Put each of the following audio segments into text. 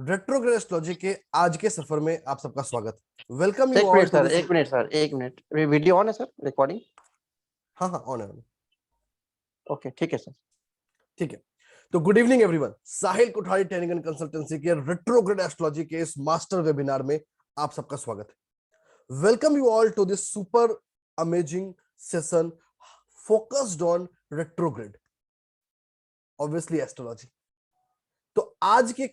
Retrograde astrology के आज के सफर में आप सबका स्वागत। वेलकम यू एक all minute to sir, this. एक मिनट सर, एक मिनट। वीडियो ऑन है सर? रिकॉर्डिंग? हाँ हाँ, ऑन है, ऑन है। ओके, ठीक है सर। ठीक है, तो good evening everyone. Sahil Kothari training and consultancy के रेट्रोग्रेड एस्ट्रोलॉजी के इस मास्टर वेबिनार में आप सबका स्वागत है। Welcome you all to this super amazing session focused on retrograde, obviously astrology. तो आज के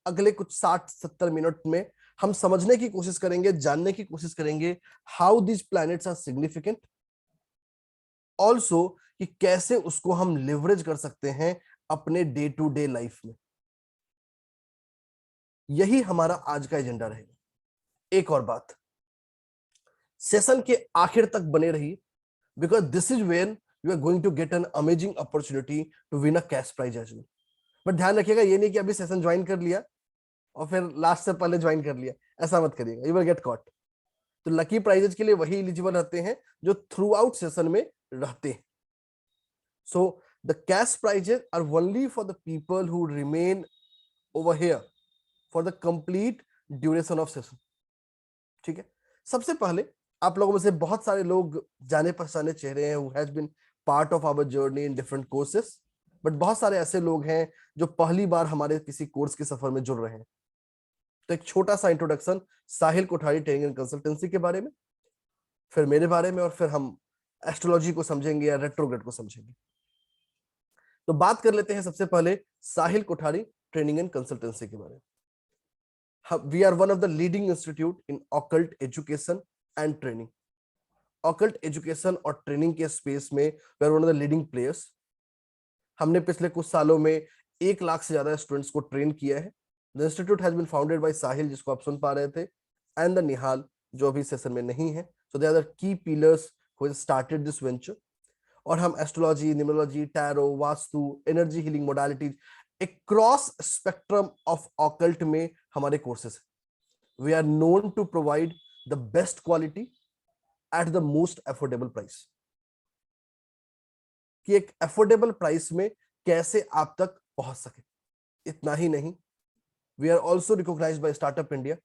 अगले कुछ 60-70 मिनट में हम समझने की कोशिश करेंगे, जानने की कोशिश करेंगे how this planets are significant, also कि कैसे उसको हम लिवरेज कर सकते हैं अपने डे टू डे लाइफ में। यही हमारा आज का एजेंडा रहेगा। एक और बात, सेशन के आखिर तक बने रहिए, because this is when you are going to get an amazing opportunity to win a cash prize as well. But ध्यान रखिएगा, ये नहीं कि अभी सेशन ज्वाइन कर लिया और फिर लास्ट से पहले ज्वाइन कर लिया, ऐसा मत करिएगा, यू विल गेट कॉट। तो लकी प्राइजेज के लिए वही एलिजिबल रहते हैं जो थ्रू आउट सेशन में रहते हैं। So the cash prizes are only for the people who remain over here for the complete duration of session. ठीक है, सबसे पहले आप लोगों में से बहुत सारे लोग जाने पहचाने चेहरे हैं who has been part of our journey in different courses, but बहुत सारे ऐसे लोग हैं जो पहली बार हमारे किसी कोर्स के सफर में जुड़ रहे हैं। तो एक छोटा सा introduction Sahil Kothari training and consultancy के बारे में, फिर मेरे बारे में, और फिर हम एस्ट्रोलॉजी को समझेंगे या रेट्रोग्रेड को समझेंगे। तो बात कर लेते हैं सबसे पहले Sahil Kothari training and consultancy के बारे में। We are one of the leading institute in occult education and training. Occult education और ट्रेनिंग के स्पेस में we are one of the leading players. हमने पिछले कुछ सालों में 1 लाख से ज्यादा स्टूडेंट्स को ट्रेन किया है। The institute has been founded by Sahil, जिसको आप सुन पा रहे थे, एंड द निहाल, जो अभी सेशन में नहीं है। So they are the key pillars who started this venture. और हम astrology, numerology, tarot, vastu, energy healing modalities, एक क्रॉस स्पेक्ट्रम ऑफ ऑकल्ट में हमारे कोर्सेस हैं। We are known to provide the best quality at the most affordable price. कि एक affordable price में कैसे आप तक पहुंच सके। इतना ही नहीं, we are also recognised by startup India.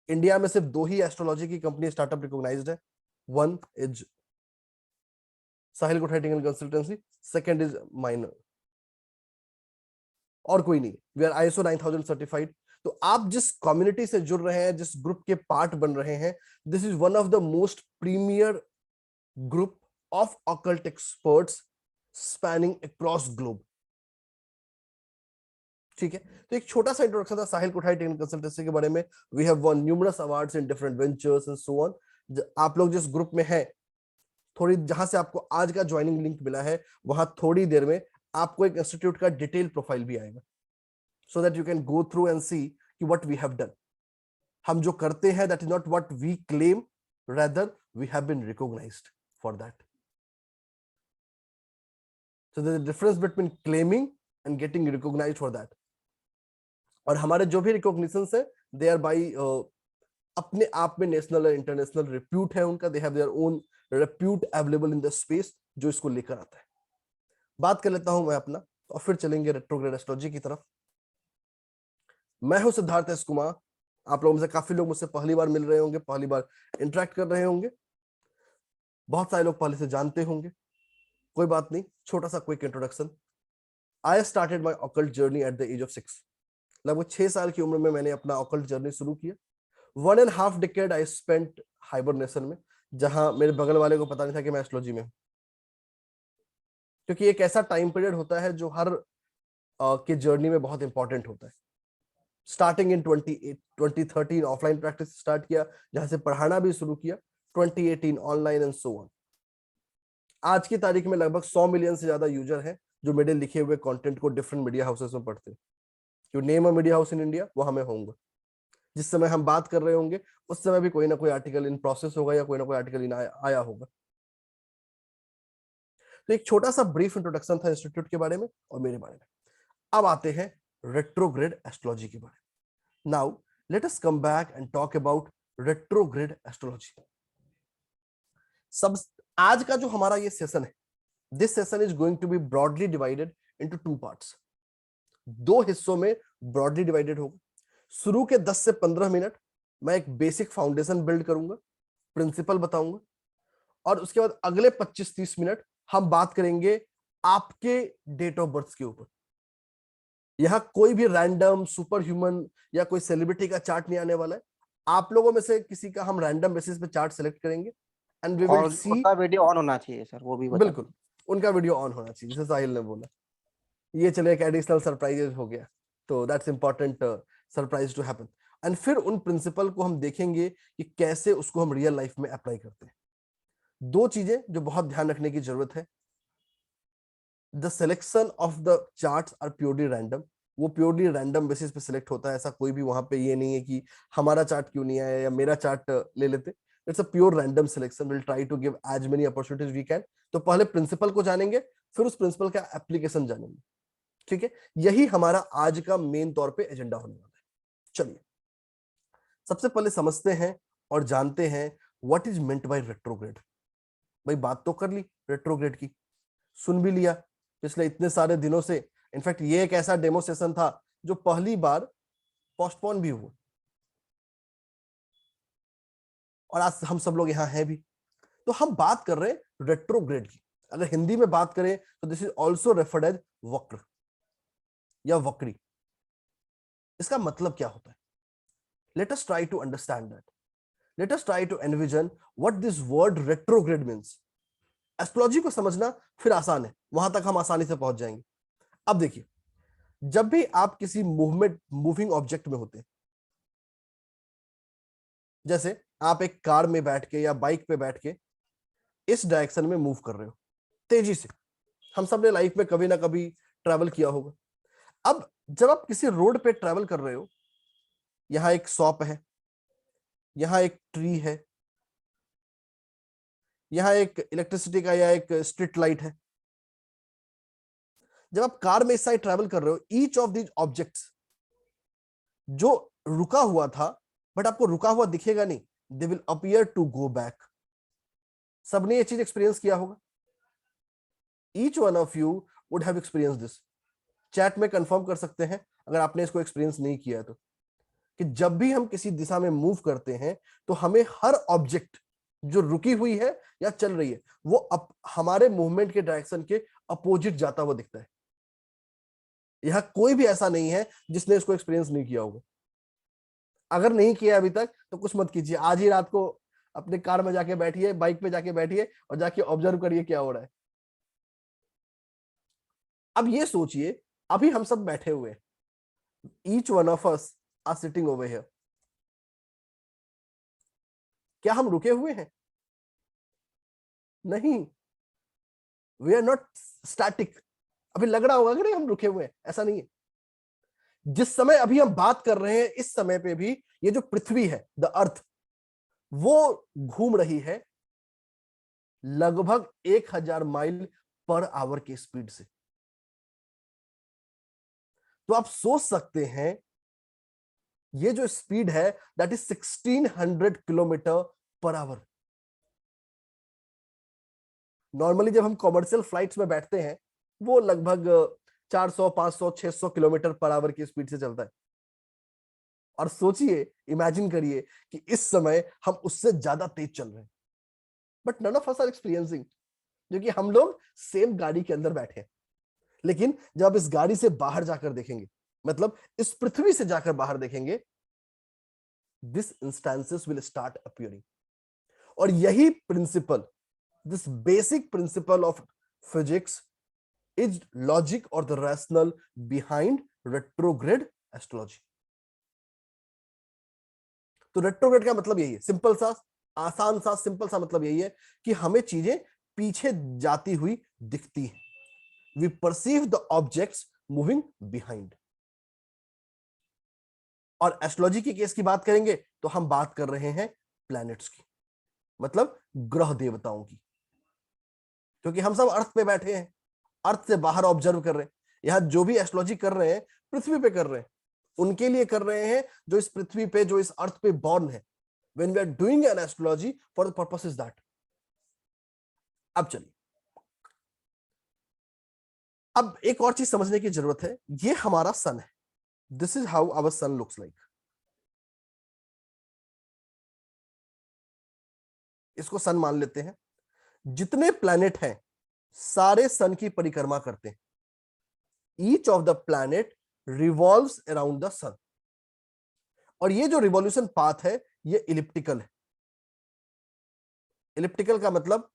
India में सिर्फ 2 ही एस्ट्रोलॉजी की कंपनी स्टार्टअप रिकॉग्नाइज्ड है। One is Sahil Kothari training and consultancy, second is minor, और कोई नहीं। We are ISO 9000 certified. तो आप जिस कम्युनिटी से जुड़ रहे हैं, जिस ग्रुप के पार्ट बन रहे हैं, this is one of the most premier group of occult experts spanning across globe. ठीक है, तो एक छोटा सा इंट्रोडक्शन था साहिल कोठारी ट्रेनिंग कंसल्टेंसी के बारे में। We have won numerous awards in different ventures and so on. आप लोग जिस ग्रुप में हैं, थोड़ी जहां से आपको आज का ज्वाइनिंग लिंक मिला है, वहां थोड़ी देर में आपको एक इंस्टीट्यूट का डिटेल प्रोफाइल भी आएगा, so that you can go through and see कि व्हाट वी हैव डन। हम जो करते हैं, that is not what we claim, rather we have been recognized for that. So there's a difference between claiming and getting recognized for that. और हमारे जो भी recognitions है, दे आर बाई अपने आप में नेशनल और इंटरनेशनल रिप्यूट है उनका। They have their own repute available in the space जो इसको लेकर आता है। बात कर लेता हूं मैं अपना, और फिर चलेंगे रेट्रोग्रेड एस्ट्रोलॉजी की तरफ। मैं हूं सिद्धार्थ एस कुमार। आप लोगों में से काफी लोग मुझसे पहली बार मिल रहे होंगे, पहली बार इंटरेक्ट कर रहे होंगे, बहुत सारे लोग पहले से जानते होंगे, कोई बात नहीं। छोटा सा quick introduction. I started my occult journey at the age of 6। लगभग 6 साल की उम्र में मैंने अपना ऑकल्ट जर्नी शुरू किया। 1.5 decade आई स्पेंट हाइबरनेशन में, जहां मेरे बगल वाले को पता नहीं था कि मैं एस्ट्रोलॉजी में हूं। क्योंकि एक ऐसा टाइम पीरियड होता है जो हर के जर्नी में बहुत इंपॉर्टेंट होता है। Starting in 2013 offline practice start किया, जहां से पढ़ाना भी शुरू किया। 2018 ऑनलाइन एंड सो ऑन। आज की तारीख में लगभग 100 मिलियन से ज्यादा यूजर हैं जो मेरे लिखे हुए कंटेंट को डिफरेंट मीडिया हाउसेस में पढ़ते हैं। You name a media house in India, वो हमें होंगे। जिस समय हम बात कर रहे होंगे, उस समय भी कोई ना कोई आर्टिकल इन प्रोसेस होगा या कोई ना कोई आर्टिकल इन आया होगा। तो एक छोटा सा ब्रीफ इंट्रोडक्शन था इंस्टीट्यूट के बारे में और मेरे बारे में। अब आते हैं रेट्रोग्रेड एस्ट्रोलॉजी के बारे में। Now let us come back and talk about retrograde astrology. सब आज का जो हमारा ये सेशन है, this session is going to be broadly divided into 2 parts. 2 हिस्सों में ब्रॉडली डिवाइडेड होगा। शुरू के 10 से 15 मिनट मैं एक बेसिक फाउंडेशन बिल्ड करूंगा, प्रिंसिपल बताऊंगा, और उसके बाद अगले 25-30 मिनट हम बात करेंगे आपके डेट ऑफ बर्थ के ऊपर। यहां कोई भी रैंडम सुपर ह्यूमन या कोई सेलिब्रिटी का चार्ट नहीं आने वाला है। आप लोगों में से किसी का हम रैंडम बेसिस पे चार्ट सेलेक्ट करेंगे एंड वी विल और सी। उनका वीडियो ऑन होना चाहिए सर, वो भी बता बिल्कुल, उनका वीडियो ऑन होना चाहिए, जैसे साहिल ने बोला। ये चले एक एडिशनल सरप्राइजेज हो गया, तो that's important surprise to happen. And फिर उन प्रिंसिपल को हम देखेंगे कि कैसे उसको हम रियल लाइफ में अप्लाई करते हैं। दो चीजें जो बहुत ध्यान रखने की जरूरत है, the selection of the charts are purely random. वो प्योरली रैंडम बेसिस पे सिलेक्ट होता है, ऐसा कोई भी वहां पे ये नहीं है कि हमारा चार्ट क्यों नहीं आया या मेरा चार्ट ले लेते। It's a pure random selection, will try to give as many opportunities we can. तो पहले प्रिंसिपल को जानेंगे, फिर उस प्रिंसिपल का एप्लीकेशन जानेंगे, ठीक है। यही हमारा आज का मेन तौर पे एजेंडा होने वाला है। चलिए सबसे पहले समझते हैं और जानते हैं what is meant by retrograde. भाई बात तो कर ली रेट्रोग्रेड की, सुन भी लिया पिछले इतने सारे दिनों से। इनफैक्ट ये एक ऐसा डेमो सेशन था जो पहली बार पोस्टपोन भी हुआ, और आज हम सब लोग यहां हैं भी। तो हम बात कर रहे हैं रेट्रोग्रेड की। अगर हिंदी में बात करें तो this is also referred as वक्र या वक्री। इसका मतलब क्या होता है? Let us try to understand that. Let us try to envision what this word retrograde means. Astrology को समझना फिर आसान है, वहां तक हम आसानी से पहुंच जाएंगे। अब देखिए, जब भी आप किसी मूविंग ऑब्जेक्ट में होते हैं, जैसे आप एक कार में बैठ के या बाइक पे बैठ के इस डायरेक्शन में मूव कर रहे हो तेजी से, हम सब ने लाइफ में कभी ना कभी ट्रैवल किया होगा। अब जब आप किसी रोड पे ट्रैवल कर रहे हो, यहां एक शॉप है, यहां एक ट्री है, यहां एक इलेक्ट्रिसिटी का या एक स्ट्रीट लाइट है। जब आप कार में इस साइड ट्रैवल कर रहे हो, ईच ऑफ दीज ऑब्जेक्ट्स जो रुका हुआ था, बट आपको रुका हुआ दिखेगा नहीं, they will appear to go back. सबने ये चीज एक्सपीरियंस किया होगा। Each one of you would have experience this. Chat में कंफर्म कर सकते हैं अगर आपने इसको एक्सपीरियंस नहीं किया है तो, कि जब भी हम किसी दिशा में मूव करते हैं तो हमें हर ऑब्जेक्ट जो रुकी हुई है या चल रही है वो हमारे मूवमेंट के डायरेक्शन के अपोजिट जाता हुआ दिखता है। यहां कोई भी ऐसा नहीं है जिसने इसको एक्सपीरियंस नहीं किया होगा। अगर नहीं किया अभी तक तो कुछ मत कीजिए, आज ही रात को अपने कार में जाके बैठिए, बाइक पे जाके बैठिए और जाके ऑब्जर्व करिए क्या हो रहा है। अब ये सोचिए, अभी हम सब बैठे हुए हैं, each one of us are sitting over here. क्या हम रुके हुए हैं? नहीं, वी आर नॉट स्टैटिक। अभी लग रहा होगा कि हम रुके हुए हैं, ऐसा नहीं है। जिस समय अभी हम बात कर रहे हैं, इस समय पे भी ये जो पृथ्वी है, द अर्थ, वो घूम रही है लगभग 1000 माइल पर आवर की स्पीड से। तो आप सोच सकते हैं ये जो स्पीड है that is 1600 kilometre per hour. Normally जब हम कॉमर्शियल फ्लाइट्स में बैठते हैं वो लगभग 400, 500, 600 किलोमीटर पर आवर की स्पीड से चलता है। और सोचिए, इमेजिन करिए कि इस समय हम उससे ज्यादा तेज चल रहे हैं, but none of us are experiencing, क्योंकि हम लोग सेम गाड़ी के अंदर बैठे हैं। लेकिन जब आप इस गाड़ी से बाहर जाकर देखेंगे, मतलब इस पृथ्वी से जाकर बाहर देखेंगे, this instances will start appearing. और यही principle, this basic principle of physics is logic और the rational behind retrograde astrology. तो रेट्रोग्रेड का मतलब यही है, सिंपल सा, आसान सा, सिंपल सा मतलब यही है कि हमें चीजें पीछे जाती हुई दिखती हैं। We perceive the objects moving behind. और एस्ट्रोलॉजी की केस की बात करेंगे तो हम बात कर रहे हैं प्लैनेट्स की, मतलब ग्रह देवताओं की, क्योंकि हम सब अर्थ पे बैठे हैं, अर्थ से बाहर ऑब्जर्व कर रहे हैं। यहां जो भी एस्ट्रोलॉजी कर रहे हैं पृथ्वी पे कर रहे हैं, उनके लिए कर रहे हैं जो इस पृथ्वी पे, जो इस अर्थ पे बॉर्न है। when we are doing an astrology for the purpose is that। अब चलिए, अब एक और चीज समझने की जरूरत है। ये हमारा सन है, this is how our sun looks like. इसको सन मान लेते हैं। जितने प्लैनेट हैं सारे सन की परिक्रमा करते हैं। Each of the planet revolves around the sun, और ये जो रिवॉल्यूशन पाथ है ये इलिप्टिकल है। इलिप्टिकल का मतलब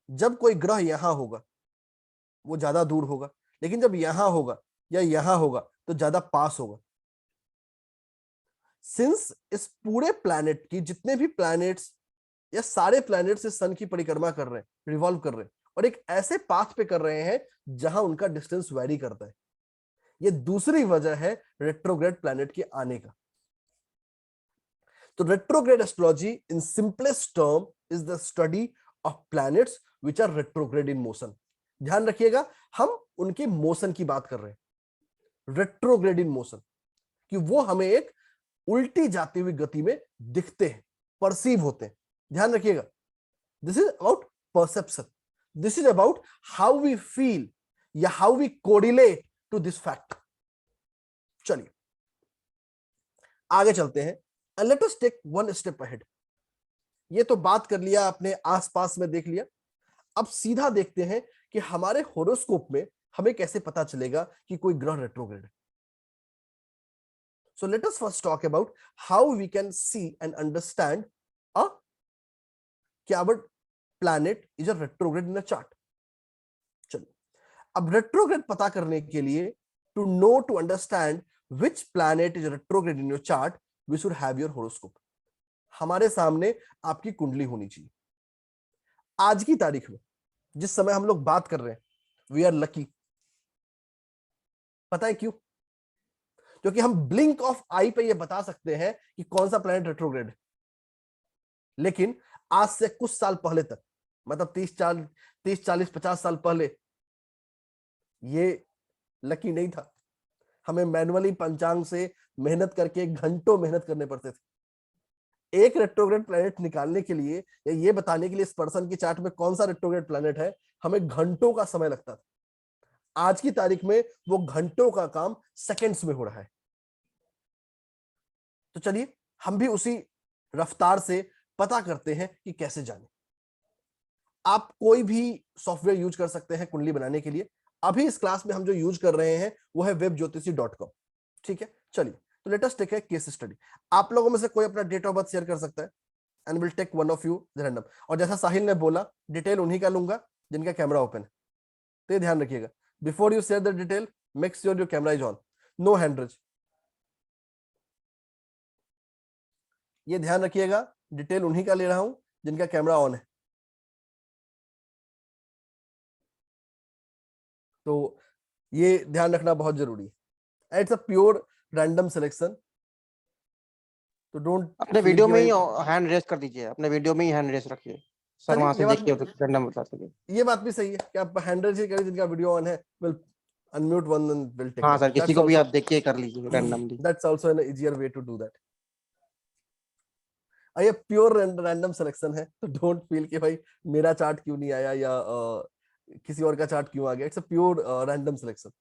जब कोई ग्रह यहां होगा वो ज्यादा दूर होगा, लेकिन जब यहां होगा या यहां होगा तो ज्यादा पास होगा। सिंस इस पूरे प्लैनेट की जितने भी प्लैनेट्स या सारे प्लैनेट्स इस सन की परिक्रमा कर रहे हैं, रिवॉल्व कर रहे हैं, और एक ऐसे पाथ पे कर रहे हैं जहां उनका डिस्टेंस वैरी करता है। ये दूसरी वजह है रेट्रोग्रेड प्लैनेट के आने का। तो retrograde astrology in simplest term is the study of planets which are retrograde in motion. ध्यान रखिएगा, हम उनके मोशन की बात कर रहे हैं, रेट्रोग्रेड इन मोशन, कि वो हमें एक उल्टी जाती हुई गति में दिखते हैं, परसीव होते हैं। ध्यान रखिएगा, this is about perception, this is about how we feel या how we correlate to this fact. चलिए आगे चलते हैं, and let us take one step ahead। ये तो बात कर लिया, अपने आसपास में देख लिया। अब सीधा देखते हैं कि हमारे होरोस्कोप में हमें कैसे पता चलेगा कि कोई ग्रह रेट्रोग्रेड है। So let us first talk about how we can see and understand कि our planet is a retrograde in a chart। चलिए, अब रेट्रोग्रेड पता करने के लिए to know to understand which planet is retrograde in your chart, we should have your horoscope। हमारे सामने आपकी कुंडली होनी चाहिए। आज की तारीख में जिस समय हम लोग बात कर रहे हैं, वी आर लकी। पता है क्यों? क्योंकि हम ब्लिंक ऑफ आई पे ये बता सकते हैं कि कौन सा प्लैनेट रेट्रोग्रेड है। लेकिन आज से कुछ साल पहले तक, मतलब 30 40 50 साल पहले ये लकी नहीं था। हमें मैनुअली पंचांग से मेहनत करके घंटों मेहनत करने पड़ते थे। एक रेट्रोग्रेड प्लैनेट निकालने के लिए या ये बताने के लिए इस पर्सन की चार्ट में कौन सा रेट्रोग्रेड प्लैनेट है, हमें घंटों का समय लगता था। आज की तारीख में वो घंटों का काम सेकंड्स में हो रहा है। तो चलिए हम भी उसी रफ्तार से पता करते हैं कि कैसे जाने। आप कोई भी सॉफ्टवेयर यूज कर सकते हैं कुंडली बनाने के लिए। अभी इस क्लास में हम जो यूज कर रहे हैं वो है webjyotisi.com। ठीक है, चलिए तो let us take a case study. आप लोगों में से कोई अपना डेट ऑफ बर्थ शेयर कर सकता है, and will take one of you random. और जैसा साहिल ने बोला, डिटेल उन्हीं का लूंगा जिनका कैमरा ओपन है। तो ये ध्यान रखिएगा, before you share the detail make sure your camera is on, no hand raise. ये ध्यान रखिएगा, डिटेल उन्हीं का ले रहा हूं जिनका कैमरा ऑन है। तो ये ध्यान रखना बहुत जरूरी है। It's a pure random selection, तो डोंट अपने वीडियो में ही हैंड रेस कर दीजिए, अपने वीडियो में ही हैंड रेस रखिए सर, वहां से देखिए तो रैंडम बता सके। ये बात भी सही है कि आप हैंड रेज करें जिनका वीडियो ऑन है, will unmute one and will take. हाँ सर, किसी को भी आप देखिए कर लीजिए randomly. That's also an easier way to do that. ये प्योर रैंडम सिलेक्शन है, तो डोंट फील कि भाई मेरा चार्ट क्यों नहीं आया या किसी और का चार्ट क्यों आ गया। It's a pure random selection.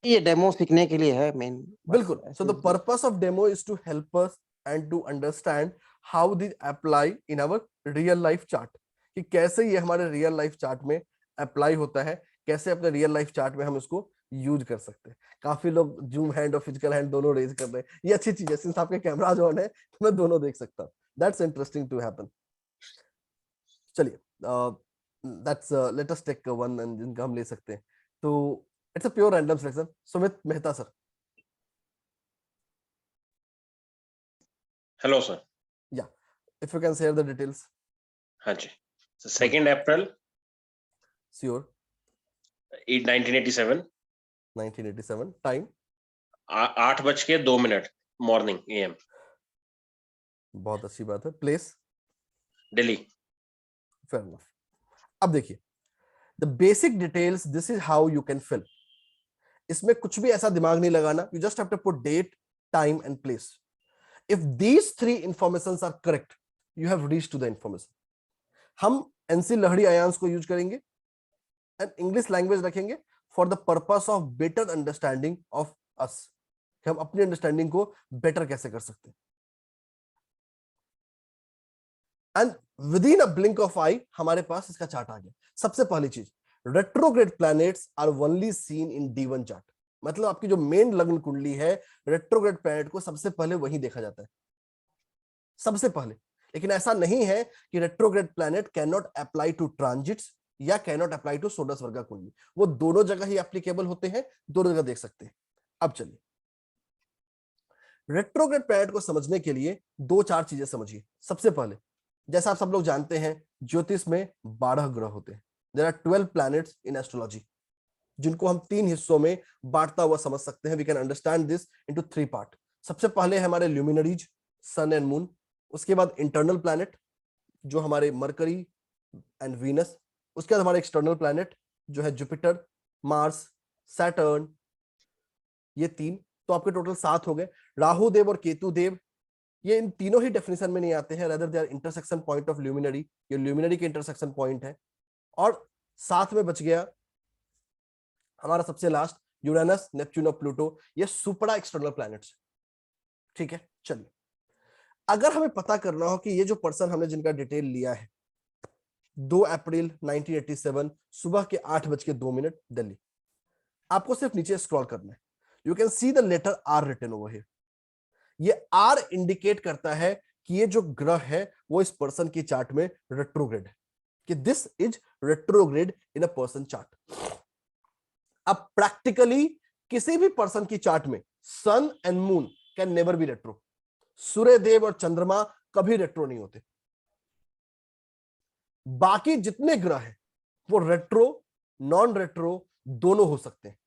ये डेमो सीखने के लिए है मेन। बिल्कुल। So the purpose of demo is to help us and to understand how this apply in our real life chart, कि कैसे ये हमारे रियल लाइफ चार्ट में अप्लाई होता है, कैसे अपने रियल लाइफ चार्ट में हम इसको यूज कर सकते हैं। काफी लोग जूम हैंड और फिजिकल हैंड दोनों रेज कर रहे हैं, ये अच्छी चीज है। सिंस आपके कैमरा जो ऑन है तो मैं दोनों देख सकता हूँ। That's interesting to happen. चलिए that's let us take one and जिनका हम ले सकते हैं। तो it's a pure random selection. Sumit Mehta sir. Hello sir. Yeah if you can share the details. हाँ जी, 2 April sure. 1987, 1987 time 8:02 morning AM। बहुत अच्छी बात है। प्लेस दिल्ली। Fair enough. अब देखिए the basic details, this is how you can fill. इसमें कुछ भी ऐसा दिमाग नहीं लगाना, you just have to put date, time and place. If these three informations are correct, you have reached to the information. हम एनसी लहड़ी आयांस को यूज करेंगे एंड इंग्लिश लैंग्वेज रखेंगे for the purpose of better understanding of us, कि हम अपनी understanding को better कैसे कर सकते हैं। And within a blink of eye हमारे पास इसका चार्ट आ गया। सबसे पहली चीज, retrograde planets are only seen in D1 chart. मतलब आपकी जो मेन लग्न कुंडली है, रेट्रोग्रेड प्लैनेट को सबसे पहले वही देखा जाता है, सबसे पहले। लेकिन ऐसा नहीं है कि retrograde planet can not apply to transits या कैन नॉट अप्लाई टू सोडस वर्गा कुंडली। वो दोनों जगह ही एप्लीकेबल होते हैं, दोनों जगह देख सकते हैं। अब चलिए, रेट्रोग्रेड प्लैनेट को समझने के लिए दो चार चीजें समझिए। सबसे पहले, जैसा आप सब लोग जानते हैं, ज्योतिष में 12 ग्रह होते हैं। There are 12 planets in astrology, जिनको हम 3 हिस्सों में बांटता हुआ समझ सकते हैं। We can understand this into 3 part. सबसे पहले है हमारे ल्यूमिनरीज, सन एंड मून। उसके बाद इंटरनल प्लैनेट, जो हमारे मरकरी एंड वीनस। उसके बाद हमारे एक्सटर्नल प्लैनेट, जो है जुपिटर, मार्स, सैटर्न। ये 3 तो आपके टोटल 7 हो गए। राहु देव और केतु देव, ये इन तीनों ही डेफिनेशन में नहीं आते हैं, rather they are intersection point of luminary. ये ल्यूमिनरी के इंटरसेक्शन पॉइंट है। और साथ में बच गया हमारा सबसे लास्ट, यूरेनस, नेपच्यून और प्लूटो। ये सुपरा एक्सटर्नल प्लैनेट्स। ठीक है, चलिए, अगर हमें पता करना हो कि ये जो पर्सन हमने जिनका डिटेल लिया है, 2 अप्रैल 1987 सुबह के 8:02 दिल्ली, आपको सिर्फ नीचे स्क्रॉल करना है। You can see the letter R written over here. ये आर इंडिकेट करता है कि ये जो ग्रह है वो इस पर्सन की चार्ट में रेट्रोग्रेड है, कि this is retrograde in a person chart. अब प्रैक्टिकली किसी भी पर्सन की चार्ट में sun and moon can never be retro. सूर्य देव और चंद्रमा कभी रेट्रो नहीं होते। बाकी जितने ग्रह हैं वो रेट्रो, नॉन रेट्रो दोनों हो सकते हैं।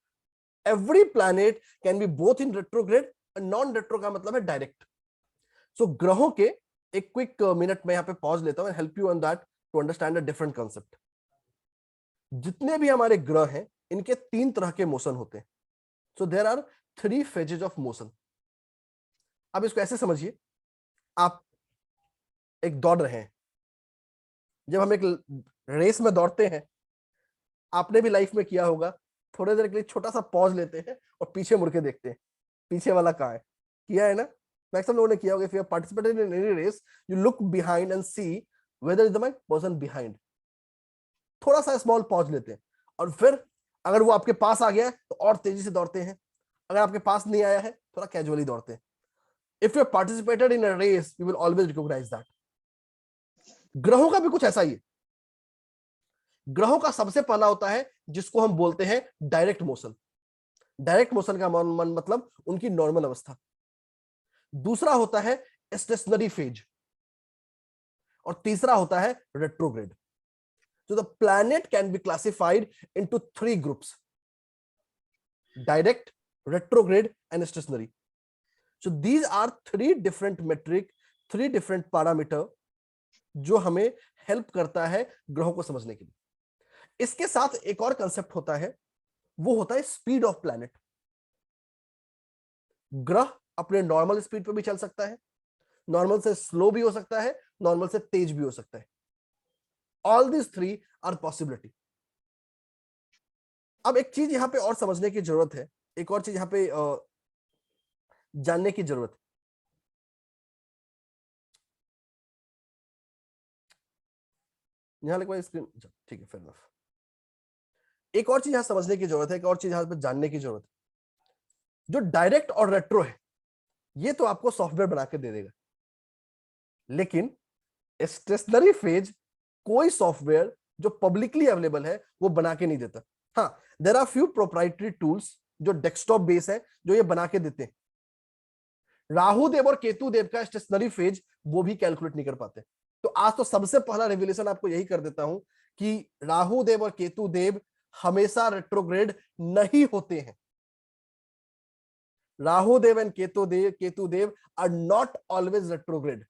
Every planet can be both in retrograde, non retro का मतलब है डायरेक्ट। सो ग्रहों के एक क्विक मिनट में यहां पे पॉज लेता हूं, help you on that to understand a different concept. जितने भी हमारे ग्रह हैं, इनके 3 तरह के मोशन होते हैं। So there are 3 phases of motion. अब इसको ऐसे समझिए, आप एक दौड़ रहे हैं। जब हम एक रेस में दौड़ते हैं, आपने भी लाइफ में किया होगा, थोड़ी देर के लिए छोटा सा पॉज लेते हैं और पीछे मुड़ के देखते हैं, पीछे वाला कहां है। किया है ना? मैक्सिमम लोगों ने किया होगा। If you participated in any race, you look behind and see whether is the my person behind. थोड़ा सा स्मॉल पॉज लेते हैं, और फिर अगर वो आपके पास आ गया है तो और तेजी से दौड़ते हैं। अगर आपके पास नहीं आया है, थोड़ा कैजुअली दौड़ते हैं। If you participated in a race, you will always recognise that. ग्रहों का भी कुछ ऐसा ही है। ग्रहों का सबसे पहला होता है जिसको हम बोलते हैं डायरेक्ट मोशन। डायरेक्ट मोशन का मतलब उनकी नॉर्मल अवस्था। दूसरा होता है स्टेशनरी फेज, और तीसरा होता है retrograde. So the planet can be classified into 3 groups: direct, retrograde and stationary. So these are 3 different metric, 3 different parameter जो हमें हेल्प करता है ग्रहों को समझने के लिए। इसके साथ एक और कंसेप्ट होता है, वो होता है स्पीड ऑफ प्लैनेट। ग्रह अपने नॉर्मल स्पीड पे भी चल सकता है, नॉर्मल से स्लो भी हो सकता है, नॉर्मल से तेज भी हो सकता है। All these 3 are possibility. अब एक चीज यहां पे और समझने की जरूरत है, एक और चीज यहां पे जानने की जरूरत है। यहां लिखवा स्क्रीन, ठीक है, फेयर इनफ। एक और चीज यहां समझने की जरूरत है, एक और चीज यहां पे जानने की जरूरत है। जो डायरेक्ट और रेट्रो है, ये तो आपको सॉफ्टवेयर बना के दे देगा, लेकिन स्टेशनरी फेज कोई सॉफ्टवेयर जो पब्लिकली अवेलेबल है वो बना के नहीं देता। हाँ, there are few proprietary tools जो डेस्कटॉप बेस है, जो ये बना के देते हैं। राहु देव और केतु देव का स्टेशनरी फेज वो भी कैलकुलेट नहीं कर पाते। तो आज तो सबसे पहला रिविलेशन आपको यही कर देता हूं कि राहु देव और केतु देव हमेशा रेट्रोग्रेड नहीं होते हैं। Rahu Dev and Ketu Dev are not always retrograde.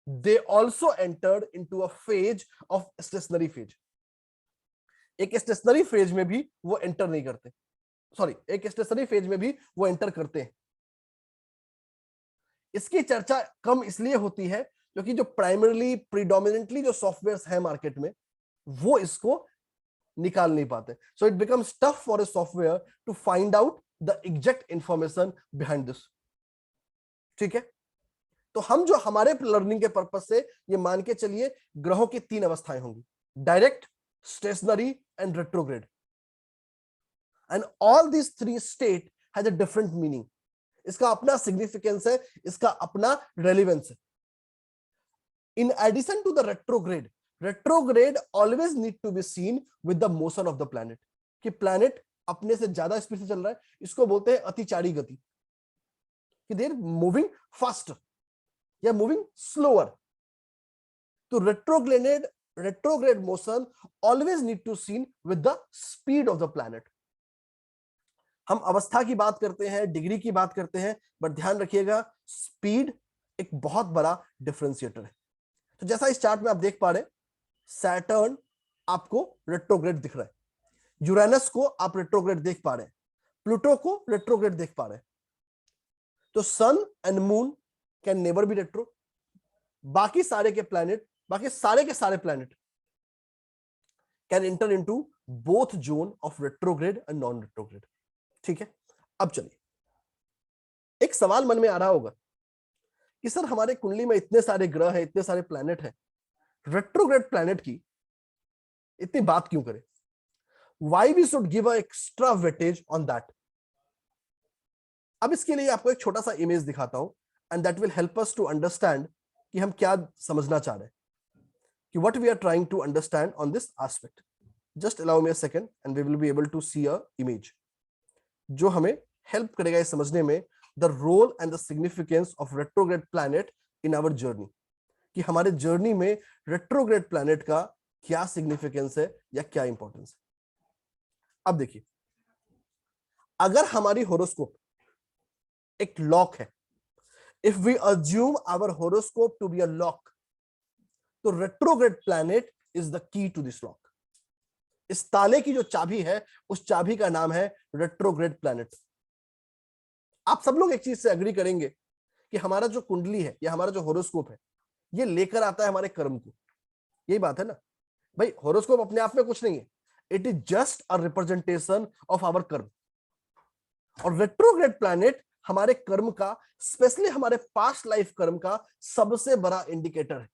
They also entered into a phase of stationary phase. एक स्टेशनरी फेज में भी वो एंटर नहीं करते, सॉरी, एक स्टेशनरी फेज में भी वो एंटर करते हैं। इसकी चर्चा कम इसलिए होती है क्योंकि जो प्राइमरीली प्रीडोमिनेंटली जो सॉफ्टवेयर्स हैं मार्केट में, वो इसको निकाल नहीं पाते। So it becomes tough for a software to find out the exact information behind this. ठीक है, तो हम जो हमारे लर्निंग के पर्पज से ये मान के चलिए ग्रहों की 3 अवस्थाएं होंगी, direct, stationary and retrograde, and all this 3 state has a different meaning. इसका अपना सिग्निफिकेंस है, इसका अपना रेलिवेंस है। In addition to the retrograde always need to be seen with the motion of the planet, कि प्लैनेट अपने से ज्यादा स्पीड से चल रहा है, इसको बोलते हैं अतिचारी गति, कि दे आर मूविंग फास्टर या मूविंग स्लोअर। तो retrograde motion always need to seen with the speed of the planet. हम अवस्था की बात करते हैं, डिग्री की बात करते हैं, बट ध्यान रखिएगा स्पीड एक बहुत बड़ा डिफरेंशिएटर है। तो जैसा इस चार्ट में आप देख पा रहे हैं, सैटर्न आपको रेट्रोग्रेड दिख रहा है, यूरेनस को आप रेट्रोग्रेड देख पा रहे हैं, प्लूटो को रेट्रोग्रेड देख पा रहे हैं। तो sun and moon can never be retro. बाकी सारे के प्लैनेट, बाकी सारे के सारे planet can enter into both zone of retrograde and non retrograde. ठीक है, अब चलिए, एक सवाल मन में आ रहा होगा कि सर हमारे कुंडली में इतने सारे ग्रह हैं, इतने सारे प्लैनेट हैं, रेट्रोग्रेड प्लैनेट की इतनी बात क्यों करें? Why we should give a extra weightage on that? अब इसके लिए आपको एक छोटा सा इमेज दिखाता हूं, and that will help us to understand कि हम क्या समझना चाह रहे हैं, कि what we are trying to understand on this aspect. Just allow me a second and we will be able to see a image जो हमें हेल्प करेगा ये समझने में the role and the significance of retrograde planet in our journey, कि हमारे journey में retrograde planet का क्या सिग्निफिकेंस है या क्या इंपॉर्टेंस है। अब देखिए, अगर हमारी होरोस्कोप एक लॉक है, if we assume our horoscope to be a lock, तो retrograde planet is the key to this lock. इस ताले की जो चाबी है, उस चाबी का नाम है रेट्रोग्रेड प्लैनेट। आप सब लोग एक चीज से एग्री करेंगे कि हमारा जो कुंडली है या हमारा जो होरोस्कोप है, ये लेकर आता है हमारे कर्म को। यही बात है ना भाई, होरोस्कोप अपने आप में कुछ नहीं है, it is just a representation of our karma. और रेट्रोग्रेड प्लैनेट हमारे कर्म का, स्पेशली हमारे पास्ट लाइफ कर्म का सबसे बड़ा इंडिकेटर है।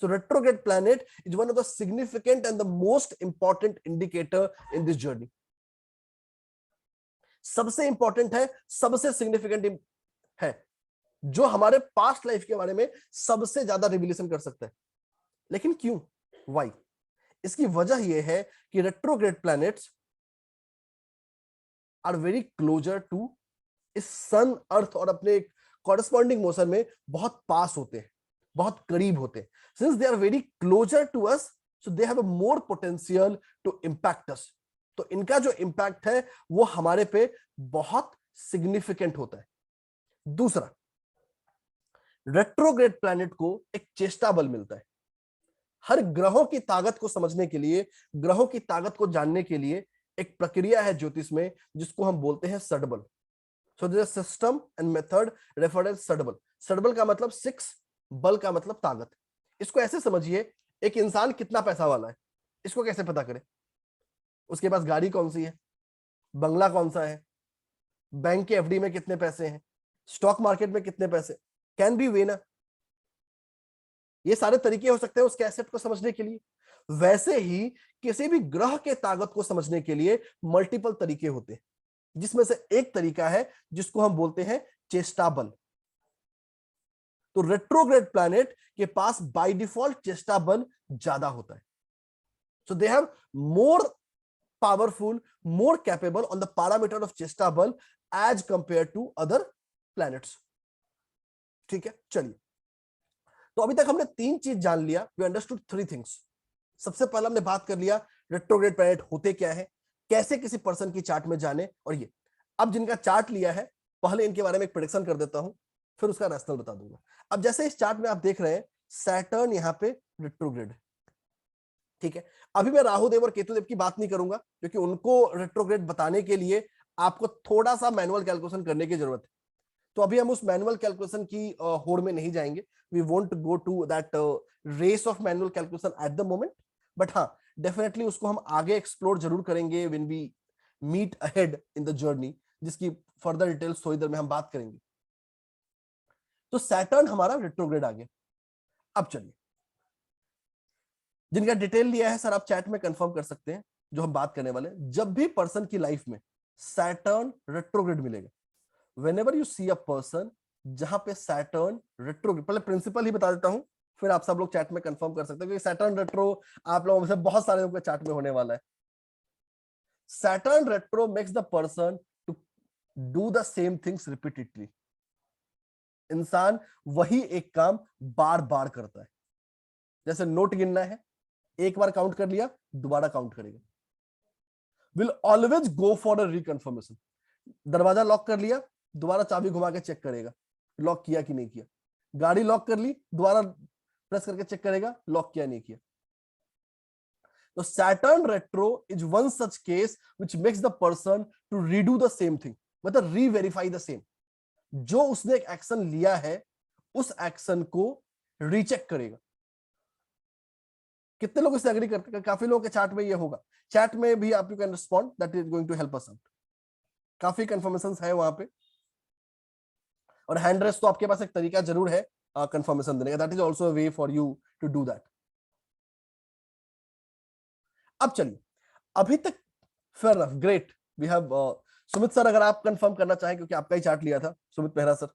So retrograde planet is one of the significant and the most important indicator in this journey. सबसे इंपॉर्टेंट है, सबसे सिग्निफिकेंट है, जो हमारे पास्ट लाइफ के बारे में सबसे ज्यादा रिवीलेशन कर सकता है। लेकिन क्यों, वाई? इसकी वजह यह है कि retrograde planets are very closer to इस सन, अर्थ और अपने कॉरेस्पॉन्डिंग मोशन में बहुत पास होते हैं, बहुत करीब होते हैं। Since they are very closer to us, so they have a more potential to impact us. तो इनका जो इंपैक्ट है वो हमारे पे बहुत सिग्निफिकेंट होता है। दूसरा, रेट्रोग्रेड प्लैनेट को एक चेष्टा बल मिलता है। हर ग्रहों की ताकत को समझने के लिए, ग्रहों की ताकत को जानने के लिए एक प्रक्रिया है ज्योतिष में, जिसको हम बोलते हैं सडबल। So this system and method referred as सडबल। सडबल का मतलब 6, बल का मतलब ताकत। इसको ऐसे समझिए, एक इंसान कितना पैसा वाला है, इसको कैसे पता करें? उसके पास गाड़ी कौन सी है, बंगला कौन सा है, बैंक के एफडी में कितने पैसे हैं, स्टॉक मार्केट में कितने पैसे, कैन बी वे ना। ये सारे तरीके हो सकते हैं उसके एसेट को समझने के लिए। वैसे ही किसी भी ग्रह के ताकत को समझने के लिए मल्टीपल तरीके होते हैं, जिसमें से एक तरीका है जिसको हम बोलते हैं चेष्टा बल। तो रेट्रोग्रेड प्लैनेट के पास बाय डिफॉल्ट चेष्टा बल ज्यादा होता है। So they have more powerful, more capable on the parameter of चेष्टा बल as compare to other planets. ठीक है, चलिए, तो अभी तक हमने 3 चीज जान लिया। We understood 3 things. सबसे पहले हमने बात कर लिया रेट्रोग्रेड प्लैनेट होते क्या है, कैसे किसी पर्सन की चार्ट में जाने, और ये अब जिनका चार्ट लिया है, पहले इनके बारे में एक प्रेडिक्शन कर देता हूं, फिर उसका रैशनल बता दूंगा। अब जैसे इस चार्ट में आप देख रहे हैं, सैटर्न यहां पे रेट्रोग्रेड है। ठीक है, अभी मैं राहुदेव और केतुदेव की बात नहीं करूंगा, क्योंकि उनको रेट्रोग्रेड बताने के लिए आपको थोड़ा सा मैनुअल कैलकुलेशन करने की जरूरत है। तो अभी हम उस मैनुअल कैलकुलेशन की होड़ में नहीं जाएंगे। We won't go to that race of manual calculation at the moment, but हाँ, डेफिनेटली उसको हम आगे एक्सप्लोर जरूर करेंगे when we meet ahead in the journey, जिसकी फर्दर डिटेल्स थोड़ी देर में हम बात करेंगे। तो सैटर्न हमारा रेट्रोग्रेड आ गया। अब चलिए, जिनका डिटेल लिया है सर आप चैट में कंफर्म कर सकते हैं जो हम बात करने वाले हैं। जब भी पर्सन की लाइफ में सैटर्न रेट्रोग्रेड मिलेगा, whenever you see a person जहां पे सैटर्न रेट्रोग्रेड, पहले प्रिंसिपल ही बता देता हूं, फिर आप सब लोग चैट में कंफर्म कर सकते हैं, क्योंकि सैटर्न रेट्रो आप लोगों में से बहुत सारे लोगों के चैट में होने वाला है। Saturn retro makes the person to do the same things repeatedly. इंसान वही एक काम बार बार करता है। जैसे नोट गिनना है, एक बार काउंट कर लिया, दोबारा काउंट करेगा। Will always go for a reconfirmation. दरवाजा लॉक कर लिया, दोबारा चाबी घुमा के चेक करेगा लॉक किया कि नहीं किया। गाड़ी लॉक कर ली, दोबारा प्रेस करके चेक करेगा लॉक किया नहीं किया। तो Saturn retro is one such case which makes the person to redo the same thing, मतलब रीवेरीफाई द सेम। जो उसने एक एक्शन लिया है उस एक्शन को रीचेक करेगा। कितने लोग इससे एग्री करते हैं? काफी लोगों के चैट में ये होगा। चैट में भी आप you can respond, that is going to help us out. काफी कंफर्मेशंस है वहां पे, और हैंड रेस तो आपके पास एक तरीका जरूर है कंफर्मेशन देने का, that is also a way for you to do that. अब चलिए, अभी तक fair enough, great, we have Sumit sir, अगर आप कंफर्म करना चाहें, क्योंकि आपका ही चार्ट लिया था, सुमित मेहरा सर,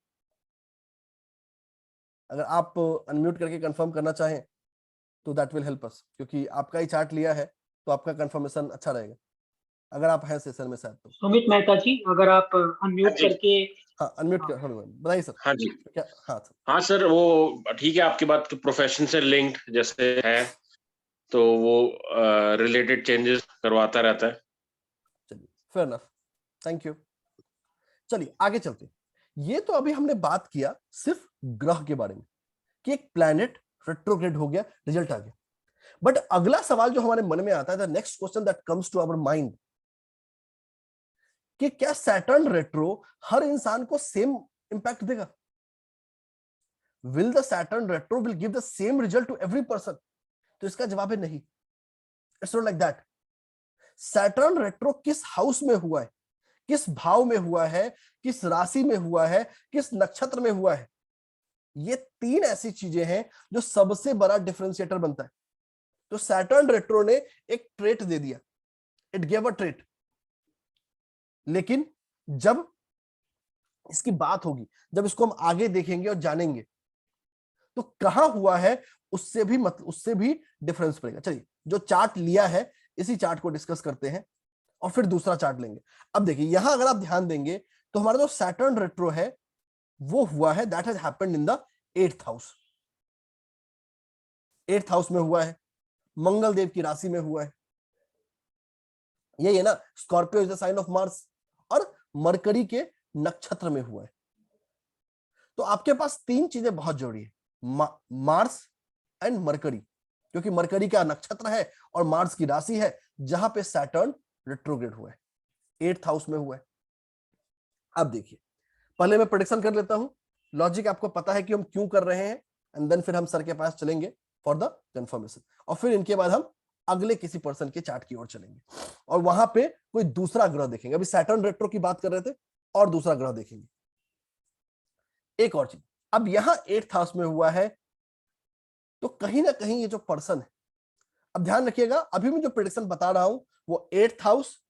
अगर आप अनम्यूट करके कंफर्म करना चाहें तो दैट विल हेल्प अस, क्योंकि आपका ही चार्ट लिया है तो आपका कंफर्मेशन अच्छा रहेगा, अगर आप हैं सेशन में शायद। तो सुमित मेहता जी, अगर आप अनम्यूट हाँ जी। करके हाँ अनम्यूट कर, बताइए सर। हाँ जी। क्या? हाँ सर। हाँ सर, वो ठीक है, आपकी बात प्रोफेशन से लिंक्ड जैसे है, तो वो रिलेटेड चेंजेस करवाता रहता है। चलिए फेयर एनफ, थैंक यू। चलिए आगे चलते हैं। ये तो अभी हमने बात किया सिर्फ ग्रह के बारे में कि एक प्लैनेट रेट्रोग्रेड हो गया, रिजल्ट आ गया। बट अगला सवाल जो हमारे मन में आता है, the next question that comes to our mind, कि क्या सैटर्न रेट्रो हर इंसान को सेम इंपैक्ट देगा? Will the Saturn retro will give the same result to every person? तो इसका जवाब है नहीं, it's not like that. Saturn retro किस हाउस में हुआ है, किस भाव में हुआ है, किस राशि में हुआ है, किस नक्षत्र में हुआ है, ये तीन ऐसी चीजें हैं जो सबसे बड़ा डिफरेंशिएटर बनता है। तो सैटर्न रेट्रो ने एक ट्रेट दे दिया, इट गेव अ ट्रेट, लेकिन जब इसकी बात होगी, जब इसको हम आगे देखेंगे और जानेंगे, तो कहां हुआ है उससे भी डिफरेंस पड़ेगा। चलिए, जो चार्ट लिया है इसी चार्ट को डिस्कस करते हैं और फिर दूसरा चार्ट लेंगे। अब देखिए, यहां अगर आप ध्यान देंगे तो हमारा जो सैटर्न रेट्रो है वो हुआ है, that has happened in the 8th house. 8th house में हुआ है, मंगल देव की राशि में हुआ है, यही है ना, Scorpio is the sign of Mars, और मरकरी के नक्षत्र में हुआ है। तो आपके पास तीन चीजें बहुत जरूरी है, मार्स एंड मरकरी, क्योंकि मरकरी का नक्षत्र है और मार्स की राशि है जहां पे सैटर्न रेट्रोग्रेड हुआ है, 8th हाउस में हुआ है। अब देखिए, पहले मैं प्रेडिक्शन कर लेता हूं, लॉजिक आपको पता है कि हम क्यों कर रहे हैं, एंड देन फिर हम सर के पास चलेंगे फॉर द कंफर्मेशन, और फिर इनके बाद हम अगले किसी पर्सन के चार्ट की ओर चलेंगे और वहां पे कोई दूसरा ग्रह देखेंगे। अभी सैटर्न रेट्रो की बात कर रहे थे और दूसरा ग्रह देखेंगे। एक और चीज, अब यहां 8th हाउस में हुआ है, तो कहीं ना कहीं ये जो पर्सन है, अब ध्यान रखिएगा, अभी मैं जो प्रेडिक्शन बता रहा हूं वो 8th हाउस,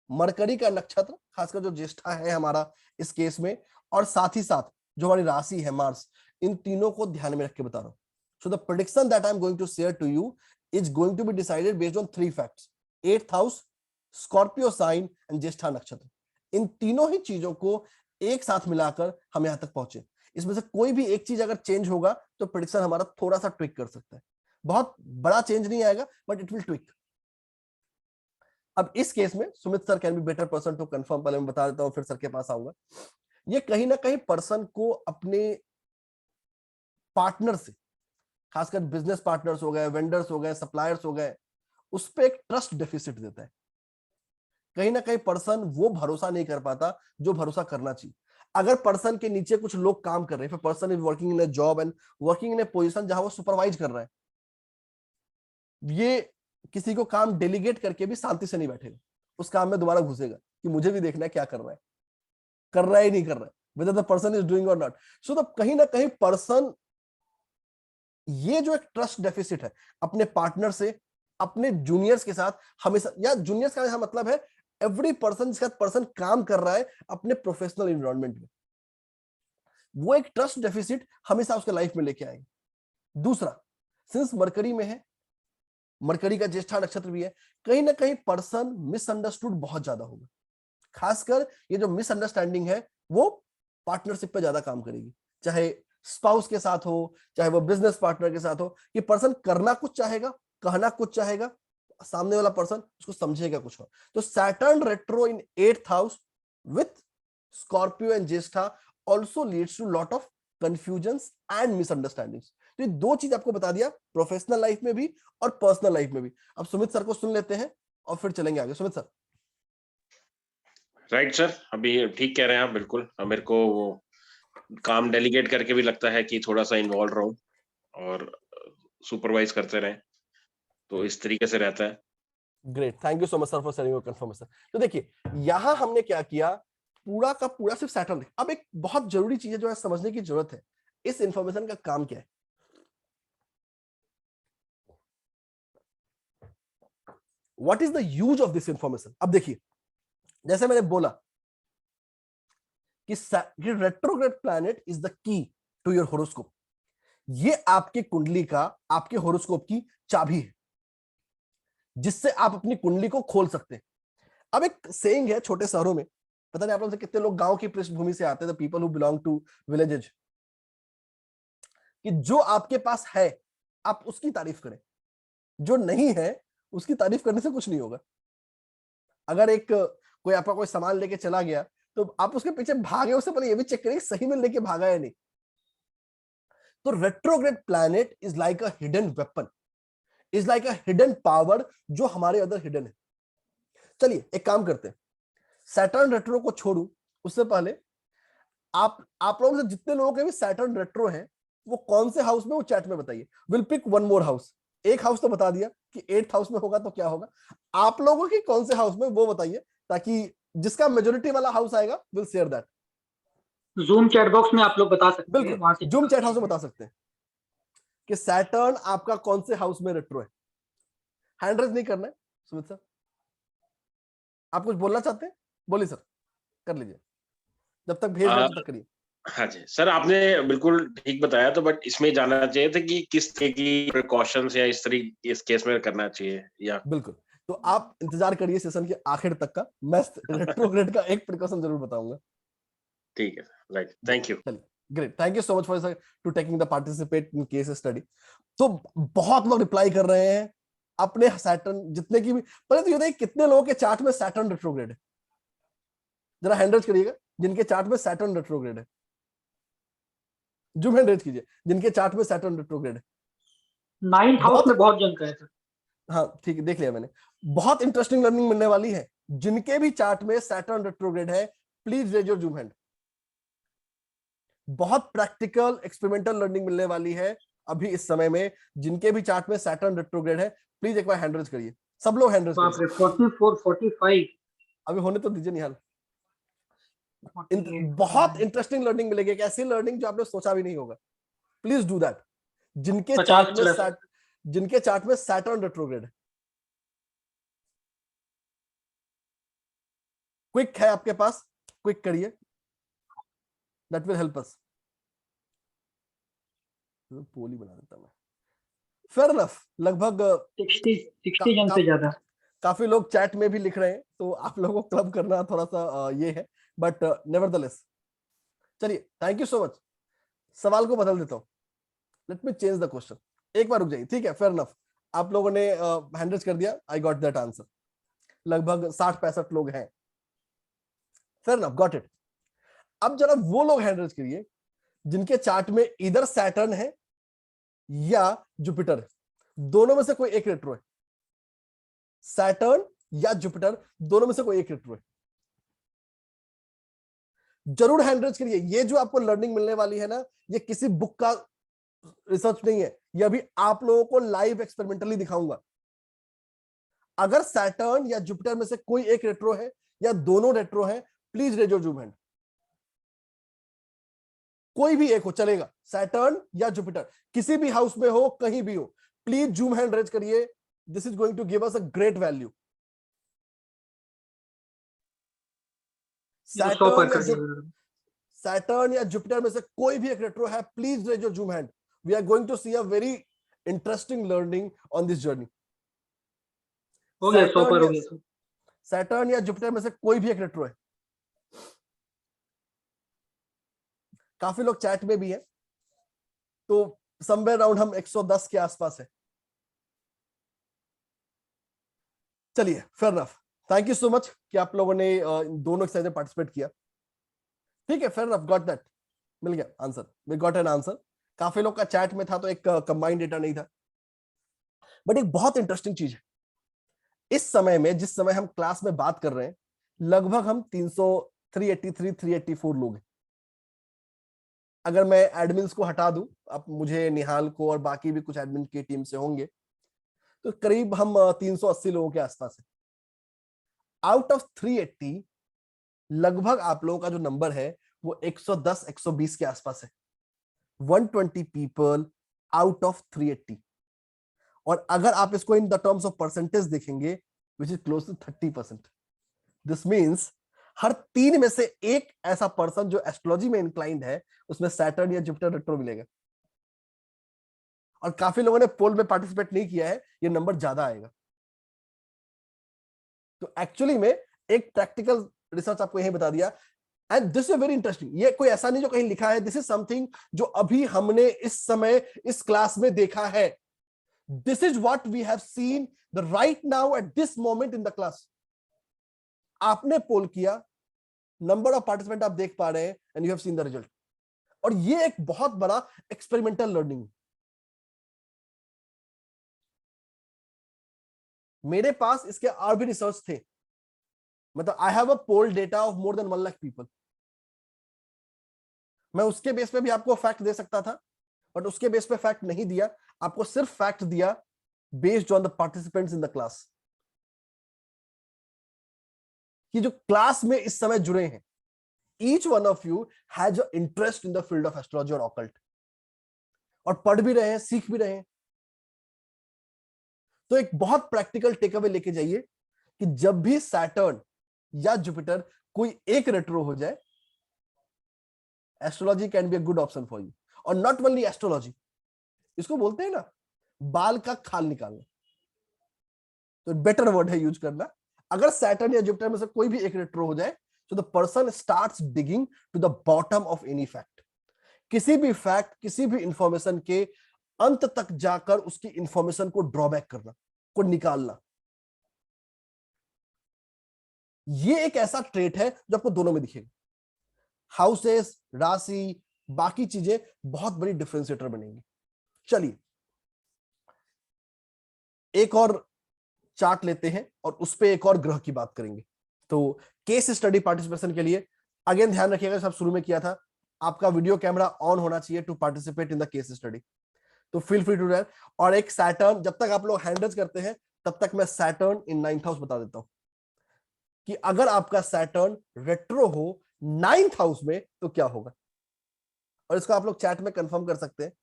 मरकरी का नक्षत्र, खासकर जो ज्येष्ठा है हमारा इस केस में, और साथ ही साथ जो हमारी राशि है मार्स, इन तीनों को ध्यान में रख के बता रहा हूं। So the prediction that I am going to share to you is going to be decided based on 3 facts: 8th house, Scorpio sign and Jyeshtha नक्षत्र। इन तीनों ही चीजों को एक साथ मिलाकर हम यहां तक पहुंचे। इसमें से कोई भी एक चीज अगर चेंज होगा तो प्रेडिक्शन हमारा थोड़ा सा ट्विक कर सकता है, बहुत बड़ा चेंज नहीं आएगा बट इट विल ट्विक। अब इस केस में Sumit sir can be better person to confirm, पहले मैं बता देता हूं फिर सर के पास आऊंगा। ये कहीं ना कहीं पर्सन को अपने पार्टनर से, खासकर बिजनेस पार्टनर्स हो गए, वेंडर्स हो गए, सप्लायर्स हो गए, उस पर एक ट्रस्ट डेफिसिट देता है। कहीं ना कहीं पर्सन वो भरोसा नहीं कर पाता जो भरोसा करना चाहिए। अगर पर्सन के नीचे कुछ लोग काम कर रहे हैं, person is working in a job and working in a position जहां वो सुपरवाइज कर रहा है, ये किसी को काम डेलीगेट करके भी शांति से नहीं बैठेगा, उस काम में दोबारा घुसेगा कि मुझे भी देखना है क्या कर रहा है, कर रहा है नहीं कर रहा है, whether the person is doing or not. So the कहीं ना कहीं पर्सन, ये जो एक ट्रस्ट डेफिसिट है अपने पार्टनर से, अपने जूनियर्स के साथ हमेशा, या जूनियर्स का यहाँ मतलब है एवरी पर्सन जिसके साथ पर्सन काम कर रहा है अपने प्रोफेशनल एनवायरनमेंट में, वो एक ट्रस्ट डेफिसिट हमेशा उसके लाइफ में लेके आएंगे। दूसरा, सिंस मरकरी में है, मरकरी का ज्येष्ठा नक्षत्र भी है, कहीं ना कहीं पर्सन मिसअंडरस्टूड बहुत ज्यादा होगा। खासकर ये जो मिसअंडरस्टैंडिंग है वो पार्टनरशिप पे ज्यादा काम करेगी, चाहे स्पाउस के साथ हो, चाहे वो बिजनेस पार्टनर के साथ हो। ये पर्सन करना कुछ चाहेगा, कहना कुछ चाहेगा, सामने वाला पर्सन उसको समझेगा कुछ और। तो Saturn retro in 8th house with Scorpio and Jyeshtha also leads to lot of confusions and misunderstandings. तो ये दो चीज आपको बता दिया, प्रोफेशनल लाइफ में भी और पर्सनल लाइफ में भी। अब सुमित सर को सुन लेते हैं और फिर चलेंगे आगे। सुमित सर। राइट सर, अभी ठीक कह रहे हैं आप, बिल्कुल। मेरे को वो काम डेलीगेट करके भी लगता है कि थोड़ा सा इन्वॉल्व रहूं और सुपरवाइज करते रहें, तो इस तरीके से रहता है। Great, thank you so much sir for sharing your confirmation. तो देखिए यहां हमने क्या किया, पूरा का पूरा सिर्फ सैटर्न। अब एक बहुत जरूरी चीज है जो है समझने की जरूरत है, इस इंफॉर्मेशन का काम क्या है। What is the use of this information. अब देखिए, जैसे मैंने बोला कि retrograde planet is the key to your horoscope. ये आपकी कुंडली का, आपके होरोस्कोप की चाबी है, जिससे आप अपनी कुंडली को खोल सकते हैं। अब एक सेइंग है छोटे शहरों में, पता नहीं आप लोगों से कितने लोग गांव की पृष्ठभूमि से आते हैं, the people who belong to villages, कि जो आपके पास है आप उसकी तारीफ करें, जो नहीं है उसकी तारीफ करने से कुछ नहीं होगा। अगर एक कोई आपका कोई सामान लेके चला गया तो आप उसके पीछे भागे, उससे पहले ये भी चेक करें सही में लेके भागा या नहीं। तो retrograde planet is like a hidden weapon, is like a hidden power जो हमारे अंदर हिडन है। चलिए एक काम करते हैं, सैटर्न रेट्रो को छोड़ू, उससे पहले आप लोगों से जितने लोगों के भी सैटर्न रेट्रो हैं वो कौन से हाउस में, वो चैट में बताइए। Will pick one more house. एक हाउस तो बता दिया कि 8th हाउस में होगा तो क्या होगा, आप लोगों की कौन से हाउस में वो बताइए, ताकि जिसका मेजोरिटी वाला हाउस आएगा will share that. Zoom chat box में आप लोग बता सकते हैं, बिल्कुल, वहां से जूम चैट हाउस में बता सकते हैं कि सैटर्न आपका कौन से हाउस में रेट्रो है। हैंड रेज नहीं करना है। सुमित सर आप कुछ बोलना चाहते हैं, बोलिए सर, कर लीजिए, जब तक भेज रहे हैं तब तक करिए। हाँ जी सर, आपने बिल्कुल ठीक बताया, तो बट इसमें जानना चाहिए था कि किस तरह की प्रिकॉशंस या इस केस में करना चाहिए या। बिल्कुल, तो आप इंतजार करिए सेशन के आखिर तक का, मैं रेट्रोग्रेड का एक प्रिकॉशन जरूर बताऊंगा। ठीक है, राइट, थैंक यू। चलिए great, thank you so much for to taking the participate in case study. तो बहुत लोग रिप्लाई कर रहे हैं अपने सैटर्न, जितने की भी, पहले तो ये बताइए कितने लोगों के चार्ट में सैटर्न रेट्रोग्रेड है, जरा हैंड रेज करिएगा जिनके चार्ट में सैटर्न रेट्रोग्रेड है। जूम हैंड रेज कीजिए जिनके चार्ट में सैटर्न रेट्रोग्रेड है। 9th हाउस में बहुत जंग है सर। हाँ ठीक है, देख लिया मैंने। बहुत इंटरेस्टिंग लर्निंग मिलने वाली है जिनके भी चार्ट में सैटर्न रेट्रोग्रेड है, please raise your Zoom hand. बहुत प्रैक्टिकल एक्सपेरिमेंटल लर्निंग मिलने वाली है अभी इस समय में, जिनके भी चार्ट में सैटर्न रेट्रोग्रेड है प्लीज एक बार हैंड रेज करिए। सब लोग हैंड रेज बाप करिए, रे, 44 45 अभी होने तो दीजिए निहाल। बहुत इंटरेस्टिंग लर्निंग मिलेगी, एक ऐसी लर्निंग जो आपने सोचा भी नहीं होगा। Please do that. जिनके 50 चार्ट में सैटर्न रेट्रोग्रेड है, क्विक है आपके पास, क्विक करिए, दैट विल हेल्प अस। पोल ही बना देता मैं। फेयर इनफ, लगभग 60 जन से ज्यादा। काफी लोग चैट में भी लिख रहे हैं, तो आप लोगों को क्लब करना थोड़ा सा ये है, बट नेवरदलेस। चलिए थैंक यू सो मच। सवाल को बदल देता हूं, let me change the question. एक बार रुक जाइए, ठीक है, फेयर इनफ। आप लोगों ने हैंड रेज कर दिया, आई गॉट दैट आंसर। लगभग 60-65 लोग हैं, फेयर इनफ, गॉट इट। अब जरा वो लोग हैंड रेज करिए जिनके चार्ट में इधर सैटर्न है या जुपिटर है, दोनों में से कोई एक रेट्रो है। सैटर्न या जुपिटर, दोनों में से कोई एक रेट्रो है, जरूर हैंड रेज करिए। ये जो आपको लर्निंग मिलने वाली है ना, ये किसी बुक का रिसर्च नहीं है, ये अभी आप लोगों को लाइव एक्सपेरिमेंटली दिखाऊंगा। अगर सैटर्न या जुपिटर में से कोई एक रेट्रो है या दोनों रेट्रो है, please raise your Zoom hand. कोई भी एक हो चलेगा, सैटर्न या जुपिटर, किसी भी हाउस में हो, कहीं भी हो, प्लीज जूम हैंड रेज करिए. This is going to give us a great value. 100 पर कर दिया. सैटर्न या जुपिटर में से कोई भी एक रेट्रो है, please raise your Zoom hand. We are going to see a very interesting learning on this journey. हो गया 100 पर हो गया. सैटर्न या जुपिटर में से कोई भी एक रेट्रो है. काफी लोग चैट में भी है, तो समवेयर अराउंड हम 110 के आसपास है. चलिए, fair enough. Thank you so much कि आप लोगों ने दोनों एक्सरसाइज में पार्टिसिपेट किया. ठीक है, फेयर इनफ, गॉट दैट. मिल गया answer, we got an answer. काफी लोग का चैट में था तो एक कंबाइंड डेटा नहीं था. बट एक बहुत इंटरेस्टिंग चीज है, इस समय में जिस समय हम क्लास में बात कर रहे हैं, लगभग हम 383 384 लोग हैं. अगर मैं एडमिन्स को हटा दूं, अब मुझे निहाल को और बाकी भी कुछ एडमिन की टीम से होंगे, तो करीब हम 380 लोगों के आसपास है. आउट ऑफ 380 लगभग आप लोगों का जो नंबर है वो 110 120 के आसपास है. 120 पीपल आउट ऑफ 380. और अगर आप इसको in the terms of percentage देखेंगे, which is close to 30%. This means हर 3 में से एक ऐसा पर्सन जो एस्ट्रोलॉजी में इंक्लाइंड है, उसमें सैटर्न या जुपिटर रेट्रो मिलेगा. और काफी लोगों ने पोल में पार्टिसिपेट नहीं किया है, ये नंबर ज्यादा आएगा. तो एक्चुअली में एक प्रैक्टिकल रिसर्च आपको यही बता दिया. And this is very interesting. ये कोई ऐसा नहीं जो कहीं लिखा है, दिस इज समथिंग जो अभी हमने इस समय इस क्लास में देखा है. This is what we have seen the right now at this moment in the class. आपने पोल किया, नंबर ऑफ पार्टिसिपेंट आप देख पा रहे हैं, and you have seen the result. और ये एक बहुत बड़ा एक्सपेरिमेंटल लर्निंग. मेरे पास इसके और भी रिसर्च थे, मतलब I have a poll data of more than 1 lakh people. मैं उसके बेस पे भी आपको फैक्ट दे सकता था, बट उसके बेस पे फैक्ट नहीं दिया. आपको सिर्फ फैक्ट दिया based on the participants in the class, कि जो क्लास में इस समय जुड़े हैं, each one of you has a interest in the field of astrology और ऑकल्ट, और पढ़ भी रहे हैं, सीख भी रहे हैं. तो एक बहुत प्रैक्टिकल टेक अवे लेके जाइए कि जब भी सैटर्न या जुपिटर कोई एक रेट्रो हो जाए, astrology can be a good option for you. और नॉट ओनली एस्ट्रोलॉजी, इसको बोलते हैं ना बाल का खाल निकालना, तो बेटर वर्ड है यूज करना. अगर सैटर्न या जुपिटर में से कोई भी एक रेट्रो हो जाए, तो the person starts digging to the bottom of any fact. किसी भी फैक्ट, किसी भी इंफॉर्मेशन के अंत तक जाकर उसकी इंफॉर्मेशन को ड्रॉबैक करना, को निकालना. ये एक ऐसा ट्रेट है जो आपको दोनों में दिखेगा. हाउसेस, राशि, बाकी चीजें बहुत बड़ी डिफरेंशिएटर बनेंगी. चलिए एक और चार्ट लेते हैं और उस पे एक और ग्रह की बात करेंगे. तो केस स्टडी पार्टिसिपेशन के लिए अगेन ध्यान रखिएगा, सब शुरू में किया था, आपका वीडियो कैमरा ऑन होना चाहिए to participate in the case study. तो feel free to do that. और एक सैटर्न, जब तक आप लोग हैंडल्स करते हैं तब तक मैं सैटर्न इन 9th हाउस बता देता हूं, कि अगर आपका सैटर्न रेट्रो हो 9th हाउस में तो क्या होगा. और इसको आप लोग चैट में कंफर्म कर सकते हैं.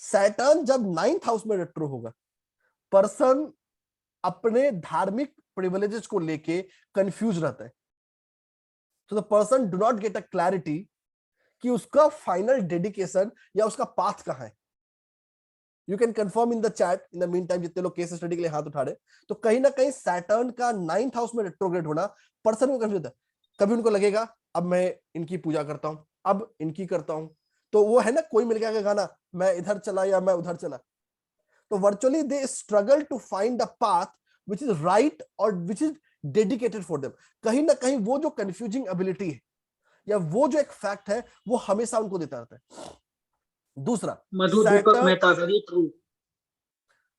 सैटर्न जब 9th हाउस में रेट्रो होगा, पर्सन अपने धार्मिक प्रिविलेजेस को लेके कंफ्यूज रहता है. तो the person do not get a clarity कि उसका फाइनल डेडिकेशन या उसका पाथ कहां है. You can confirm in the chat. In the mean time जितने लोग केस स्टडी के लिए हाथ उठा रहे, तो कहीं ना कहीं सैटर्न का 9th हाउस में रेट्रोग्रेड होना पर्सन को कंफ्यूज होता है. कभी उनको लगेगा अब मैं इनकी पूजा करता हूं, अब इनकी करता हूं, तो वो है ना कोई मिल गया गाना, मैं इधर चला या मैं उधर चला. तो virtually they struggle to find the path which is right और which is dedicated for them. कहीं ना कहीं वो जो कंफ्यूजिंग एबिलिटी है या वो जो एक फैक्ट है, वो हमेशा उनको देता रहता है. दूसरा, मधु दीपक मेहता, वेरी ट्रू.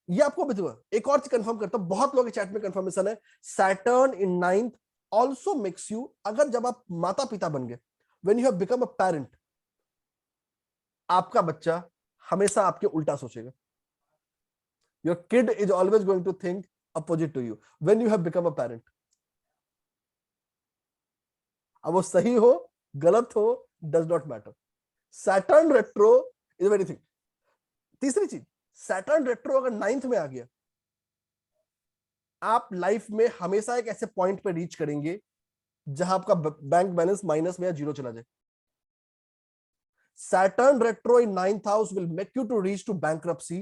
ये आपको बताऊंगा. एक और चीज कंफर्म करता हूं, बहुत लोग चैट में कंफर्मेशन है, Saturn in 9th also makes you, अगर जब आप माता पिता बन गए, when you have become a parent, आपका बच्चा हमेशा आपके उल्टा सोचेगा. Your kid is always going to think opposite to you when you have become a parent. अब वो सही हो गलत हो does not matter, Saturn retro is very thing. तीसरी चीज, सैटर्न रेट्रो अगर 9th में आ गया, आप लाइफ में हमेशा एक ऐसे पॉइंट पे रीच करेंगे जहां आपका बैंक बैलेंस माइनस में या जीरो चला जाए। Saturn retro in 9th house will make you to reach to bankruptcy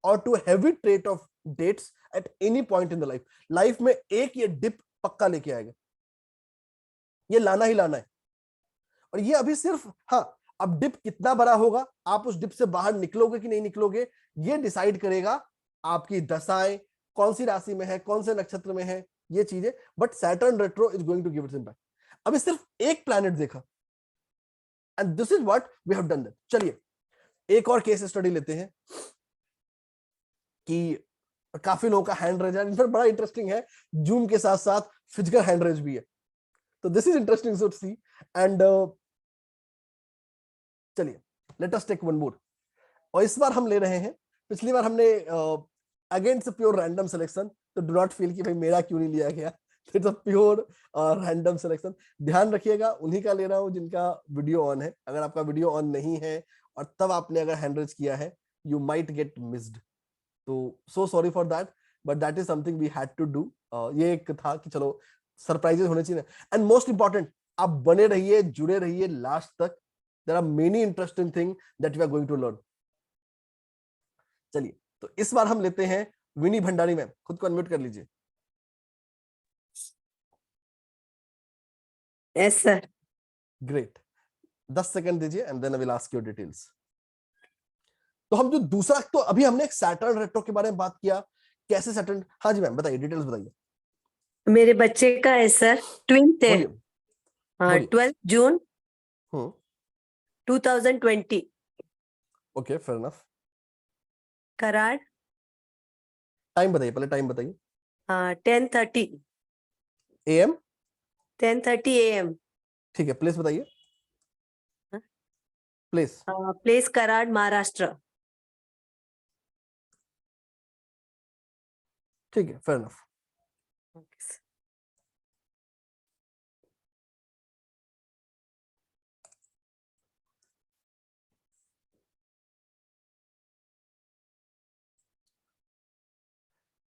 or to heavy trait of debts at any point in the life. Life में एक ये डिप पक्का लेके आएगा, ये लाना ही लाना है। और ये अभी सिर्फ, हाँ, अब डिप कितना बड़ा होगा, आप उस डिप से बाहर निकलोगे कि नहीं निकलोगे, ये डिसाइड करेगा आपकी दशाएं कौन सी राशि में है, कौन से नक्षत्र में है, ये चीजें। But Saturn retro is going to give its impact. अभी सिर्फ एक प्लैनेट देखा, and this is what we have done that. चलिए एक और केस स्टडी लेते हैं कि काफी लोगों का हैंड रेज है, इनफैक्ट बड़ा इंटरेस्टिंग है, जूम के साथ साथ फिजिकल हैंड रेज भी है, तो this is interesting to see. And चलिए let us take one more. और इस बार हम ले रहे हैं, पिछली बार हमने अगेंस्ट प्योर रैंडम सिलेक्शन, तो डू नॉट फील कि भाई मेरा क्यों नहीं लिया गया, it's a pure random selection. ध्यान रखिएगा, उन्हीं का ले रहा हूं जिनका वीडियो ऑन है। अगर आपका वीडियो ऑन नहीं है और तब आपने अगर हैंड रेज किया है, यू माइट गेट मिस्ड, तो so sorry for that, but that is something we had to do. ये एक था कि चलो सरप्राइजेस होने चाहिए। एंड मोस्ट इंपॉर्टेंट, आप बने रहिए, जुड़े रहिए लास्ट तक, there are many interesting thing that we are going to learn. चलिए तो इस बार हम लेते हैं विनी भंडारी मैम, खुद को अनम्यूट कर लीजिए। Yes sir. ग्रेट, 10 सेकंड दीजिए and then I will ask you details. तो हम जो दूसरा, तो अभी हमने एक सैटर्न रेट्रो के बारे में बात किया, कैसे सैटर्न, हाँ जी मैम बताइए, डिटेल्स बताइए। मेरे बच्चे का है सर, ट्विंथ है। बोलिए। हाँ, बोलिए। 12 June hmm, 2020, okay fair enough. Karad. Time बताइए, पहले टाइम बताइए। हाँ, 10:30 AM, 10:30 AM। ठीक है। प्लेस बताइए, हाँ? प्लेस। प्लेस कराड़, महाराष्ट्र। ठीक है, फेयर इनफ।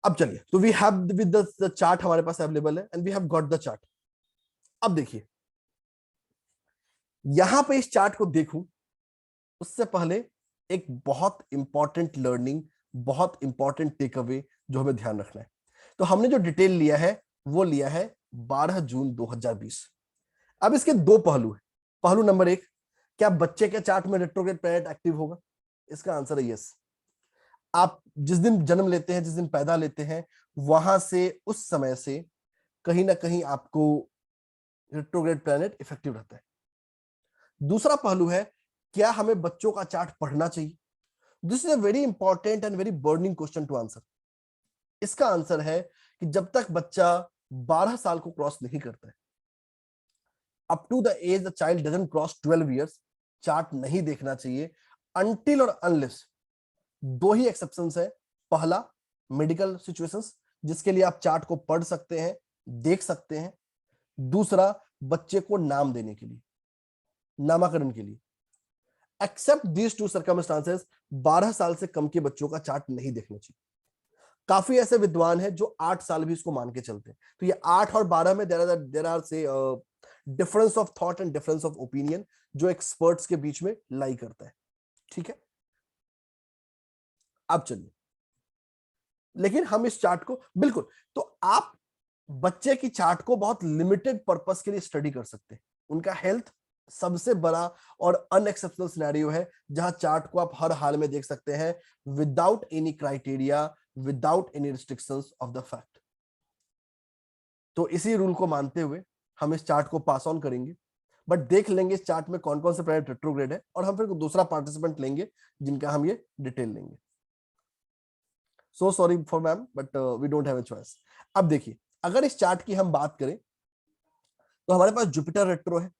अब चलिए, तो we have with the chart हमारे पास अवेलेबल है and we have got the chart. अब देखिए, यहां पे इस चार्ट को देखूं उससे पहले एक बहुत इंपॉर्टेंट लर्निंग, बहुत इंपॉर्टेंट टेक अवे जो हमें ध्यान रखना है। तो हमने जो डिटेल लिया है वो लिया है 12 जून 2020। अब इसके दो पहलू हैं। पहलू नंबर 1, क्या बच्चे के चार्ट में रेट्रोग्रेड प्लैनेट एक्टिव होगा? इसका आंसर है यस। आप जिस दिन जन्म लेते हैं, जिस दिन पैदा लेते हैं, वहां से, उस समय से कहीं ना कहीं आपको रेट्रोग्रेड प्लैनेट इफेक्टिव रहता है। दूसरा पहलू है, क्या हमें बच्चों का चार्ट पढ़ना चाहिए? This is a very important and very burning question to answer. इसका आंसर है कि जब तक बच्चा 12 साल को क्रॉस नहीं करता है, up to the age the child doesn't cross 12 years, chart नहीं देखना चाहिए अनटिल और अनलेस दो ही एक्सेप्शंस है। पहला, मेडिकल सिचुएशंस जिसके लिए आप चार्ट को पढ़ सकते हैं, देख सकते हैं। दूसरा, बच्चे को नाम देने के लिए, नामकरण के लिए। एक्सेप्ट दीज टू सर्कमस्टांसेस 12 साल से कम के बच्चों का चार्ट नहीं देखना चाहिए। काफी ऐसे विद्वान हैं जो 8 साल भी इसको मान के चलते हैं। तो ये 8 और 12 में देयर आर से difference of thought and difference of opinion जो एक्सपर्ट्स के बीच में लाई करता है। ठीक है, अब चलिए, लेकिन हम इस चार्ट को बिल्कुल, तो आप बच्चे की चार्ट को बहुत लिमिटेड पर्पस के लिए स्टडी कर सकते हैं। उनका हेल्थ सबसे बड़ा और अनएक्सेप्शनल सिनेरियो है जहां चार्ट को आप हर हाल में देख सकते हैं, without any criteria, without any restrictions of the fact. तो इसी रूल को मानते हुए हम इस चार्ट को पास ऑन करेंगे, बट देख लेंगे इस चार्ट में कौन कौन से प्लैनेट रेट्रोग्रेड है, और हम फिर दूसरा पार्टिसिपेंट लेंगे जिनका हम ये डिटेल लेंगे। So sorry for ma'am, but we don't have a choice. अब देखिए, अगर इस चार्ट की हम बात करें तो हमारे पास जुपिटर रेट्रो है,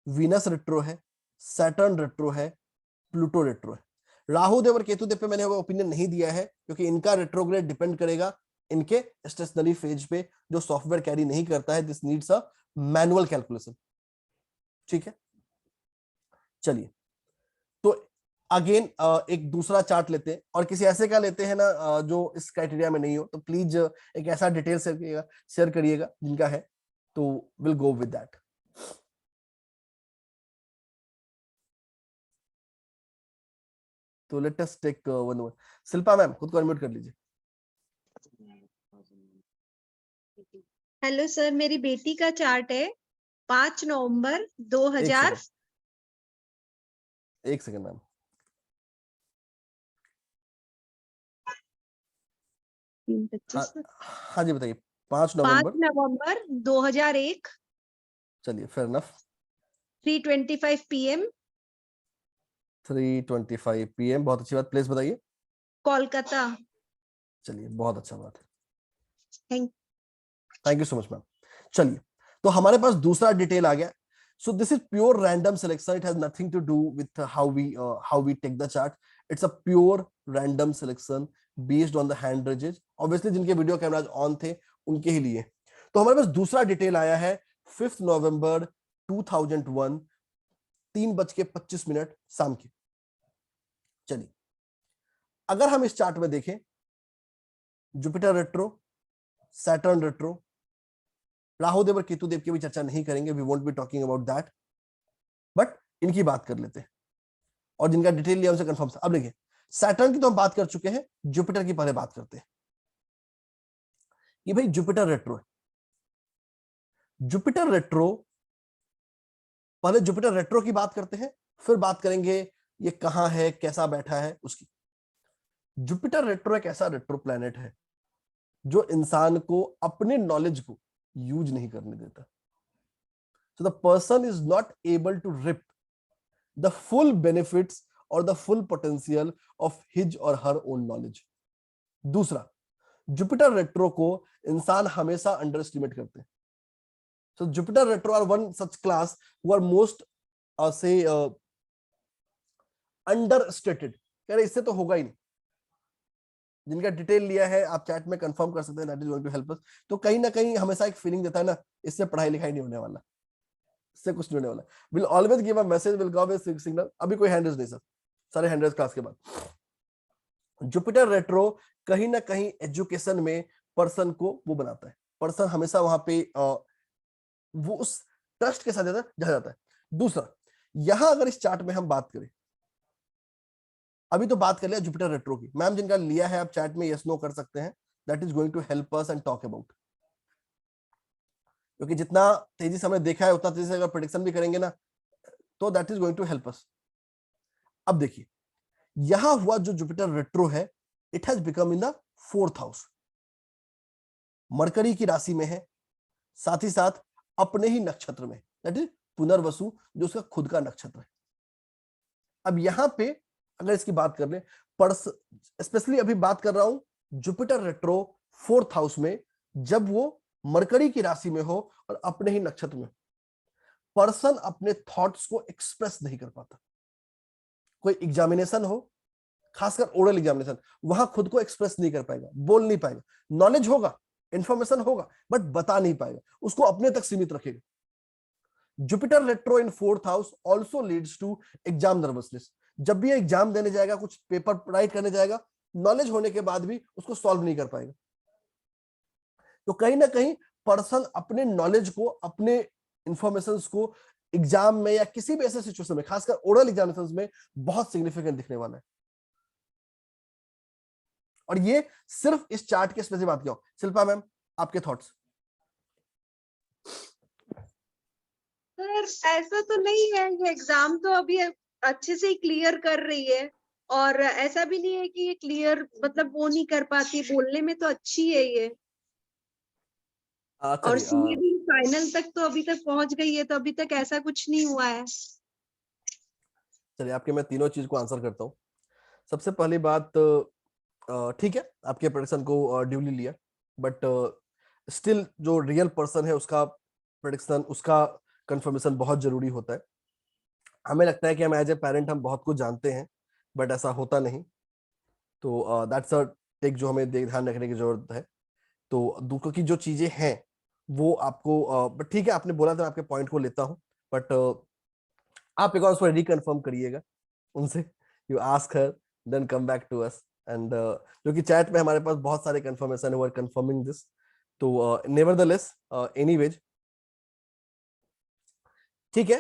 वीनस रेट्रो है, सैटर्न रेट्रो है, प्लूटो रेट्रो है। राहु देव और केतु देव पे मैंने ओपिनियन नहीं दिया है क्योंकि इनका रेट्रोग्रेड डिपेंड करेगा इनके स्टेशनरी फेज पे, जो सॉफ्टवेयर कैरी नहीं करता है। This needs a manual calculation. ठीक है, चलिए, तो अगेन एक दूसरा चार्ट लेते हैं, और किसी ऐसे का लेते हैं ना जो इस क्राइटेरिया में नहीं हो, तो प्लीज एक ऐसा डिटेल शेयर करिएगा जिनका है, तो विल गो विद दैट। तो let us take one. Shilpa ma'am खुद को अनम्यूट कर लीजिए। हेलो सर, मेरी बेटी का चार्ट है 5 नवंबर 2000। एक सेकंड मैम। हाँ जी बताइए। 5 नवंबर 2001। चलिए, फेयर इनफ। 3:25 PM 3:25 PM, बहुत अच्छी बात। प्लेस बताइए। कोलकाता। चलिए, बहुत अच्छा बात है। Thank you so much ma'am. चलिए, तो हमारे पास दूसरा डिटेल आ गया। So this is pure random selection, it has nothing to do with how we take the chart. It's a pure random selection based on the hand raises. Obviously जिनके video cameras on थे उनके ही लिए। तो हमारे पास दूसरा detail आया है 5 नवंबर 2001, 3:25 शाम की। चलिए, अगर हम इस चार्ट में देखें, Jupiter retro, Saturn retro, Rahu Dev और केतु देव की भी चर्चा नहीं करेंगे, we won't be talking about that, but इनकी बात कर लेते हैं, और जिनका डिटेल लिया उनसे कंफर्म। अब देखिए, सैटर्न की तो हम बात कर चुके हैं, जुपिटर की पहले बात करते हैं। ये भाई जुपिटर रेट्रो है। जुपिटर रेट्रो, पहले जुपिटर रेट्रो की बात करते हैं, फिर बात करेंगे ये कहां है, कैसा बैठा है उसकी। जुपिटर रेट्रो एक ऐसा रेट्रो प्लैनेट है जो इंसान को अपने नॉलेज को यूज नहीं करने देता। So the person is not able to reap the full benefits और the full potential of his or her own knowledge. दूसरा, जुपिटर रेट्रो को इंसान हमेशा अंडर एस्टिमेट करते हैं। So Jupiter retro are one such class who are most से understated. कह रहे इससे तो होगा ही नहीं। जिनका डिटेल लिया है आप चैट में कंफर्म कर सकते हैं, that is going to help us. तो कहीं ना कहीं हमेशा एक फीलिंग देता है ना, इससे पढ़ाई लिखाई नहीं होने वाला, इससे कुछ नहीं होने वाला। Will always give a message, will give a signal. अभी कोई हैंड रेज नहीं सर, सारे हैंड रेज क्लास के बाद। जुपिटर रेट्रो कहीं ना कहीं एजुकेशन में पर्सन को वो बनाता है। पर्सन हमेशा वहां पे वो उस ट्रस्ट के साथ जाता है। दूसरा, यहां अगर इस चार्ट में हम बात करें, अभी तो बात कर लिया जुपिटर रेट्रो की। मैम जिनका लिया है आप चैट में यस नो कर सकते हैं, that is going to help us and talk about. क्योंकि जितना तेजी से हमने देखा है उतना तेजी से अगर प्रेडिक्शन भी करेंगे ना, तो that is going to help us. अब देखिए, यहां हुआ जो जुपिटर रेट्रो है, it has become in the 4th house, Mercury की राशि में है, साथ ही साथ अपने ही नक्षत्र में, दैट इज पुनर्वसु, जो उसका खुद का नक्षत्र है। अब यहां पे अगर इसकी बात कर ले, स्पेशली अभी बात कर रहा हूं जुपिटर रेट्रो 4th हाउस में, जब वो मरकरी की राशि में हो और अपने ही नक्षत्र में, पर्सन अपने थॉट्स को एक्सप्रेस नहीं कर पाता। कोई एग्जामिनेशन हो, खासकर ओरल एग्जामिनेशन, वहां खुद को एक्सप्रेस नहीं कर पाएगा, बोल नहीं पाएगा। नॉलेज होगा, इंफॉर्मेशन होगा, बट बता नहीं पाएगा, उसको अपने तक सीमित रखेगा। Jupiter retro in 4th house also leads to exam nervousness. जब भी एग्जाम देने जाएगा, कुछ पेपर राइट करने जाएगा, नॉलेज होने के बाद भी उसको सॉल्व नहीं कर पाएगा। तो कहीं ना कहीं पर्सन अपने नॉलेज को, अपने इंफॉर्मेशन को एग्जाम में या किसी भी ऐसे सिचुएशन में, खासकर ओरल एग्जामिनेशन में, बहुत सिग्निफिकेंट दिखने वाला है। और ये सिर्फ इस चार्ट के स्पेसिफिक बात किया। शिल्पा मैम, आपके थॉट्स? सर, ऐसा तो नहीं है, ये एग्जाम तो अभी अच्छे से ही क्लियर कर रही है, और ऐसा भी नहीं है कि ये क्लियर मतलब वो नहीं कर पाती, बोलने में तो अच्छी है ये। और सीए भी फाइनल तक तो अभी तक पहुंच गई है, तो अभी तक ऐसा कुछ नहीं हुआ है। चलिए, आपके मैं तीनों चीज को आंसर करता हूं। सबसे पहली बात, ठीक है, आपके प्रेडिक्शन को ड्यूली लिया, बट स्टिल जो रियल पर्सन है उसका प्रेडिक्शन, उसका कंफर्मेशन बहुत जरूरी होता है। हमें लगता है कि हम एज ए पेरेंट हम बहुत कुछ जानते हैं, बट ऐसा होता नहीं। तो दैट्स अ टेक जो हमें ध्यान रखने की जरूरत है। तो दूसरों की जो चीजें हैं वो आपको, बट ठीक है, आपने बोला था, आपके पॉइंट को लेता हूं, बट आप एक और उसको रिकन्फर्म करिएगा उनसे, you ask her then come back to us, and क्योंकि चैट में हमारे पास बहुत सारे कंफर्मेशन वर कंफर्मिंग दिस, तो नेवरदलेस एनीवेज ठीक है,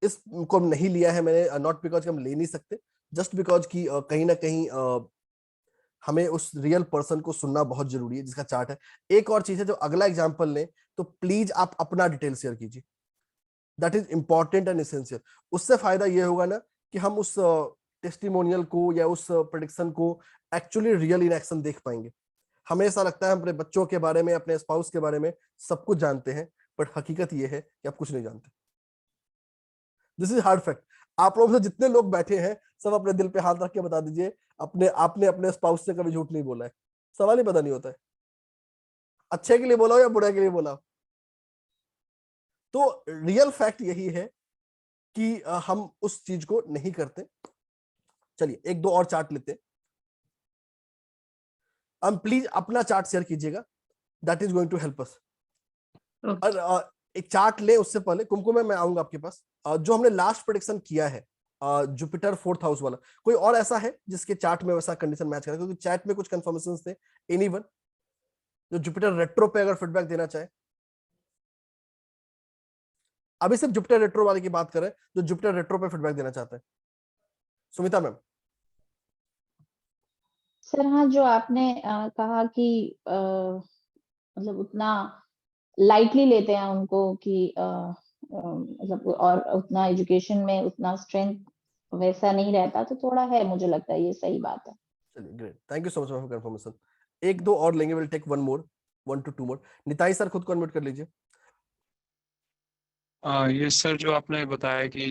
इसको नहीं लिया है मैंने, नॉट बिकॉज हम ले नहीं सकते, जस्ट बिकॉज कि कहीं ना कहीं हमें उस रियल पर्सन को सुनना बहुत जरूरी है जिसका चार्ट है। एक और चीज है, जो अगला एग्जांपल लें तो प्लीज आप अपना डिटेल शेयर कीजिए, that is important and essential. उससे फायदा ये होगा ना कि हम उस टेस्टिमोनियल को या उस प्रेडिक्शन को एक्चुअली रियल इन एक्शन देख पाएंगे। हमेशा लगता है हम अपने बच्चों के बारे में, अपने स्पाउस के बारे में सब कुछ जानते हैं, बट हकीकत ये है कि आप कुछ नहीं जानते। This is hard fact. आप लोगों से जितने लोग बैठे हैं सब अपने दिल पे हाथ रख के बता दीजिए, आपने अपने स्पाउस से कभी झूठ नहीं बोला है। सवाल ही पता नहीं होता है, अच्छे के लिए बोला हो या बुरे के लिए बोला हो। तो रियल फैक्ट यही है कि हम उस चीज को नहीं करते। चलिए एक दो और चार्ट लेते हैं। हम प्लीज अपना चार्ट शेयर कीजिएगा, that is going to help us. और एक चार्ट ले, उससे पहले कुमकुम मैं आऊंगा आपके पास। जो हमने लास्ट प्रेडिक्शन किया है जुपिटर 4th हाउस वाला, कोई और ऐसा है जिसके चार्ट में वैसा कंडीशन मैच करेगा? क्योंकि चैट में कुछ कंफर्मेशंस थे। एनीवन जो जुपिटर रेट्रो पे अगर फीडबैक देना चाहे? अभी सिर्फ जुपिटर रेट्रो वाले की बात करें, जो जुपिटर रेट्रो पे फीडबैक देना चाहते हैं। सुमिता मैम। सर हाँ, जो आपने कहा कि मतलब उतना लाइटली लेते हैं उनको कि मतलब और उतना एजुकेशन में उतना स्ट्रेंथ वैसा नहीं रहता, तो थोड़ा है, मुझे लगता है ये सही बात है। चलिए great, thank you so much for confirmation. एक दो और लेंगे, will take 1 to 2 more. Nitai sir खुद को अनम्यूट कर लीजिए। ये सर जो आपने बताया कि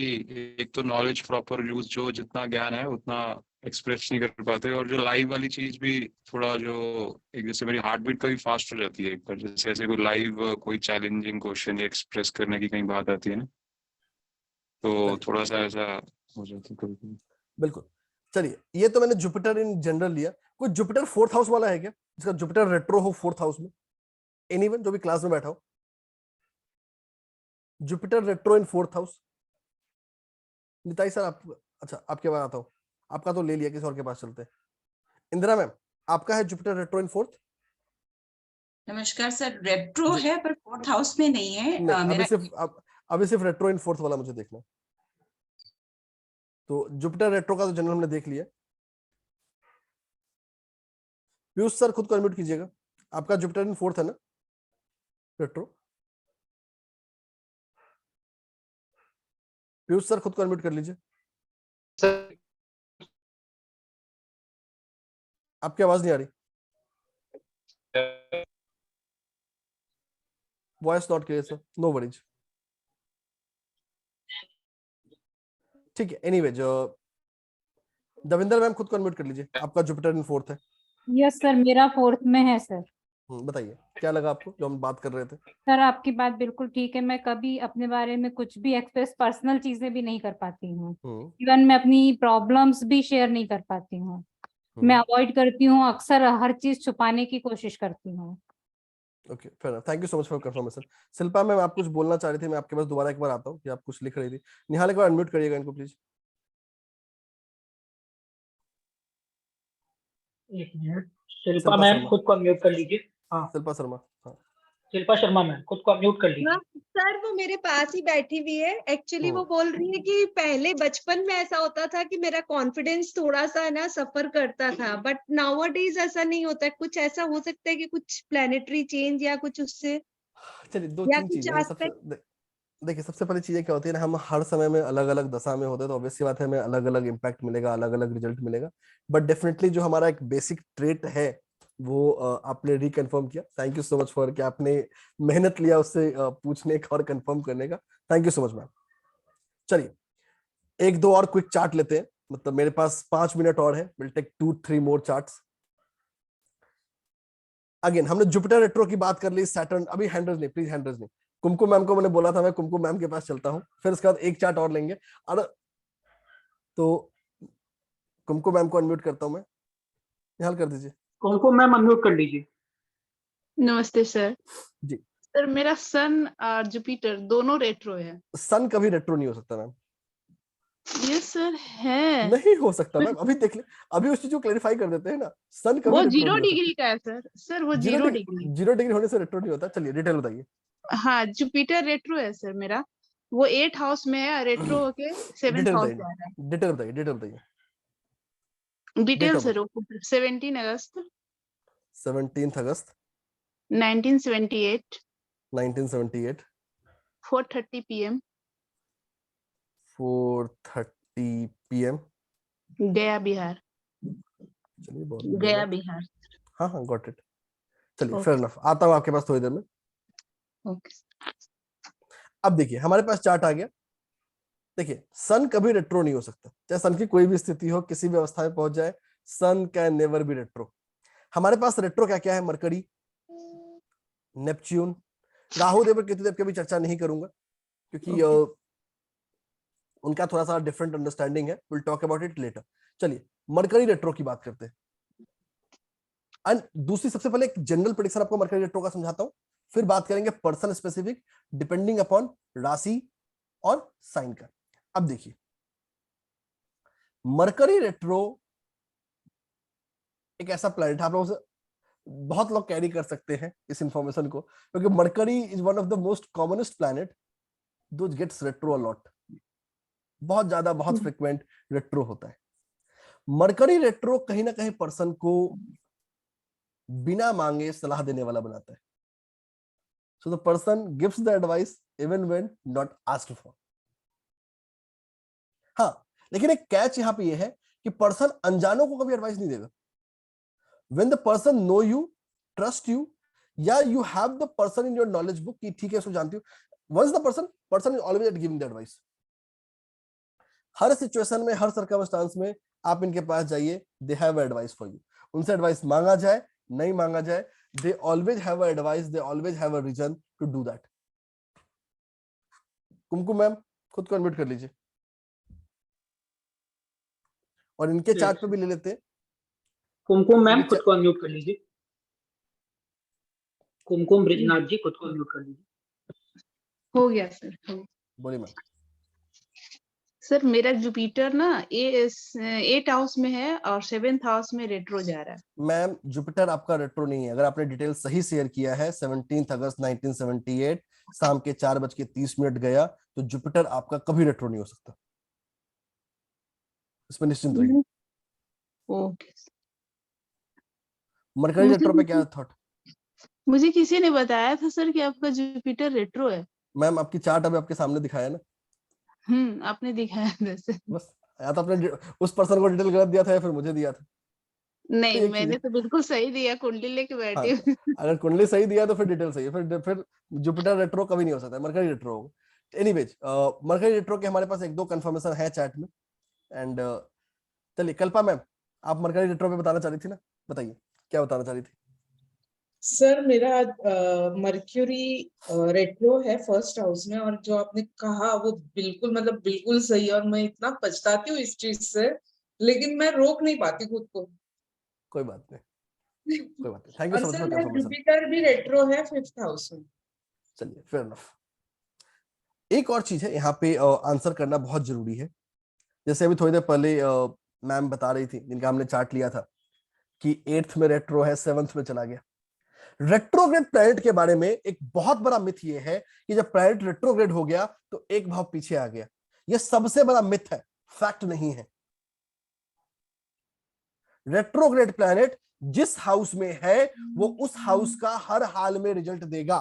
एक तो नॉलेज प्रॉपर यूज, जो जितना ज्ञान है उतना एक्सप्रेस नहीं कर पाते, और जो लाइव वाली चीज भी थोड़ा, जो एक जैसे मेरी हार्ट बीट कभी फास्ट हो जाती है एक बार, जैसे ऐसे कोई लाइव कोई चैलेंजिंग क्वेश्चन एक्सप्रेस करने की कहीं बात आती है ना, तो थोड़ा सा ऐसा हो जाता है कभी। बिल्कुल। चलिए ये तो मैंने जुपिटर इन जनरल लिया। कोई जुपिटर 4th हाउस वाला है क्या जिसका जुपिटर रेट्रो हो 4th हाउस में? एनीवन जो भी क्लास में बैठा हो, Jupiter retro in 4th house. Nitai sir आप, अच्छा आपके पास आता हूं, आपका तो ले लिया, किसी और के पास चलते हैं। इंदिरा मैम आपका है जुपिटर रेट्रो इन 4th? नमस्कार सर, रेट्रो है पर 4th हाउस में नहीं है। नहीं, अभी सिर्फ रेट्रो इन 4th वाला मुझे देखना। तो जुपिटर रेट्रो का तो जनरल हमने देख लिया। पीयूष सर खुद को अनम्यूट कीजिएगा, आपका जुपिटर इन 4th है ना रेट्रो? पीयूष सर खुद को अनम्यूट कर लीजिए। आपकी आवाज नहीं आ रही, voice not clear sir, no worries. ठीक है, एनीवे जो दविंदर मैम खुद को अनम्यूट कर लीजिए, आपका जुपिटर इन 4th है। यस सर, मेरा 4th में है सर। बताइए क्या लगा आपको जो हम बात कर रहे थे? सर आपकी बात बिल्कुल ठीक है, मैं कभी अपने बारे में कुछ भी एक्सप्रेस, पर्सनल चीजें भी नहीं कर पाती हूँ। इवन मैं अपनी प्रॉब्लम्स भी शेयर नहीं कर पाती हूँ। मैं अवॉइड करती हूँ, अक्सर हर चीज छुपाने की कोशिश करती हूँ। Okay, fair, thank you so much for confirmation. Shilpa ma'am आप कुछ बोलना चाह रही थी, मैं आपके पास दोबारा एक बार आता हूँ कि आप कुछ लिख रही थी। निहाल एक बार अनम्यूट करिएगा इनको प्लीज। एक मिनट, शिल्पा मैम खुद को अनम्यूट कर लीजिए। हाँ शिल्पा शर्मा, हाँ शिल्पा शर्मा मैम खुद को अनम्यूट कर लीजिए। सर वो मेरे पास ही बैठी हुई है। एक्चुअली वो बोल रही है कि पहले बचपन में ऐसा होता था कि मेरा कॉन्फिडेंस थोड़ा सा ना सफर करता था, बट नाउअडेज ऐसा नहीं होता है। कुछ ऐसा हो सकता है कि कुछ प्लेनेटरी चेंज या कुछ उससे। चलिए 2-3 चीजें। सबसे देखिए, सबसे पहली चीजें क्या होती है ना, हम हर समय में अलग अलग दशा में होते हैं, तो ऑब्वियस सी बात है हमें अलग अलग इम्पैक्ट मिलेगा, अलग अलग रिजल्ट मिलेगा। बट डेफिनेटली जो हमारा एक बेसिक ट्रेट है वो आपने रिकन्फर्म किया। Thank you so much for कि आपने मेहनत लिया उससे पूछने का और कंफर्म करने का। Thank you so much ma'am. चलिए एक दो और क्विक चार्ट लेते हैं, मतलब मेरे पास 5 मिनट और है। Will take 2-3 more charts. Again हमने जुपिटर रेट्रो की बात कर ली, सैटर्न। अभी हैंडल्स नहीं, प्लीज हैंडल्स नहीं। कुमकुम मैम को मैंने बोला था मैं कुमकुम मैम के पास चलता हूं, फिर उसके बाद एक चार्ट और लेंगे। और तो कुमकुम मैम को अनम्यूट करता हूं मैं, निहाल कर दीजिए। कुमकुम मैम अनम्यूट कर लीजिए। नमस्ते सर जी सर, मेरा सन और जुपिटर दोनों रेट्रो है। सन कभी रेट्रो नहीं हो सकता मैम, यस सर है। नहीं हो सकता मैम, अभी देख ले, अभी उस चीज को क्लेरिफाई कर देते हैं ना। सन कभी वो रेट्रो 0 नहीं हो डिग्री का है सर। सर वो सकता। 0 डिग्री। 0 डिग्री होने से रेट्रो नहीं होता। चलिए डिटेल बताइए। हाँ जुपिटर रेट्रो है सर मेरा। वो 8 हाउस में है, रेट्रो होके 7th डिटेल हाउस बताइए, जा रहा डिटेल बताइए, डिटेल बताइए। है। Date detail of sir 17 August 17 August 1978 1978 4:30 PM 4:30 PM। गया बिहार। चलिए बहुत गया बढ़िया। बिहार। हाँ हाँ गॉट इट। चलिए ओके। फेयर इनफ, आता हूँ आपके पास थोड़ी देर में। ओके। अब देखिए हमारे पास चार्ट आ गया। देखिए सन कभी रेट्रो नहीं हो सकता, चाहे सन की कोई भी स्थिति हो, किसी भी अवस्था में पहुंच जाए, सन कैन नेवर बी रेट्रो। हमारे पास रेट्रो क्या क्या है? मरकरी, नेपच्यून, राहु देव और केतु देव की भी चर्चा नहीं करूंगा क्योंकि उनका थोड़ा सा डिफरेंट अंडरस्टैंडिंग है, will talk about it later. चलिए मरकरी रेट्रो की बात करते हैं। एंड दूसरी, सबसे पहले एक जनरल प्रेडिक्शन आपको मरकरी रेट्रो का समझाता हूं, फिर बात करेंगे पर्सन स्पेसिफिक डिपेंडिंग अपॉन राशि और साइन का। अब देखिए मरकरी रेट्रो एक ऐसा प्लैनेट, आप लोगों से बहुत लोग कैरी कर सकते हैं इस इंफॉर्मेशन को, क्योंकि mercury is one of the most commonest planet दो गेट्स रेट्रो अ लॉट। बहुत ज्यादा, बहुत फ्रिक्वेंट रेट्रो होता है। मरकरी रेट्रो कहीं ना कहीं पर्सन को बिना मांगे सलाह देने वाला बनाता है। सो the person gives the advice even when not asked for. हाँ, लेकिन एक कैच यहां पे ये है कि पर्सन अनजानों को कभी एडवाइस नहीं देगा। When the person know you, trust you, या you have the person in your knowledge book कि ठीक है इसको जानती हूँ, once the person is always at giving the advice। Her situation में, हर सर्कमस्टांस में आप इनके पास जाइए, they have advice for you। उनसे एडवाइस मांगा जाए, नहीं मांगा जाए, they always have a advice, they always have a reason to do that। Kumkum ma'am खुद को अनम्यूट कर लीजिए और इनके चार्ट पे भी ले लेते हैं। कुमकुम मैम खुद को अनम्यूट कर लीजिए। कुमकुम ब्रिजनाथ जी खुद को अनम्यूट कर लीजिए। हो गया सर। बोलिए मैम। सर मेरा जुपिटर ना 8 हाउस में है और 7th हाउस में रेट्रो जा रहा है। मैम जुपिटर आपका रेट्रो नहीं है। अगर आपने डिटेल सही शेयर किया है, 17 अगस्त 1978 शाम के 4:30 गया, तो जुपिटर आपका कभी रेट्रो नहीं हो सकता। इसमें निश्चिंत रहिए। ओके। मरकरी रेट्रो पे क्या थॉट? मुझे किसी ने बताया था सर कि आपका जुपिटर रेट्रो है। मैम आपकी चार्ट अभी आपके सामने दिखाया ना। आपने दिखाया था सर। बस, या तो आपने उस पर्सन को डिटेल गलत दिया था या फिर मुझे दिया था। नहीं मैंने तो बिल्कुल सही दिया, कुंडली लेके बैठी हूँ। अगर कुंडली सही दिया तो फिर डिटेल सही है, फिर जुपिटर रेट्रो कभी नहीं हो सकता, मरकरी रेट्रो होगा। एनीवेज मरकरी रेट्रो के हमारे पास एक दो कंफर्मेशन है चैट में। एंड चलिए कल्पा मैम, आप मरकरी रेट्रो पे बताना चाह रही थी ना, बताइए क्या बताना चाह रही थी? सर मेरा मर्क्यूरी रेट्रो है फर्स्ट हाउस में, और जो आपने कहा वो बिल्कुल मतलब बिल्कुल सही है, और मैं इतना पछताती हूँ इस चीज से, लेकिन मैं रोक नहीं पाती खुद को। कोई बात नहीं, कोई बात नहीं। Thank you so much for मेरा कंफर्मेशन। जुपिटर भी रेट्रो है 5th हाउस में। चलिए फेयर इनफ। एक और चीज है यहाँ पे आंसर करना बहुत जरूरी है। जैसे अभी थोड़ी देर पहले मैम बता रही थी, जिनका हमने चार्ट लिया था, कि 8th में रेट्रो है, 7th में चला गया। रेट्रोग्रेड प्लैनेट के बारे में एक बहुत बड़ा मिथ ये है कि जब प्लैनेट रेट्रोग्रेड हो गया तो एक भाव पीछे आ गया। यह सबसे बड़ा मिथ है, फैक्ट नहीं है। रेट्रोग्रेड प्लैनेट जिस हाउस में है वो उस हाउस का हर हाल में रिजल्ट देगा।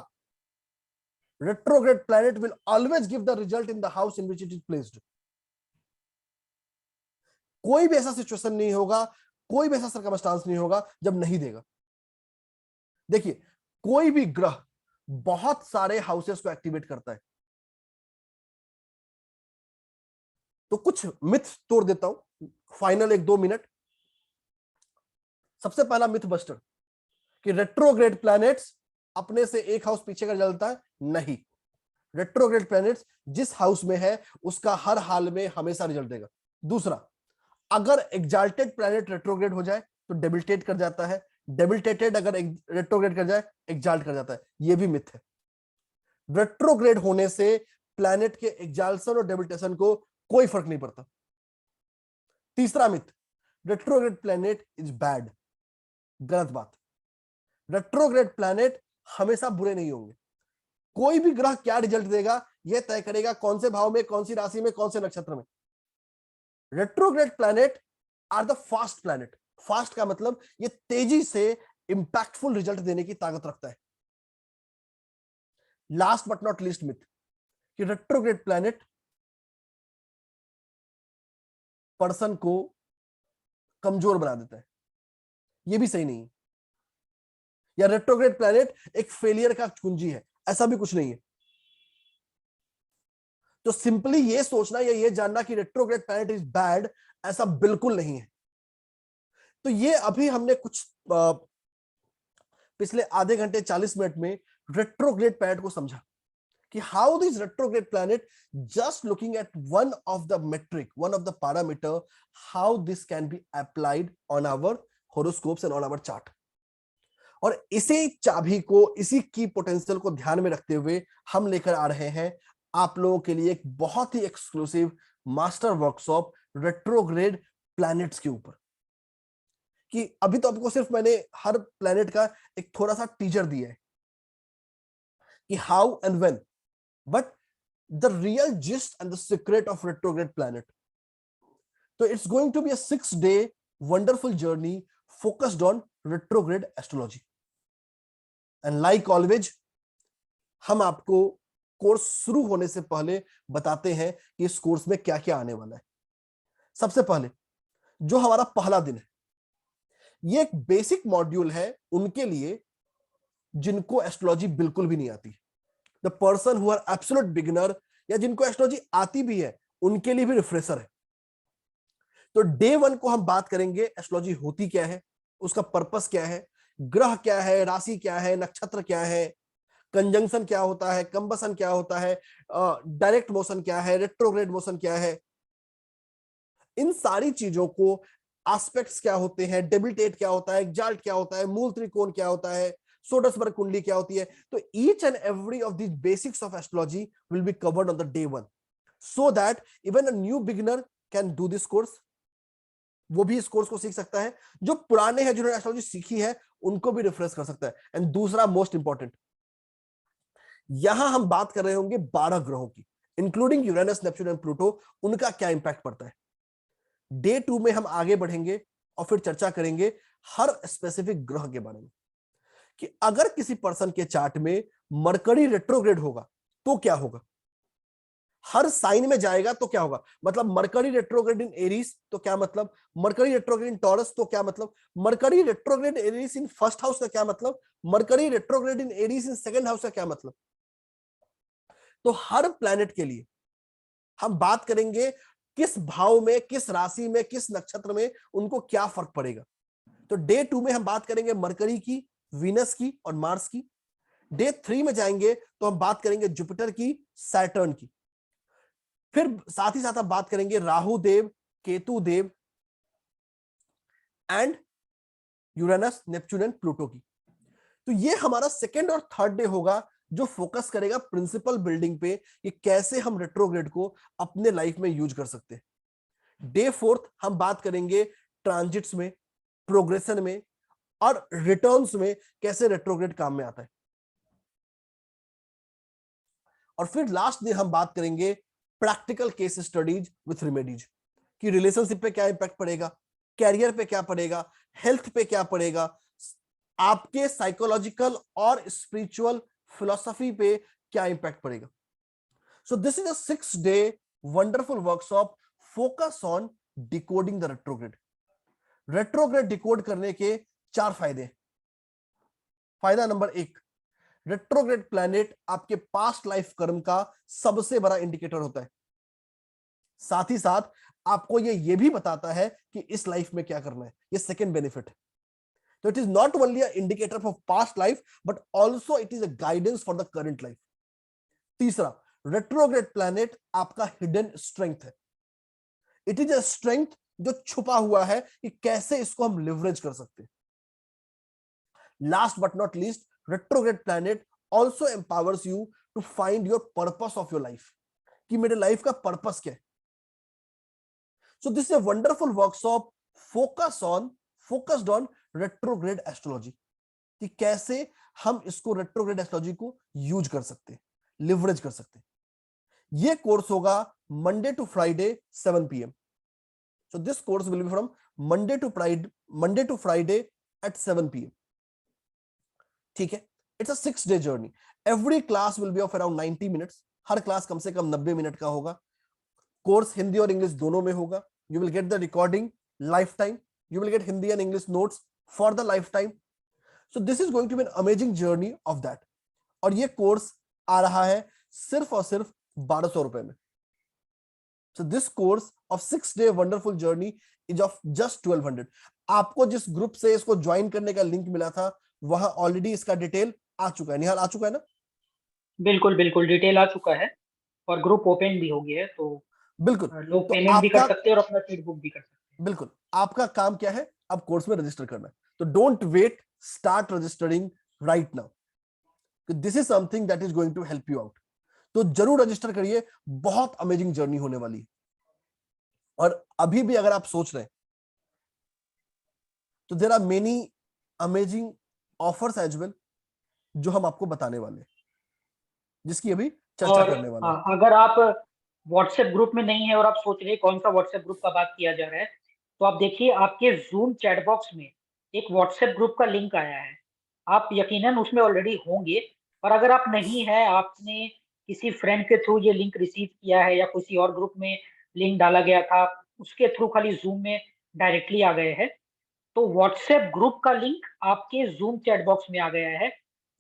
Retrograde planet will always give the result in the house in which it is placed. कोई भी ऐसा सिचुएशन नहीं होगा, कोई भी ऐसा सर्कमस्टांस नहीं होगा जब नहीं देगा। देखिए कोई भी ग्रह बहुत सारे हाउसेस को एक्टिवेट करता है। तो कुछ मिथ तोड़ देता हूं, फाइनल 1-2 मिनट। सबसे पहला मिथ बस्टर कि रेट्रोग्रेड प्लैनेट्स अपने से एक हाउस पीछे कर चलता है। नहीं, रेट्रोग्रेड प्लैनेट्स जिस हाउस में है उसका हर हाल में हमेशा रिजल्ट देगा। दूसरा, अगर एग्जाल्टेड प्लैनेट रेट्रोग्रेड हो जाए तो डेबिलिटेट कर जाता है, डेबिलिटेटेड अगर रेट्रोग्रेड कर जाए एग्जाल्ट कर जाता है। यह भी मिथ है। रेट्रोग्रेड होने से प्लैनेट के एग्जाल्सन और डेबिलिटेशन को कोई फर्क नहीं पड़ता। तीसरा myth, retrograde planet is bad. गलत बात। रेट्रोग्रेड प्लैनेट हमेशा बुरे नहीं होंगे। कोई भी ग्रह क्या रिजल्ट देगा यह तय करेगा कौन से भाव में, कौन सी राशि में, कौन से नक्षत्र में। Retrograde planet are the fast planet. Fast का मतलब ये तेजी से इंपैक्टफुल रिजल्ट देने की ताकत रखता है। Last but not least myth कि रेट्रोग्रेड प्लैनेट पर्सन को कमजोर बना देता है। यह भी सही नहीं है। या रेट्रोग्रेड प्लैनेट एक फेलियर का कुंजी है, ऐसा भी कुछ नहीं है। तो सिंपली ये सोचना या ये जानना कि रेट्रोग्रेड प्लैनेट इज बैड, ऐसा बिल्कुल नहीं है। तो ये अभी हमने कुछ पिछले आधे घंटे 40 मिनट में रेट्रोग्रेड प्लैनेट को समझा कि how this retrograde planet, just looking at one of the metric, one of the parameter, how this can be applied on our horoscopes and on our chart. और इसी चाबी को, इसी की पोटेंशियल को ध्यान में रखते हुए हम लेकर आ रहे हैं आप लोगों के लिए एक बहुत ही exclusive master workshop retrograde planets के ऊपर। कि अभी तो आपको सिर्फ मैंने हर प्लैनेट का एक थोड़ा सा टीजर दिया है कि how and when, but the real gist and the secret of retrograde planet. तो it's going to be a 6-day wonderful journey focused on retrograde astrology. And like always, हम आपको कोर्स शुरू होने से पहले बताते हैं कि इस कोर्स में क्या क्या आने वाला है। सबसे पहले जो हमारा पहला दिन है, ये एक बेसिक मॉड्यूल है उनके लिए जिनको एस्ट्रोलॉजी बिल्कुल भी नहीं आती। The person who are absolute beginner, या जिनको एस्ट्रोलॉजी आती भी है उनके लिए भी रिफ्रेशर है। तो डे 1 को हम बात करेंगे एस्ट्रोलॉजी होती क्या है, उसका पर्पस क्या है, ग्रह क्या है, राशि क्या है, नक्षत्र क्या है, कंजंक्शन क्या होता है, कंबसन क्या होता है, डायरेक्ट मोशन क्या है, रेट्रोग्रेड मोशन क्या है, इन सारी चीजों को, एस्पेक्ट्स क्या होते हैं, डेबिलिटेट क्या होता है, एग्जाल्ट क्या होता है, मूल त्रिकोण क्या होता है, सोडसबर्ग कुंडली क्या होती है। तो each and every of these basics of astrology will be covered on the day 1, so that even a new beginner can do this course. वो भी इस कोर्स को सीख सकता है, जो पुराने हैं जिन्होंने एस्ट्रोलॉजी सीखी है उनको भी रिफ्रेश कर सकता है। एंड दूसरा मोस्ट इंपॉर्टेंट, यहां हम बात कर रहे होंगे 12 ग्रहों की, including Uranus, Neptune and Pluto, उनका क्या इंपैक्ट पड़ता है। डे 2 में हम आगे बढ़ेंगे और फिर चर्चा करेंगे हर स्पेसिफिक ग्रह के बारे में कि अगर किसी पर्सन के चार्ट में मरकरी रेट्रोग्रेड होगा तो क्या होगा, हर साइन में जाएगा तो क्या होगा। मतलब मरकरी रेट्रोग्रेड इन एरीज तो क्या मतलब, मरकरी रेट्रोग्रेड इन टॉरस तो क्या मतलब, mercury retrograde Aries in first house का क्या मतलब, mercury retrograde in Aries in second house का क्या मतलब। तो हर प्लैनेट के लिए हम बात करेंगे किस भाव में, किस राशि में, किस नक्षत्र में उनको क्या फर्क पड़ेगा। तो डे 2 में हम बात करेंगे मरकरी की, वीनस की और मार्स की। डे 3 में जाएंगे तो हम बात करेंगे जुपिटर की, सैटर्न की। फिर साथ ही साथ हम बात करेंगे Rahu Dev, Ketu Dev and Uranus, Neptune and Pluto की। तो ये हमारा सेकेंड और थर्ड डे होगा जो फोकस करेगा प्रिंसिपल बिल्डिंग पे कि कैसे हम रेट्रोग्रेड को अपने लाइफ में यूज कर सकते हैं। डे 4 हम बात करेंगे ट्रांजिट्स में, प्रोग्रेशन में और रिटर्न्स में कैसे रेट्रोग्रेड काम में आता है। और फिर लास्ट डे हम बात करेंगे practical case studies with remedies कि रिलेशनशिप पे क्या इंपैक्ट पड़ेगा, कैरियर पे क्या पड़ेगा, हेल्थ पे क्या पड़ेगा, आपके साइकोलॉजिकल और स्पिरिचुअल फिलॉसफी पे क्या इंपैक्ट पड़ेगा। सो this is a 6-day wonderful workshop focus on decoding the retrograde. Retrograde decode करने के 4 फायदे। फायदा नंबर 1, रेट्रोग्रेड प्लैनेट आपके पास्ट लाइफ कर्म का सबसे बड़ा इंडिकेटर होता है। साथ ही साथ आपको ये भी बताता है कि इस लाइफ में क्या करना है। ये सेकंड बेनिफिट है। तो it is not only a indicator for past life but also it is a guidance for the current life. तीसरा, रेट्रोग्रेड प्लैनेट आपका हिडन स्ट्रेंथ है। इट इज अ स्ट्रेंथ जो छुपा हुआ है कि कैसे इसको हम लिवरेज कर सकते हैं। Last but not least, retrograde planet also empowers you to find your purpose of your life कि मेरे लाइफ का पर्पस क्या है। So this is a wonderful workshop focused on retrograde astrology, कि कैसे हम इसको रेट्रोग्रेड एस्ट्रोलॉजी को यूज कर सकते हैं, लिवरेज कर सकते हैं। ये कोर्स होगा Monday to Friday 7 PM। So this course will be from Monday to Friday at 7 PM। ठीक है, it's a 6-day journey। Every class will be of around 90 minutes। हर क्लास कम से कम 90 मिनट का होगा। कोर्स हिंदी और इंग्लिश दोनों में होगा। You will get the recording lifetime। You will get Hindi and English notes for the lifetime। So this is going to be an amazing journey of that। और ये कोर्स आ रहा है सिर्फ और सिर्फ 1200 रुपए में। So this course of 6-day wonderful journey is of just 1200। आपको जिस ग्रुप से इसको ज्वाइन करने का लिंक मिला था वहां ऑलरेडी इसका डिटेल आ चुका है। निहाल, आ चुका है ना? बिल्कुल बिल्कुल डिटेल आ चुका है और ग्रुप ओपन भी हो गया है, तो बिल्कुल लोग तो पेमेंट भी कर आपका सकते हैं और अपना सीट बुक भी कर सकते हैं। बिल्कुल आपका काम क्या है? अब कोर्स में रजिस्टर करना है। तो don't wait, start registering right now. This is something that is going to help you out. तो जरूर रजिस्टर करिए, बहुत अमेजिंग जर्नी होने वाली है। और अभी भी अगर आप सोच रहे हैं तो there are many amazing offers as well जो हम आपको बताने वाले हैं, जिसकी अभी चर्चा और करने वाले हैं। अगर आप व्हाट्सएप ग्रुप में नहीं है और आप सोच रहे हैं कौन सा व्हाट्सएप ग्रुप का बात किया जा रहा है, तो आप देखिए आपके जूम चैट बॉक्स में एक व्हाट्सएप ग्रुप का लिंक आया है। आप यकीनन उसमें ऑलरेडी होंगे, और अगर आप नहीं है, आपने किसी फ्रेंड के थ्रू ये लिंक रिसीव किया है या किसी और ग्रुप में लिंक डाला गया था, उसके थ्रू खाली जूम में डायरेक्टली आ गए हैं, तो व्हाट्सएप ग्रुप का लिंक आपके जूम चैट बॉक्स में आ गया है।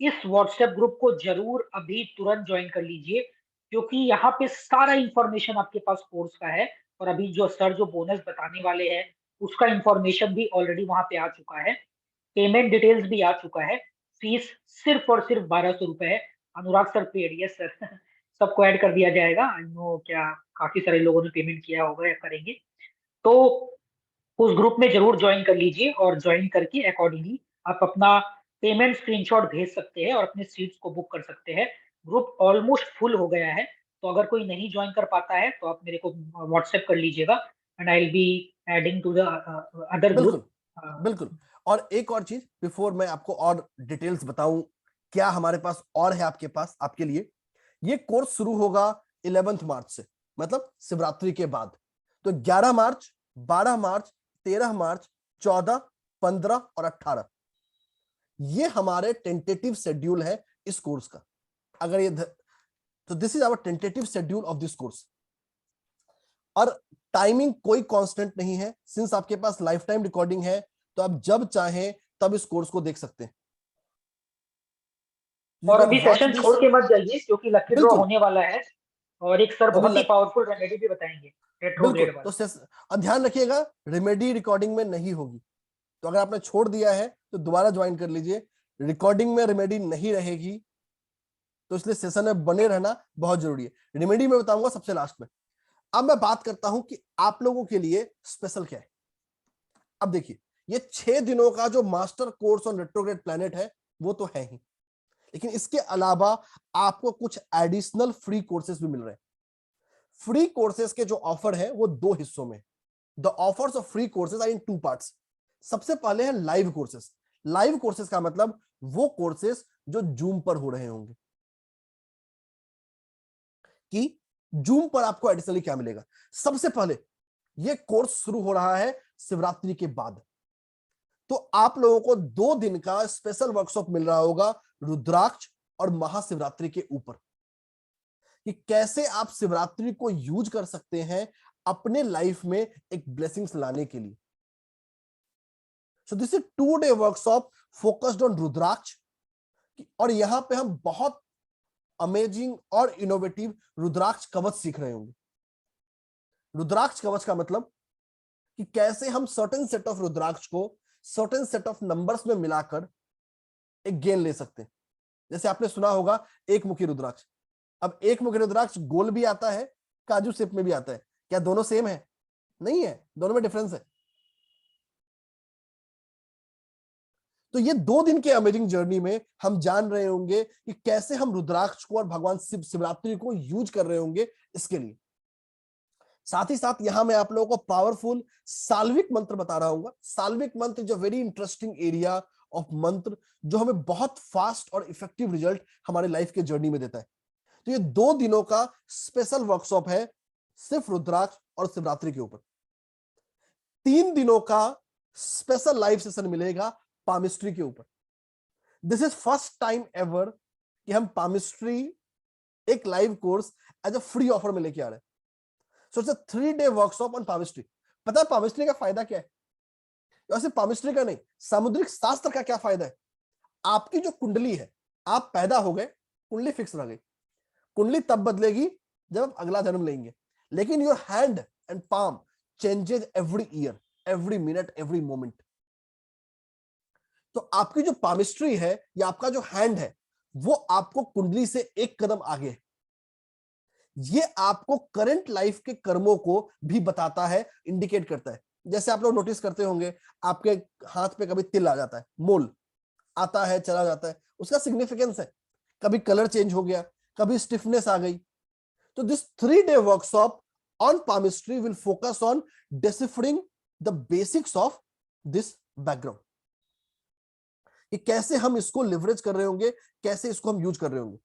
इस व्हाट्सएप ग्रुप को जरूर अभी तुरंत ज्वाइन कर लीजिए, क्योंकि यहाँ पे सारा इंफॉर्मेशन आपके पास कोर्स का है, और अभी जो सर जो बोनस बताने वाले हैं उसका इंफॉर्मेशन भी ऑलरेडी वहां पे आ चुका है, पेमेंट डिटेल्स भी आ चुका है। फीस सिर्फ और सिर्फ 1200 रुपए है। अनुराग सर पेड, यस सर, सबको ऐड कर दिया जाएगा। आई नो क्या काफी सारे लोगों ने पेमेंट किया होगा या करेंगे, तो उस ग्रुप में जरूर ज्वाइन कर लीजिए, और ज्वाइन करके अकॉर्डिंगली आप अपना पेमेंट स्क्रीनशॉट भेज सकते हैं और अपने सीट्स को बुक कर सकते हैं। ग्रुप ऑलमोस्ट फुल हो गया है, तो अगर कोई नहीं ज्वाइन कर पाता है तो आप मेरे को व्हाट्सएप कर लीजिएगा, and I will be adding to the other group. बिल्कुल बिल्कुल। और एक और चीज बिफोर मैं आपको और डिटेल्स बताऊं क्या हमारे पास और है आपके पास आपके लिए, ये कोर्स शुरू होगा 11 मार्च से, मतलब शिवरात्रि के बाद। तो 11 मार्च, 12 मार्च, 13 मार्च, 14, 15 और 18 ये हमारे टेंटेटिव शेड्यूल है इस कोर्स का। अगर ये तो this is our tentative schedule of this course. और टाइमिंग कोई कांस्टेंट नहीं है, सिंस आपके पास लाइफ टाइम रिकॉर्डिंग है, तो आप जब चाहें तब इस कोर्स को देख सकते हैं। और अभी सेशन छोड़ के मत जाइए, क्योंकि लकी ड्रॉ होने वाला है, और एक सर बहुत ही पावरफुल रेमेडी भी बताएंगे रेट्रोग्रेड वाला। तो ध्यान रखिएगा, रेमेडी रिकॉर्डिंग में नहीं होगी, तो अगर आपने छोड़ दिया है तो दोबारा ज्वाइन कर लीजिए। रिकॉर्डिंग में रेमेडी नहीं रहेगी, तो इसलिए सेशन में बने रहना बहुत जरूरी है। रेमेडी में बताऊंगा सबसे लास्ट में। अब मैं बात करता हूं कि आप लोगों के लिए स्पेशल क्या है। अब देखिए, ये 6 दिनों का जो master course on retrograde planet है वो तो है ही, लेकिन इसके अलावा आपको कुछ एडिशनल फ्री कोर्सेज भी मिल रहे हैं। फ्री कोर्सेज के जो ऑफर है वो 2 हिस्सों में। The offers of free courses are in 2 parts. सबसे पहले है लाइव कोर्सेज। लाइव कोर्सेज का मतलब वो कोर्सेज जो जूम पर हो रहे होंगे। कि जूम पर आपको एडिशनली क्या मिलेगा। सबसे पहले ये कोर्स शुरू हो रहा है शिवरात्रि के बाद, तो आप लोगों को 2 दिन का स्पेशल वर्कशॉप मिल रहा होगा रुद्राक्ष और महाशिवरात्रि के ऊपर, कि कैसे आप शिवरात्रि को यूज कर सकते हैं अपने लाइफ में एक ब्लेसिंग्स लाने के लिए। So this is 2-day workshop focused on rudraksha, और यहां पे हम बहुत अमेजिंग और इनोवेटिव रुद्राक्ष कवच सीख रहे होंगे। रुद्राक्ष कवच का मतलब कि कैसे हम सर्टेन सेट ऑफ रुद्राक्ष को सर्टेन सेट ऑफ नंबर्स में मिलाकर एक गेन ले सकते हैं। जैसे आपने सुना होगा एक मुखी रुद्राक्ष। अब एक मुखी रुद्राक्ष गोल भी आता है, काजू शेप में भी आता है। क्या दोनों सेम है? नहीं है, दोनों में डिफरेंस है। तो ये 2 दिन के अमेजिंग जर्नी में हम जान रहे होंगे कि कैसे हम रुद्राक्ष को और भगवान शिवरात्रि को यूज कर रहे होंगे इसके लिए। साथ ही साथ यहां मैं आप लोगों को पावरफुल साल्विक मंत्र बता रहा हूँ। साल्विक मंत्र is a very interesting area of मंत्र जो हमें बहुत फास्ट और इफेक्टिव रिजल्ट हमारे लाइफ के जर्नी में देता है। तो ये 2 दिनों का स्पेशल वर्कशॉप है सिर्फ रुद्राक्ष और शिवरात्रि के ऊपर। 3 दिनों का स्पेशल लाइव सेशन मिलेगा पामिस्ट्री के ऊपर। This is first time ever कि हम पामिस्ट्री एक live course as a free offer में लेके आ रहे हैं। So it's a 3-day workshop on palmistry. पता है पामिस्ट्री का फायदा क्या है? वैसे पामिस्ट्री का नहीं, सामुद्रिक शास्त्र का क्या फायदा है? आपकी जो कुंडली है, आप पैदा हो गए, कुंडली फिक्स रह गई। कुंडली तब बदलेगी जब आप अगला जन्म लेंगे, लेकिन your hand and palm changes every year, every minute, every moment. तो आपकी जो पामिस्ट्री है या आपका जो हैंड है वो आपको कुंडली से एक कदम आगे है। ये आपको करंट लाइफ के कर्मों को भी बताता है, इंडिकेट करता है। जैसे आप लोग नोटिस करते होंगे आपके हाथ पे कभी तिल आ जाता है, मोल आता है चला जाता है, उसका सिग्निफिकेंस है। कभी कलर चेंज हो गया, कभी स्टिफनेस आ गई। तो this 3-day workshop on palmistry will focus on deciphering the basics of this background, कि कैसे हम इसको लिवरेज कर रहे होंगे, कैसे इसको हम यूज कर रहे होंगे।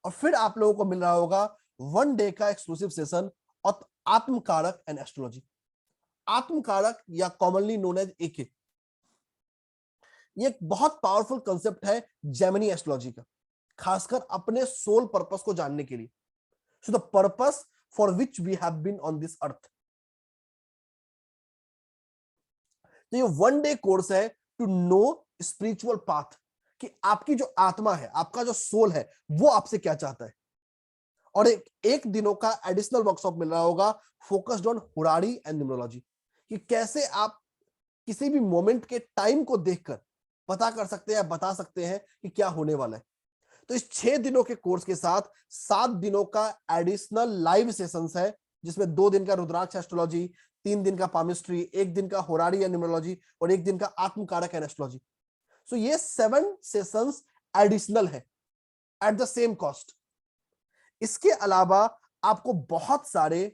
और फिर आप लोगों को मिल रहा होगा 1 day का एक्सक्लूसिव सेशन और आत्मकारक एंड एस्ट्रोलॉजी। आत्मकारक या कॉमनली नोन एज एके, ये एक बहुत पावरफुल कंसेप्ट है जेमिनी एस्ट्रोलॉजी का, खासकर अपने सोल पर्पस को जानने के लिए। So the purpose for which we have been on this earth. तो ये 1 day कोर्स है टू नो स्पिरिचुअल पाथ, कि आपकी जो आत्मा है, आपका जो सोल है, वो आपसे क्या चाहता है। और एक दिनों का एडिशनल वर्कशॉप मिल रहा होगा फोकस्ड ऑन हुरारी एंड न्यूमरोलॉजी, कि कैसे आप किसी भी मोमेंट के टाइम को देखकर पता कर सकते हैं, बता सकते हैं कि क्या होने वाला है। तो इस 6 दिनों के कोर्स के साथ 7 दिनों का एडिशनल लाइव सेशंस है, जिसमें 2 दिन का रुद्राक्ष एस्ट्रोलॉजी, 3 दिन का पामिस्ट्री, 1 दिन का होरारी एंड न्यूमरोलॉजी और 1 दिन का आत्मकारक एंड एस्ट्रोलॉजी। सो ये 7 सेशंस एडिशनल है एट द सेम कॉस्ट। इसके अलावा आपको बहुत सारे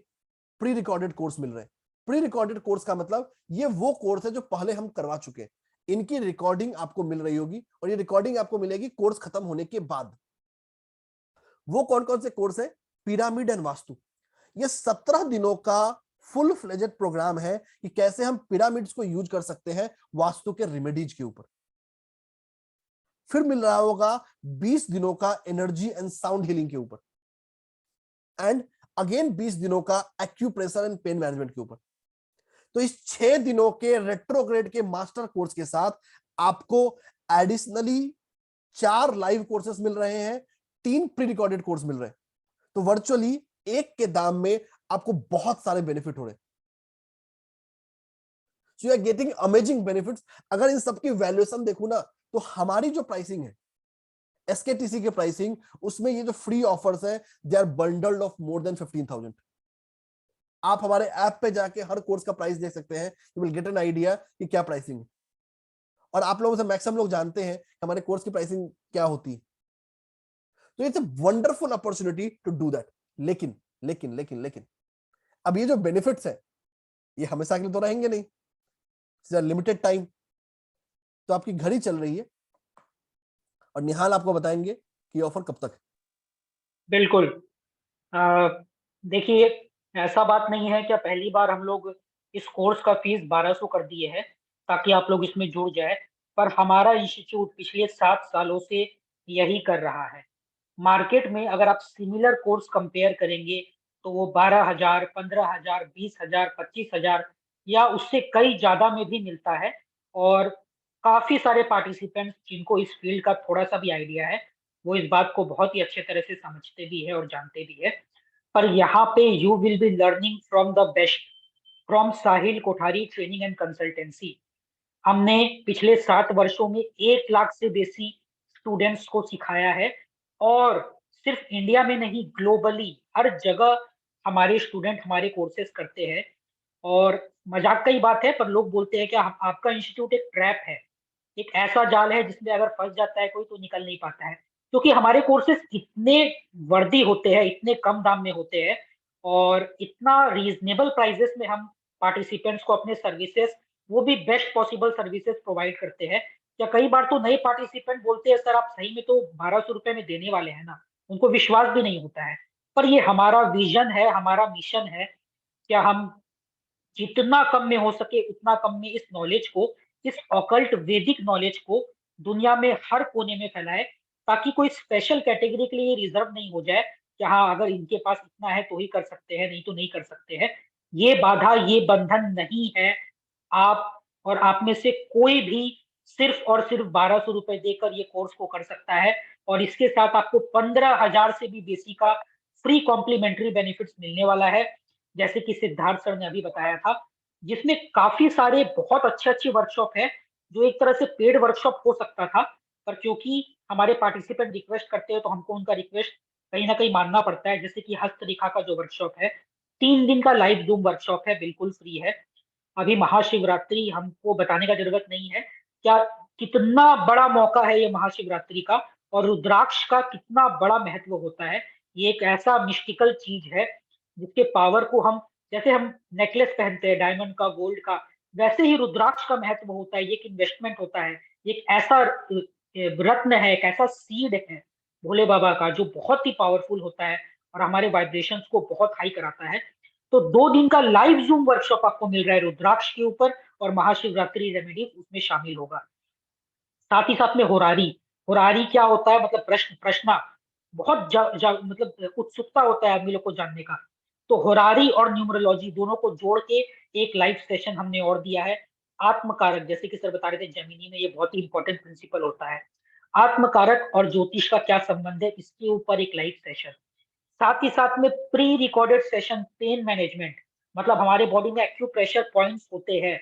प्री रिकॉर्डेड कोर्स मिल रहे हैं। प्री रिकॉर्डेड कोर्स का मतलब ये वो कोर्स है जो पहले हम करवा चुके हैं, इनकी रिकॉर्डिंग आपको मिल रही होगी और ये रिकॉर्डिंग आपको मिलेगी कोर्स खत्म होने के बाद। वो कौन कौन से कोर्स है? Pyramid and vastu. ये 17 दिनों का फुल फ्लेजेड प्रोग्राम है कि कैसे हम पिरामिड्स को यूज कर सकते हैं वास्तु के रेमेडीज के ऊपर। फिर मिल रहा होगा 20 दिनों का एनर्जी एंड साउंड हीलिंग के ऊपर, एंड अगेन 20 दिनों का एक्यूप्रेशर एंड पेन मैनेजमेंट के ऊपर। तो इस 6 दिनों के रेट्रोग्रेड के मास्टर कोर्स के साथ आपको एडिशनली 4 लाइव कोर्सेस मिल रहे हैं, 3 प्री रिकॉर्डेड कोर्स मिल रहे हैं। तो वर्चुअली एक के दाम में आपको बहुत सारे बेनिफिट हो रहे हैं। So you are getting amazing benefits. अगर इन सबकी वैल्यूएशन देखूं ना, तो हमारी जो प्राइसिंग है एसकेटीसी के प्राइसिंग, उसमें ये जो फ्री ऑफर्स है they are bundled of more than 15,000। आप हमारे ऐप पे जाके हर कोर्स का प्राइस देख सकते हैं, you will get an idea कि क्या प्राइसिंग है। और आप लोगों से मैक्सिमम लोग जानते हैं कि हमारे कोर्स की प्राइसिंग क्या होती है। तो it's a wonderful opportunity to do that. लेकिन लेकिन लेकिन लेकिन अब ये जो बेनिफिट्स है ये हमेशा के लिए तो रहेंगे नहीं, लिमिटेड टाइम। तो आपकी घड़ी चल रही है और निहाल आपको बताएंगे कि ऑफर कब तक है। बिल्कुल। देखिए, ऐसा बात नहीं है कि पहली बार हम लोग इस कोर्स का फीस 1200 कर दिए है ताकि आप लोग इसमें जुड़ जाए, पर हमारा इंस्टीट्यूट पिछले 7 सालों से यही कर रहा है। मार्केट में अगर आप सिमिलर कोर्स कंपेयर करेंगे तो वो 12,000, 15,000, 20,000, 25,000 या उससे कई ज्यादा में भी मिलता है। और काफी सारे पार्टिसिपेंट्स जिनको इस फील्ड का थोड़ा सा भी आइडिया है वो इस बात को बहुत ही अच्छे तरह से समझते भी है और जानते भी है। पर यहाँ पे you will be learning from the best, from Sahil Kothari training and consultancy. हमने पिछले 7 वर्षों में 1 लाख से बेसी स्टूडेंट्स को सिखाया है, और सिर्फ इंडिया में नहीं, ग्लोबली हर जगह हमारे स्टूडेंट हमारे कोर्सेज करते हैं। और मजाक का ही बात है, पर लोग बोलते हैं कि आपका इंस्टीट्यूट एक ट्रैप है, एक ऐसा जाल है जिसमें अगर फंस जाता है कोई तो निकल नहीं पाता है, क्योंकि हमारे कोर्सेज इतने वर्दी होते हैं, इतने कम दाम में होते हैं, और इतना रीजनेबल प्राइसेस में हम पार्टिसिपेंट्स को अपने सर्विसेज, वो भी बेस्ट पॉसिबल सर्विसेज प्रोवाइड करते हैं। या कई बार तो नए पार्टिसिपेंट बोलते हैं सर आप सही में तो 1200 रुपए में देने वाले हैं ना, उनको विश्वास भी नहीं होता है। पर ये हमारा विजन है, हमारा मिशन है, क्या हम जितना कम में हो सके उतना कम में इस नॉलेज को, इस ऑकल्ट वैदिक नॉलेज को दुनिया में हर कोने में फैलाए, ताकि कोई स्पेशल कैटेगरी के लिए रिजर्व नहीं हो जाए कि हाँ अगर इनके पास इतना है तो ही कर सकते हैं, नहीं तो नहीं कर सकते हैं। ये बाधा, ये बंधन नहीं है। आप और आप में से कोई भी सिर्फ और सिर्फ 1200 रुपए देकर ये कोर्स को कर सकता है, और इसके साथ आपको 15,000 से भी बेसी का फ्री कॉम्प्लीमेंट्री बेनिफिट्स मिलने वाला है, जैसे कि सिद्धार्थ सर ने अभी बताया था, जिसमें काफी सारे बहुत अच्छे अच्छे वर्कशॉप है, जो एक तरह से पेड वर्कशॉप हो सकता था, पर क्योंकि हमारे पार्टिसिपेंट रिक्वेस्ट करते हैं तो हमको उनका रिक्वेस्ट कहीं ना कहीं मानना पड़ता है। जैसे कि हस्तरेखा का जो वर्कशॉप है, 3 दिन का लाइव जूम वर्कशॉप है, बिल्कुल फ्री है। अभी महाशिवरात्रि, हमको बताने का जरूरत नहीं है क्या कितना बड़ा मौका है ये महाशिवरात्रि का, और रुद्राक्ष का कितना बड़ा महत्व होता है। ये एक ऐसा मिस्टिकल चीज है जिसके पावर को हम, जैसे हम नेकलेस पहनते हैं डायमंड का, गोल्ड का, वैसे ही रुद्राक्ष का महत्व होता है। ये एक इन्वेस्टमेंट होता है, एक ऐसा रत्न है, एक ऐसा सीड है भोले बाबा का, जो बहुत ही पावरफुल होता है और हमारे वाइब्रेशंस को बहुत हाई कराता है। तो 2 दिन का लाइव जूम वर्कशॉप आपको मिल रहा है रुद्राक्ष के ऊपर, और महाशिवरात्रि रेमेडी उसमें शामिल होगा। साथ ही साथ में होरारी, होरारी क्या होता है, मतलब प्रश्न बहुत मतलब उत्सुकता होता है आदमी लोग को जानने का। तो होरारी और न्यूमरोलॉजी दोनों को जोड़ के एक लाइव सेशन हमने और दिया है। आत्मकारक, जैसे कि सर बता रहे थे जेमिनी में ये बहुत ही इंपॉर्टेंट प्रिंसिपल होता है, आत्मकारक और ज्योतिष का क्या संबंध है, इसके ऊपर एक लाइव सेशन। साथ ही साथ में pre recorded session pain management, मतलब हमारे बॉडी में एक्यूप्रेशर पॉइंट्स होते हैं,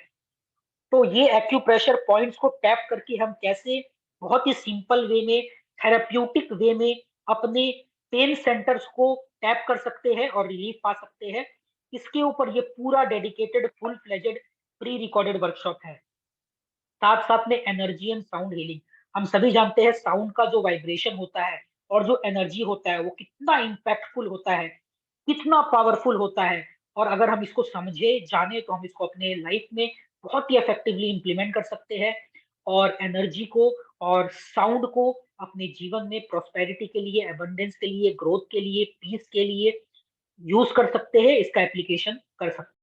तो ये एक्यूप्रेशर पॉइंट्स को टैप करके हम कैसे बहुत ही सिंपल वे में, थेराप्यूटिक वे में अपने पेन सेंटर्स को टैप कर सकते हैं और रिलीफ पा सकते हैं। इसके ऊपर ये पूरा dedicated full fledged pre recorded workshop है। साथ साथ में एनर्जी एंड साउंड हीलिंग, हम सभी जानते हैं साउंड का जो वाइब्रेशन होता है और जो एनर्जी होता है वो कितना इम्पैक्टफुल होता है, कितना पावरफुल होता है, और अगर हम इसको समझे जाने तो हम इसको अपने लाइफ में बहुत ही इफेक्टिवली इंप्लीमेंट कर सकते हैं, और एनर्जी को और साउंड को अपने जीवन में प्रॉस्पेरिटी के लिए, एबंडेंस के लिए, ग्रोथ के लिए, पीस के लिए यूज कर सकते हैं, इसका एप्लीकेशन कर सकते हैं।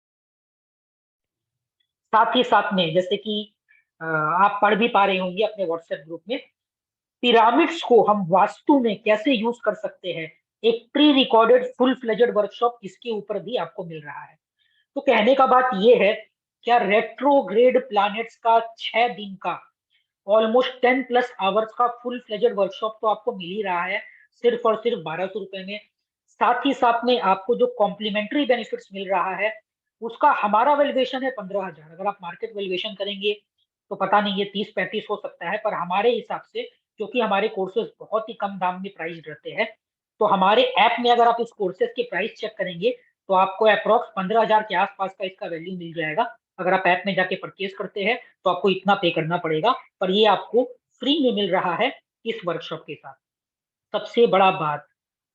साथ ही साथ में जैसे कि आप पढ़ भी पा रहे होंगे अपने व्हाट्सएप ग्रुप में, पिरामिड्स को हम वास्तु में कैसे यूज कर सकते हैं, एक pre recorded full fledged workshop इसके ऊपर भी आपको मिल रहा है। तो कहने का बात यह है, क्या रेट्रोग्रेड प्लैनेट्स का 6 दिन का ऑलमोस्ट 10+ आवर्स का फुल फ्लेजेड वर्कशॉप तो आपको मिल ही रहा है सिर्फ और सिर्फ 1200 रुपए में। साथ ही साथ में आपको जो कॉम्प्लीमेंट्री बेनिफिट्स मिल रहा है उसका हमारा वैल्यूएशन है 15,000। अगर आप मार्केट वैल्यूएशन करेंगे तो पता नहीं ये 30-35 हो सकता है, पर हमारे हिसाब से, क्योंकि हमारे कोर्सेज बहुत ही कम दाम में प्राइस रहते हैं, तो हमारे ऐप में अगर आप इस कोर्सेज के प्राइस चेक करेंगे तो आपको अप्रोक्स 15,000 के आसपास का इसका वैल्यू मिल जाएगा। अगर आप ऐप में जाके परचेज करते हैं तो आपको इतना पे करना पड़ेगा, पर ये आपको फ्री में मिल रहा है इस वर्कशॉप के साथ। सबसे बड़ा बात,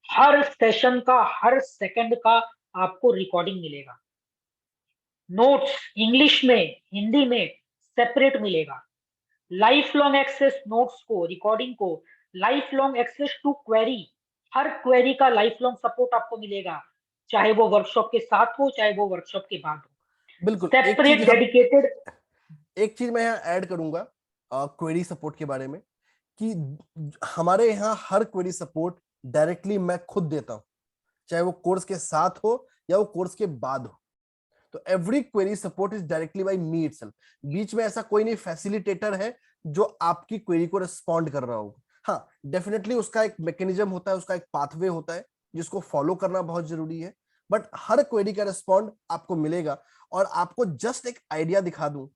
हर सेशन का हर सेकंड का आपको रिकॉर्डिंग मिलेगा, नोट्स इंग्लिश में, हिंदी में सेपरेट मिलेगा, लाइफ लॉन्ग एक्सेस नोट्स को, रिकॉर्डिंग को, life long access to query, हर क्वेरी का लाइफ लॉन्ग सपोर्ट आपको मिलेगा, चाहे वो वर्कशॉप के साथ हो चाहे वो वर्कशॉप के बाद हो। बिल्कुल। Separate dedicated. एक चीज मैं यहाँ ऐड करूंगा क्वेरी सपोर्ट के बारे में, कि हमारे यहाँ हर क्वेरी सपोर्ट डायरेक्टली मैं खुद देता हूँ, चाहे वो कोर्स के साथ हो या वो कोर्स के बाद हो। तो every query support is directly by me itself. बीच में ऐसा कोई नहीं फैसिलिटेटर है जो आपकी क्वेरी को रिस्पॉन्ड कर रहा होगा। हाँ, डेफिनेटली उसका एक मैकेनिज्म होता है, उसका एक पाथवे होता है जिसको फॉलो करना बहुत जरूरी है, बट हर क्वेरी का रिस्पॉन्ड आपको मिलेगा। और आपको जस्ट एक आइडिया दिखा दूं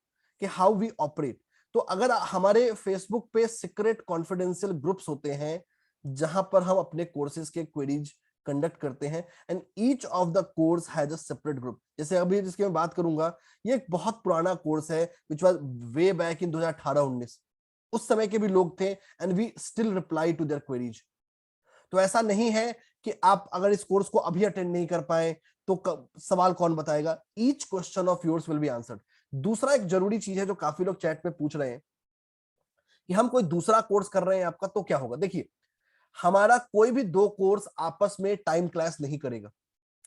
कि हाउ वी ऑपरेट, तो अगर हमारे फेसबुक पे सीक्रेट कॉन्फिडेंशियल ग्रुप्स होते हैं जहां पर हम अपने कोर्सेज के क्वेरीज कंडक्ट करते हैं, and each of the course has a separate group. जैसे अभी जिसकी मैं बात करूंगा, ये एक बहुत पुराना कोर्स है which was way back in 2018-19। उस समय के भी लोग थे and we still reply to their queries. तो ऐसा नहीं है कि आप अगर इस कोर्स को अभी अटेंड नहीं कर पाए तो सवाल कौन बताएगा? Each question of yours will be answered. दूसरा एक जरूरी चीज है जो काफी लोग चैट में पूछ रहे हैं कि हम कोई दूसरा कोर्स कर रहे हैं आपका तो क्या होगा। देखिए, हमारा कोई भी दो कोर्स आपस में टाइम क्लैश नहीं करेगा।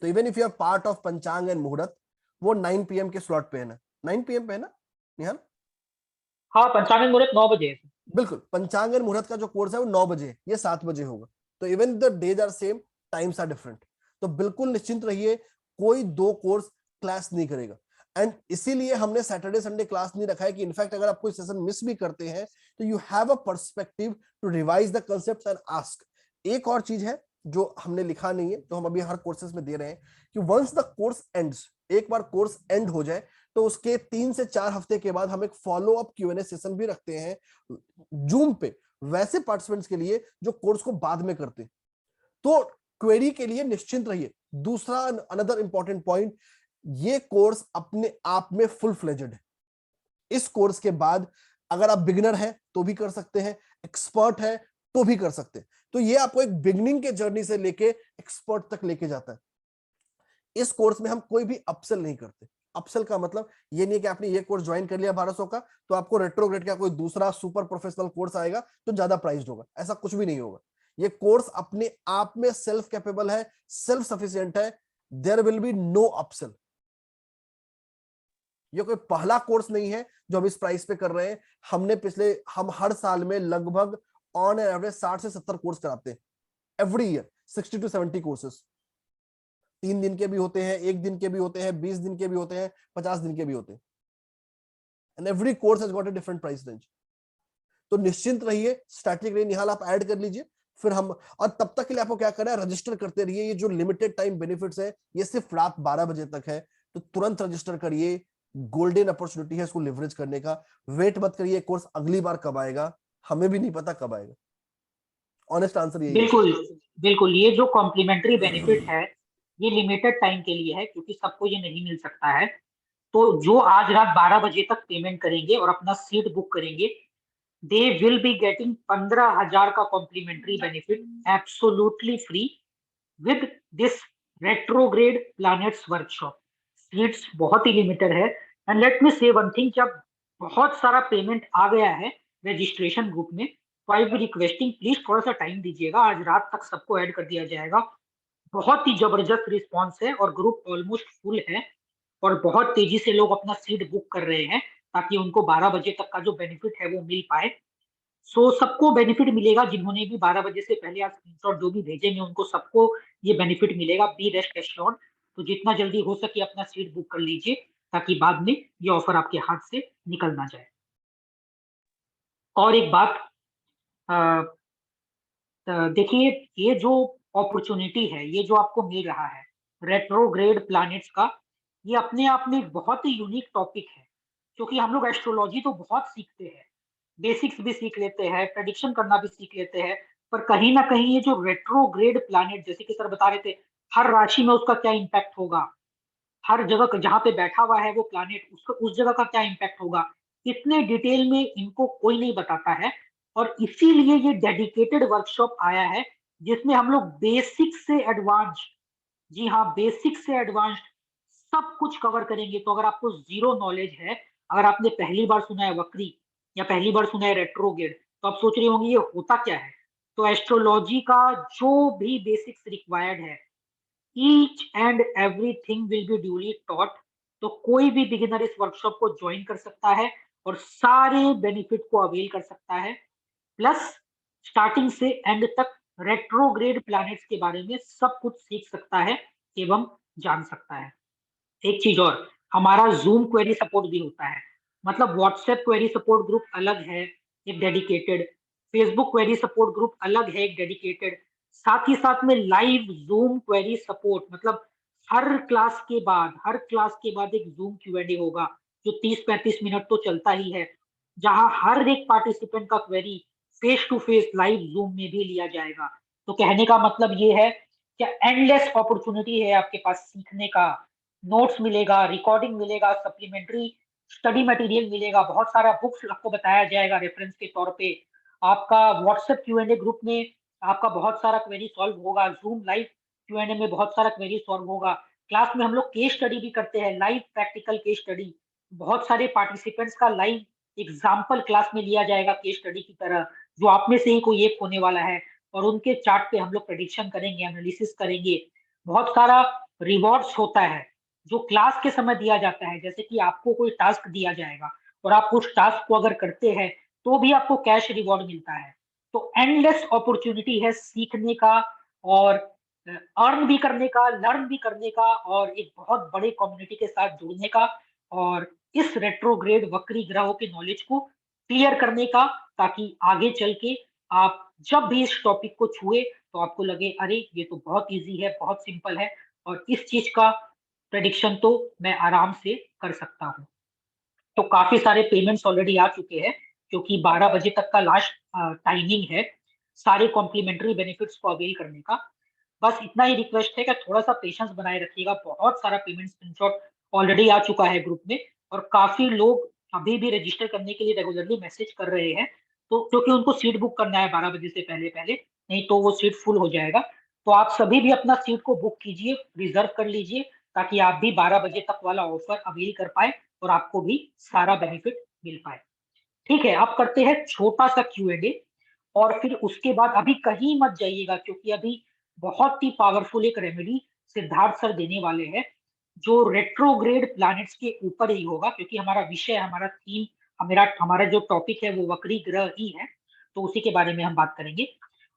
तो even if you are part of Panchang and Muhurat, वो 9 PM के स्लॉट पे है ना, 9 PM पे है ना निहाल? हाँ, पंचांग एंड मुहूर्त 9 बजे है। बिल्कुल, पंचांग एंड मुहूर्त का जो कोर्स है वो 9 बजे है, ये 7 बजे होगा। तो even the days are same, times are different. तो बिल्कुल निश्चिंत रहिए, कोई दो कोर्स क्लास नहीं करेगा। एंड इसीलिए हमने सैटरडे संडे क्लास नहीं रखा है कि इनफैक्ट अगर आप कोई सेशन मिस भी करते हैं तो you have a perspective to revise the concepts and ask. एक और चीज है जो हमने लिखा नहीं है, तो हम अभी हर कोर्सेज में दे रहे हैं कि वंस द कोर्स एंड्स, एक बार कोर्स एंड हो जाए तो उसके 3 से 4 हफ्ते के बाद हम एक फॉलो अप Q&A सेशन भी रखते हैं जूम पे, वैसे पार्टिसिपेंट्स के लिए जो कोर्स को बाद में करते हैं। तो क्वेरी के लिए निश्चिंत रहिए। दूसरा अनदर इंपॉर्टेंट पॉइंट, ये कोर्स अपने आप में फुल फ्लेजेड है। इस कोर्स के बाद अगर आप बिगिनर हैं तो भी कर सकते हैं, एक्सपर्ट है तो भी कर सकते हैं। तो ये आपको एक बिगिनिंग के जर्नी से लेके एक्सपर्ट तक लेके जाता है। इस कोर्स में हम कोई भी अपसेल नहीं करते। अपसेल का मतलब ये नहीं कि आपने ये कोर्स ज्वाइन कर लिया 1200 का तो आपको रेट्रोग्रेड का कोई दूसरा सुपर प्रोफेशनल कोर्स आएगा तो ज्यादा प्राइस्ड होगा, ऐसा कुछ भी नहीं होगा। ये कोर्स अपने आप में सेल्फ कैपेबल है, सेल्फ सफिशिएंट है। There will be no upsell. ये कोई पहला कोर्स नहीं है जो हम इस प्राइस पे कर रहे हैं। हम हर साल में लगभग ऑन एवरेज 60 से 70 कोर्स कराते हैं एवरी ईयर, 60 to 70 कोर्सेस। 3 दिन के भी होते हैं, 1 दिन के भी होते हैं, 20 दिन के भी होते हैं, 50 दिन के भी होते हैं। And every course has got a different price range. तो निश्चिंत रहिए, स्टैटिक रेंज निहाल आप ऐड कर लीजिए, फिर हम, और तब तक के लिए आपको क्या करना है, रजिस्टर करते रहिए। ये जो लिमिटेड टाइम बेनिफिट्स है ये सिर्फ रात 12 बजे तक है, तो तुरंत रजिस्टर करिए। गोल्डन अपॉर्चुनिटी है इसको लिवरेज करने का। वेट मत करिए कोर्स अगली बार कब आएगा, हमें भी नहीं पता कब आएगा। ऑनेस्ट आंसर यही है। बिल्कुल बिल्कुल, ये जो कॉम्प्लीमेंट्री बेनिफिट है ये लिमिटेड टाइम के लिए है, क्योंकि सबको ये नहीं मिल सकता है। तो जो आज रात 12 बजे तक पेमेंट करेंगे और अपना सीट बुक करेंगे, दे विल बी गेटिंग 15,000 का complimentary benefit absolutely free with this retrograde planets workshop. Seats बहुत ही लिमिटेड है। And let me say one thing, जब बहुत सारा पेमेंट आ गया है रजिस्ट्रेशन ग्रुप में, तो आई बी रिक्वेस्टिंग प्लीज थोड़ा सा टाइम दीजिएगा, आज रात तक सबको ऐड कर दिया जाएगा। बहुत ही जबरदस्त रिस्पॉन्स है और ग्रुप ऑलमोस्ट फुल है और बहुत तेजी से लोग अपना सीट बुक कर रहे हैं ताकि उनको 12 बजे तक का जो बेनिफिट है वो मिल पाए। सो सबको बेनिफिट मिलेगा, जिन्होंने भी 12 बजे से पहले आज स्क्रीनशॉट जो भी भेजेंगे उनको सबको ये बेनिफिट मिलेगा, बी रेस्ट एश्योर्ड। तो जितना जल्दी हो सके अपना सीट बुक कर लीजिए ताकि बाद में ये ऑफर आपके हाथ से निकल ना जाए। और एक बात, देखिए, ये जो अपॉर्चुनिटी है, ये जो आपको मिल रहा है रेट्रोग्रेड प्लैनेट्स का, ये अपने आप में एक बहुत ही यूनिक टॉपिक है, क्योंकि हम लोग एस्ट्रोलॉजी तो बहुत सीखते हैं, बेसिक्स भी सीख लेते हैं, प्रेडिक्शन करना भी सीख लेते हैं, पर कहीं ना कहीं ये जो रेट्रोग्रेड प्लैनेट, जैसे कि सर बता रहे थे, हर राशि में उसका क्या इम्पैक्ट होगा, हर जगह जहाँ पे बैठा हुआ है वो प्लैनेट, उसका उस जगह का क्या इम्पैक्ट होगा, इतने डिटेल में इनको कोई नहीं बताता है। और इसीलिए ये डेडिकेटेड वर्कशॉप आया है जिसमें हम लोग बेसिक से एडवांस, जी हाँ, बेसिक से एडवांस सब कुछ कवर करेंगे। तो अगर आपको जीरो नॉलेज है, अगर आपने पहली बार सुना है वक्री या पहली बार सुना है रेट्रोग्रेड, तो आप सोच रहे होंगे ये होता क्या है। तो एस्ट्रोलॉजी का जो भी बेसिक्स रिक्वायर्ड है, each and everything will be duly taught. तो कोई भी बिगिनर इस वर्कशॉप को ज्वाइन कर सकता है और सारे बेनिफिट को अवेल कर सकता है, प्लस स्टार्टिंग से एंड तक रेट्रोग्रेड प्लैनेट्स के बारे में सब कुछ सीख सकता है एवं जान सकता है। एक चीज और, हमारा जूम क्वेरी सपोर्ट भी होता है, मतलब व्हाट्सएप क्वेरी सपोर्ट ग्रुप अलग है एक dedicated, Facebook query support group अलग है एक डेडिकेटेड, साथ ही साथ में लाइव जूम क्वेरी सपोर्ट, मतलब हर क्लास के बाद एक जूम Q&A होगा जो 30-35 मिनट तो चलता ही है, जहां हर एक पार्टिसिपेंट का query face to face live Zoom में भी लिया जाएगा। तो कहने का मतलब ये है कि एंडलेस अपॉर्चुनिटी है आपके पास सीखने का, नोट्स मिलेगा, रिकॉर्डिंग मिलेगा, सप्लीमेंट्री स्टडी मटेरियल मिलेगा, बहुत सारा बुक्स आपको बताया जाएगा रेफरेंस के तौर पे, आपका व्हाट्सएप Q&A ग्रुप में आपका बहुत सारा क्वेरी सॉल्व होगा, जूम लाइव Q&A में बहुत सारा क्वेरी सॉल्व होगा। क्लास में हम लोग केस स्टडी भी करते हैं, लाइव प्रैक्टिकल केस स्टडी। बहुत सारे पार्टिसिपेंट्स का लाइव एग्जाम्पल क्लास में लिया जाएगा केस स्टडी की तरह, जो आप में से ही कोई एक होने वाला है, और उनके चार्ट पे हम लोग प्रेडिक्शन करेंगे, एनालिसिस करेंगे। बहुत सारा रिवॉर्ड्स होता है जो क्लास के समय दिया जाता है, जैसे कि आपको कोई टास्क दिया जाएगा और आप उस टास्क को अगर करते हैं तो भी आपको कैश रिवॉर्ड मिलता है। तो एंडलेस अपॉर्चुनिटी है सीखने का और अर्न भी करने का, लर्न भी करने का, और एक बहुत बड़े कम्युनिटी के साथ जुड़ने का, और इस रेट्रोग्रेड वक्री ग्रहों के नॉलेज को क्लियर करने का, ताकि आगे चल के आप जब भी इस टॉपिक को छुए तो आपको लगे अरे ये तो बहुत इजी है, बहुत सिंपल है, और इस चीज का प्रेडिक्शन तो मैं आराम से कर सकता हूँ। तो काफी सारे पेमेंट्स ऑलरेडी आ चुके हैं, क्योंकि 12 बजे तक का लास्ट टाइमिंग है सारे कॉम्प्लीमेंट्री बेनिफिट्स को अवेल करने का। बस इतना ही रिक्वेस्ट है कि थोड़ा सा पेशेंस बनाए रखिएगा। बहुत सारा पेमेंट स्क्रीनशॉट ऑलरेडी आ चुका है ग्रुप में, और काफी लोग अभी भी रजिस्टर करने के लिए रेगुलरली मैसेज कर रहे हैं, तो क्योंकि उनको सीट बुक करना है 12 बजे से पहले पहले, नहीं तो वो सीट फुल हो जाएगा। तो आप सभी भी अपना सीट को बुक कीजिए, रिजर्व कर लीजिए, ताकि आप भी 12 बजे तक वाला ऑफर अवेल कर पाए और आपको भी सारा बेनिफिट मिल पाए। ठीक है, अब करते हैं छोटा सा Q&A, और फिर उसके बाद अभी कहीं मत जाइएगा, क्योंकि अभी बहुत ही पावरफुल एक रेमेडी सिद्धार्थ सर देने वाले हैं, जो रेट्रोग्रेड प्लैनेट्स के ऊपर ही होगा, क्योंकि हमारा विषय, हमारा थीम, हमारा जो टॉपिक है वो वक्री ग्रह ही है, तो उसी के बारे में हम बात करेंगे।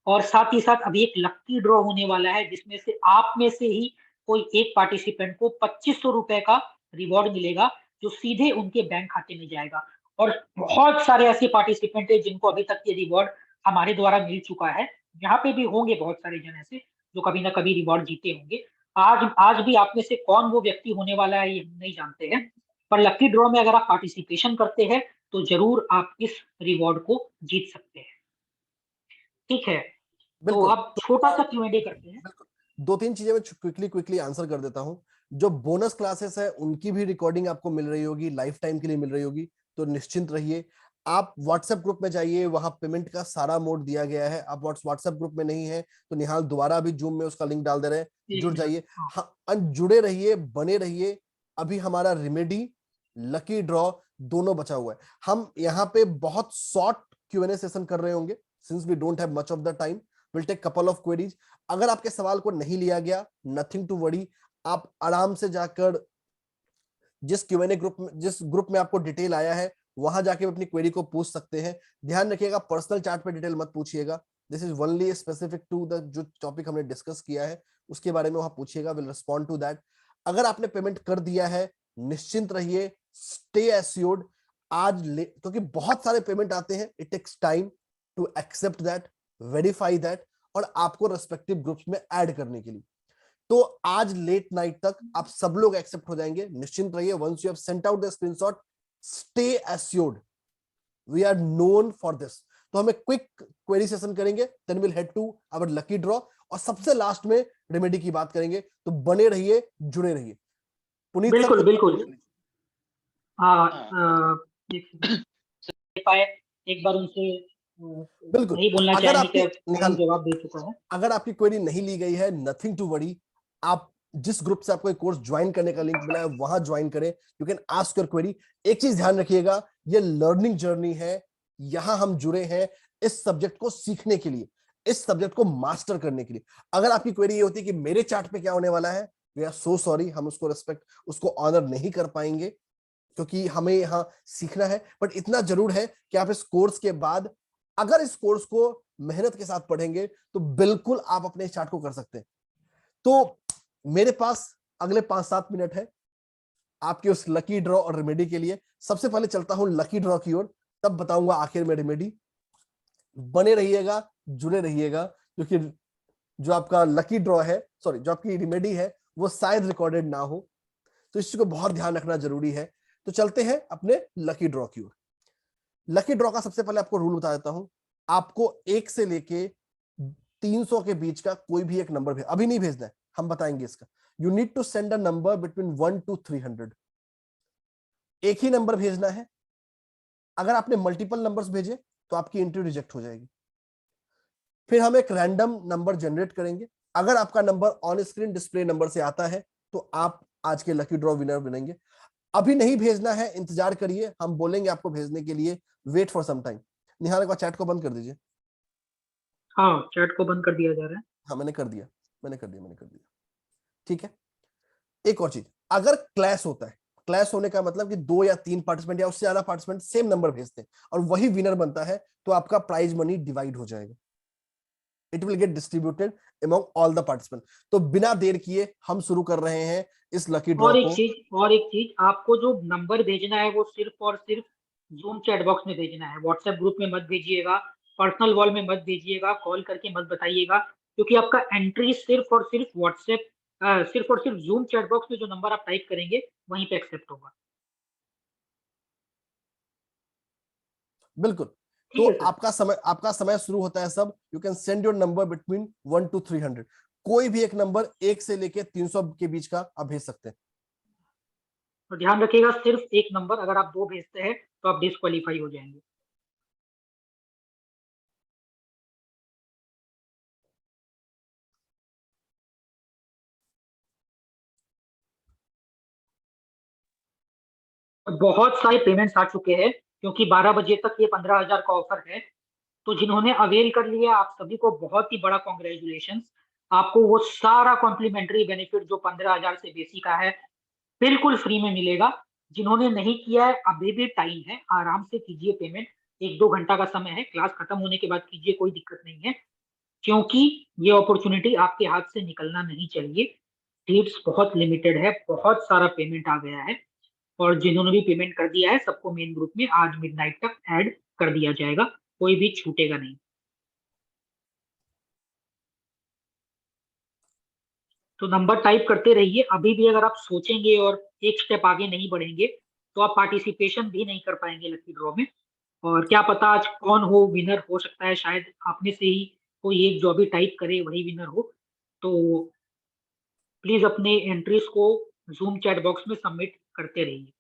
और साथ ही साथ अभी एक लक्की ड्रॉ होने वाला है, जिसमें से आप में से ही कोई एक पार्टिसिपेंट को 2500 रुपए का रिवॉर्ड मिलेगा, जो सीधे उनके बैंक खाते में जाएगा। और बहुत सारे ऐसे पार्टिसिपेंट है जिनको अभी तक ये रिवॉर्ड हमारे द्वारा मिल चुका है। यहाँ पे भी होंगे बहुत सारे जन ऐसे जो कभी ना कभी रिवॉर्ड जीते होंगे। आज भी आप में से कौन वो व्यक्ति होने वाला है ये हम नहीं जानते हैं, पर लकी ड्रॉ में अगर आप पार्टिसिपेशन करते हैं तो जरूर आप इस रिवॉर्ड को जीत सकते हैं। ठीक है, तो बिल्कुल। अब छोटा सा Q&A करते हैं। बिल्कुल, 2-3 चीजें मैं क्विकली आंसर कर देता हूं। जो बोनस क्लासेस है उनकी भी रिकॉर्डिंग आपको मिल रही होगी, लाइफ टाइम के लिए मिल रही होगी, तो निश्चिंत रहिए। आप व्हाट्सएप ग्रुप में जाइए, वहां पेमेंट का सारा मोड दिया गया है। आप व्हाट्सएप ग्रुप में नहीं है तो निहाल दोबारा अभी जूम में उसका लिंक डाल दे रहे हैं, जुड़ जाइए। हाँ, जुड़े रहिए, बने रहिए। अभी हमारा रेमेडी, लकी ड्रॉ दोनों बचा हुआ है। हम यहाँ पे बहुत शॉर्ट Q&A सेशन कर रहे होंगे, since we don't have much of the time, will take couple of queries. अगर आपके सवाल को नहीं लिया गया, नथिंग टू वरी, आप आराम से जाकर जिस Q&A ग्रुप में, जिस ग्रुप में आपको डिटेल आया है, वहां जाके अपनी क्वेरी को पूछ सकते हैं। ध्यान रखिएगा, पर्सनल चैट पे डिटेल मत पूछिएगा। This is only specific to the जो टॉपिक हमने डिस्कस किया है, उसके बारे में वहां पूछिएगा, विल रिस्पॉन्ड टू दैट। अगर आपने पेमेंट कर दिया है, निश्चिंत रहिए, स्टे एश्योर्ड। क्योंकि बहुत सारे पेमेंट आते हैं, it takes time to accept that, verify that, और आपको रेस्पेक्टिव ग्रुप्स में ऐड करने के लिए। तो आज लेट नाइट तक आप सब लोग एक्सेप्ट हो जाएंगे, निश्चिंत रहिए। Once you have sent out the screenshot, stay assured, we are known for this. तो हम एक क्विक क्वेरी सेशन करेंगे, then will head to our lucky draw, और सबसे लास्ट में रेमेडी की बात करेंगे। तो बने रहिए, जुड़े रहिए। पुनीत बिल्कुल सर, बिल्कुल। एक बार उनसे बिल्कुल, नहीं बोलना अगर चाहेंगे आपकी कि मैंने जवाब दे चुका है। अगर आपकी क्वेरी नहीं ली गई है, नथिंग टू वरी। आप जिस ग्रुप से आपको कोर्स ज्वाइन करने का लिंक मिला है वहां ज्वाइन करें, you can ask your query. एक चीज ध्यान रखिएगा, ये लर्निंग जर्नी है, यहां हम जुड़े हैं इस सब्जेक्ट को सीखने के लिए, इस सब्जेक्ट को मास्टर करने के लिए। अगर आपकी क्वेरी ये होती है कि मेरे चार्ट पे क्या होने वाला है, वी आर सो सॉरी, हम उसको रिस्पेक्ट, उसको ऑनर नहीं कर पाएंगे, क्योंकि हमें यहाँ सीखना है। बट इतना जरूर है कि आप इस कोर्स के बाद अगर इस कोर्स को मेहनत के साथ पढ़ेंगे तो बिल्कुल आप अपने चार्ट को कर सकते हैं। तो मेरे पास अगले 5-7 मिनट है आपके उस लकी ड्रॉ और रेमेडी के लिए। सबसे पहले चलता हूं लकी ड्रॉ की ओर, तब बताऊंगा आखिर में रेमेडी। बने रहिएगा, जुड़े रहिएगा, क्योंकि जो आपका लकी ड्रॉ है, सॉरी, जो आपकी रेमेडी है, वो शायद रिकॉर्डेड ना हो, तो इस चीज को बहुत ध्यान रखना जरूरी है। तो चलते हैं अपने लकी ड्रॉ की ओर। लकी ड्रॉ का सबसे पहले आपको रूल बता देता हूं। आपको 1 से लेके 300 के बीच का कोई भी एक नंबर अभी नहीं भेजना है, हम बताएंगे इसका। You need to send a number between 1 to 300। एक ही नंबर भेजना है। अगर आपने मल्टीपल नंबर्स भेजे तो आपकी एंट्री रिजेक्ट हो जाएगी। फिर हम एक रैंडम नंबर जनरेट करेंगे। अगर आपका number on screen display number से आता है तो आप आज के लकी ड्रॉ विनर बनेंगे। अभी नहीं भेजना है, इंतजार करिए, हम बोलेंगे आपको भेजने के लिए, वेट फॉर सम टाइम। निहाल, एक बार चैट को बंद कर दीजिए। हाँ, चैट को बंद कर दिया जा रहा है। हाँ, मैंने कर दिया। ठीक है। एक और चीज, अगर क्लैश होता है, क्लैश होने का मतलब कि 2 या 3 पार्टिसिपेंट या उससे ज्यादा पार्टिसिपेंट सेम नंबर भेजते हैं और वही विनर बनता है, तो आपका प्राइज मनी डिवाइड हो जाएगा। It will get distributed among all the participant. तो बिना देर किए हम शुरू कर रहे हैं इस लकी ड्रॉ को। और एक चीज, आपको जो नंबर भेजना है वो सिर्फ और सिर्फ जूम चैट बॉक्स में भेजना है। व्हाट्सएप ग्रुप में मत भेजिएगा, पर्सनल वॉल में मत भेजिएगा, कॉल करके मत बताइएगा, क्योंकि आपका एंट्री सिर्फ और सिर्फ जूम चैट बॉक्स में जो नंबर आप टाइप करेंगे वहीं पे एक्सेप्ट होगा। बिल्कुल। तो आपका समय शुरू होता है सब। You can send your number between 1 to 300। कोई भी एक नंबर 1 से लेके 300 के बीच का आप भेज सकते हैं। तो ध्यान रखिएगा, सिर्फ एक नंबर, अगर आप 2 भेजते हैं तो आप डिस्क्वालीफाई हो जाएंगे। बहुत सारे पेमेंट्स आ चुके हैं, क्योंकि 12 बजे तक ये 15,000 का ऑफर है। तो जिन्होंने अवेल कर लिया, आप सभी को बहुत ही बड़ा कॉन्ग्रेचुलेशन। आपको वो सारा कॉम्प्लीमेंट्री बेनिफिट जो 15,000 से बेसी का है बिल्कुल फ्री में मिलेगा। जिन्होंने नहीं किया है, अभी भी टाइम है, आराम से कीजिए पेमेंट। 1-2 घंटा का समय है, क्लास खत्म होने के बाद कीजिए, कोई दिक्कत नहीं है, क्योंकि ये अपॉर्चुनिटी आपके हाथ से निकलना नहीं चाहिए। सीट्स बहुत लिमिटेड है, बहुत सारा पेमेंट आ गया है, और जिन्होंने भी पेमेंट कर दिया है सबको मेन ग्रुप में आज मिडनाइट तक ऐड कर दिया जाएगा, कोई भी छूटेगा नहीं। तो नंबर टाइप करते रहिए। अभी भी अगर आप सोचेंगे और एक स्टेप आगे नहीं बढ़ेंगे तो आप पार्टिसिपेशन भी नहीं कर पाएंगे लकी ड्रॉ में। और क्या पता आज कौन हो विनर, हो सकता है शायद आप में से ही कोई एक जो भी टाइप करे वही विनर हो। तो प्लीज अपने एंट्रीज को जूम चैट बॉक्स में सबमिट करते रहिए।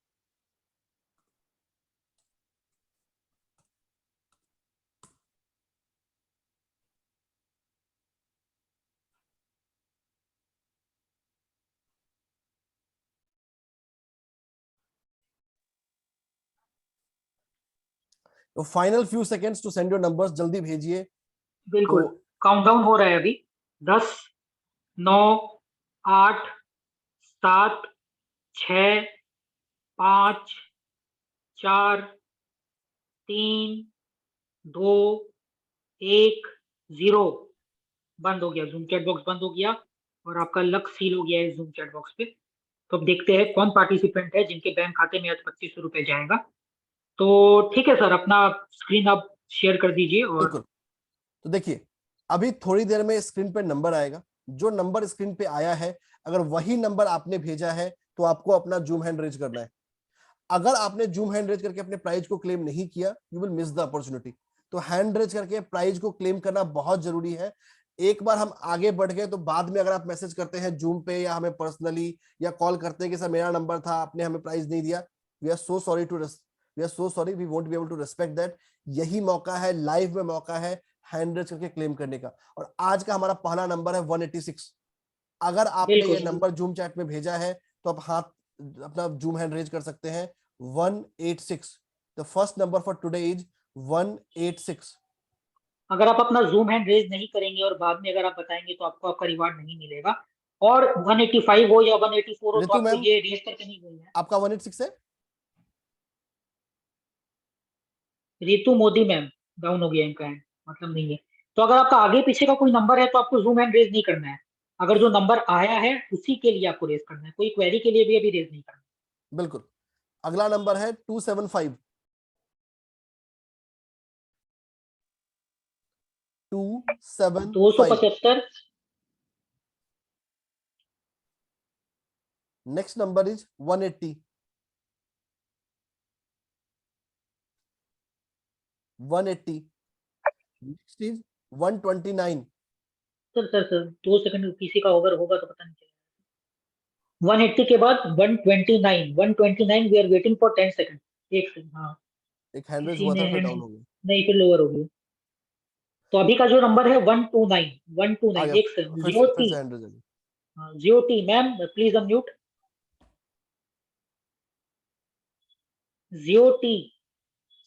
तो final few seconds to send your numbers, जल्दी भेजिए। बिल्कुल, काउंटडाउन हो रहा है अभी। 10, 9, 8, 7, 6, 5, 4, 3, 2, 1, 0 बंद हो गया। जूम चैट बॉक्स बंद हो गया और आपका लक सील हो गया है जूम चैट बॉक्स पे। तो अब देखते हैं कौन पार्टिसिपेंट है जिनके बैंक खाते में आज 2500 रुपए जाएगा। तो ठीक है सर, अपना स्क्रीन आप शेयर कर दीजिए। और तो देखिए, अभी थोड़ी देर में स्क्रीन पे नंबर आएगा। जो नंबर स्क्रीन पे आया है, अगर वही नंबर आपने भेजा है तो आपको अपना जूम हैंड रेज करना है। अगर आपने जूम हैंड रेज करके अपने प्राइज को क्लेम नहीं किया, you will miss the opportunity. तो हैंड रेज करके प्राइज को क्लेम करना बहुत जरूरी है। एक बार हम आगे बढ़ गए तो बाद में अगर आप मैसेज करते हैं जूम पे या हमें पर्सनली या कॉल करते हैं कि सर मेरा नंबर था, आपने हमें प्राइज नहीं दिया, we are so sorry, we won't be able to respect that. यही मौका है, लाइव में मौका है हैंड रेज करके क्लेम करने का। और आज का हमारा पहला नंबर है 186। अगर आपने ये नंबर जूम चैट में भेजा है तो आप हाथ अपना जूम हैंड रेज कर सकते हैं। 186, the first number for today is 186। अगर आप अपना जूम हैंड रेज नहीं करेंगे और बाद में अगर आप बताएंगे तो आपको आपका रिवार्ड नहीं मिलेगा। और 185 हो या 184 हो तो आपको ये रेज करके नहीं देना है। आपका 186 है? रितु मोदी मैम डाउन हो गया इनका हैंड, मतलब नहीं है। तो अगर आपका आगे पीछे का कोई नंबर है तो आपको जूम हैंड रेज नहीं करना है। अगर जो नंबर आया है उसी के लिए आपको रेज करना है, कोई क्वेरी के लिए भी अभी रेज नहीं करना। बिल्कुल। अगला नंबर है 275। 275। Next number is 180। 180। Next is 129। Sir 2 second, किसी का ओवर होगा तो पता नहीं चलेगा। 180 के बाद 129 we are waiting for 10 second. एक सेकंड। हाँ, एक हैंड रेज हुआ था, फिर डाउन हो गया। नहीं, फिर लोअर हो गया। तो अभी का जो नंबर है 129 आ 129 गया, एक सेकंड फिर से हैंड रेज है। Jyoti ma'am please unmute. Jyoti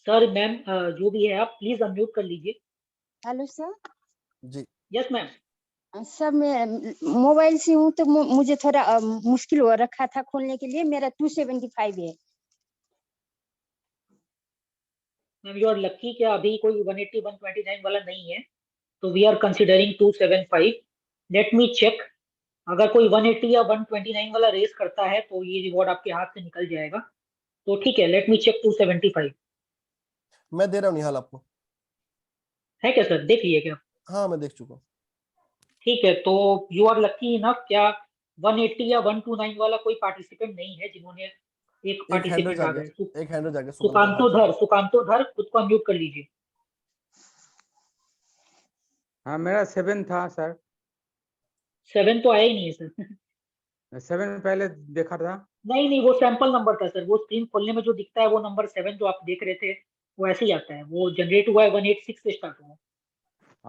sir ma'am जो भी है आप प्लीज अनम्यूट कर लीजिए। Hello sir. जी यस मैम। सर मैं मोबाइल से हूँ तो मुझे थोड़ा मुश्किल हो रखा था खोलने के लिए। मेरा 275 है। मैम यू आर लकी क्या अभी कोई 180 129 वाला नहीं है, तो we are considering 275। Let me check, अगर कोई 180 या 129 वाला रेस करता है तो ये रिवॉर्ड आपके हाथ से निकल जाएगा। तो ठीक है, लेट मी चेक 275 मैं दे रहा हूँ निहाल आपको। है क्या सर, देख लिए क्या? हाँ मैं देख चुका हूँ। ठीक है, तो यू आर लकी इनफ, क्या 180 या 129 वाला कोई पार्टिसिपेंट नहीं है जिन्होंने एक एक हैंड पार्टिसिपेंट रेज आ आ गए? गया, एक हैंड रेज आ गया। सुकांतो धर खुद को अनम्यूट कर लीजिए। हाँ मेरा 7 था सर। 7 तो आया ही नहीं है सर। 7 पहले देखा था। नहीं वो सैंपल नंबर था सर, वो स्क्रीन खोलने में जो दिखता है वो नंबर 7 जो आप देख रहे थे वो ऐसे ही आता है, वो जनरेट हुआ है 186 से स्टार्ट हुआ।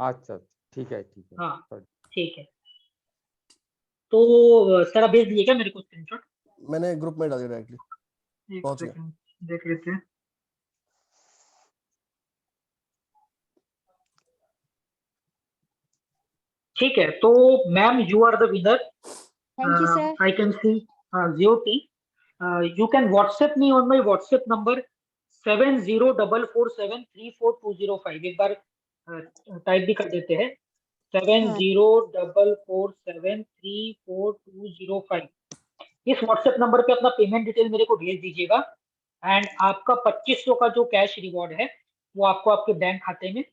अच्छा ठीक है हाँ ठीक है, तो सर आप भेज दिए क्या मेरे को स्क्रीनशॉट? मैंने ग्रुप में डाल दिया डायरेक्टली, एक पहुंच गया। सेकंड देख लेते हैं। ठीक है, तो ma'am you are the winner. Thank you sir. I can see Jyoti, you can WhatsApp me on my WhatsApp number 7044734205। एक बार टाइप भी कर देते हैं 7044734205। इस WhatsApp नंबर पे अपना पेमेंट डिटेल मेरे को भेज दीजिएगा एंड आपका 2500 का जो कैश रिवॉर्ड है वो आपको आपके बैंक खाते में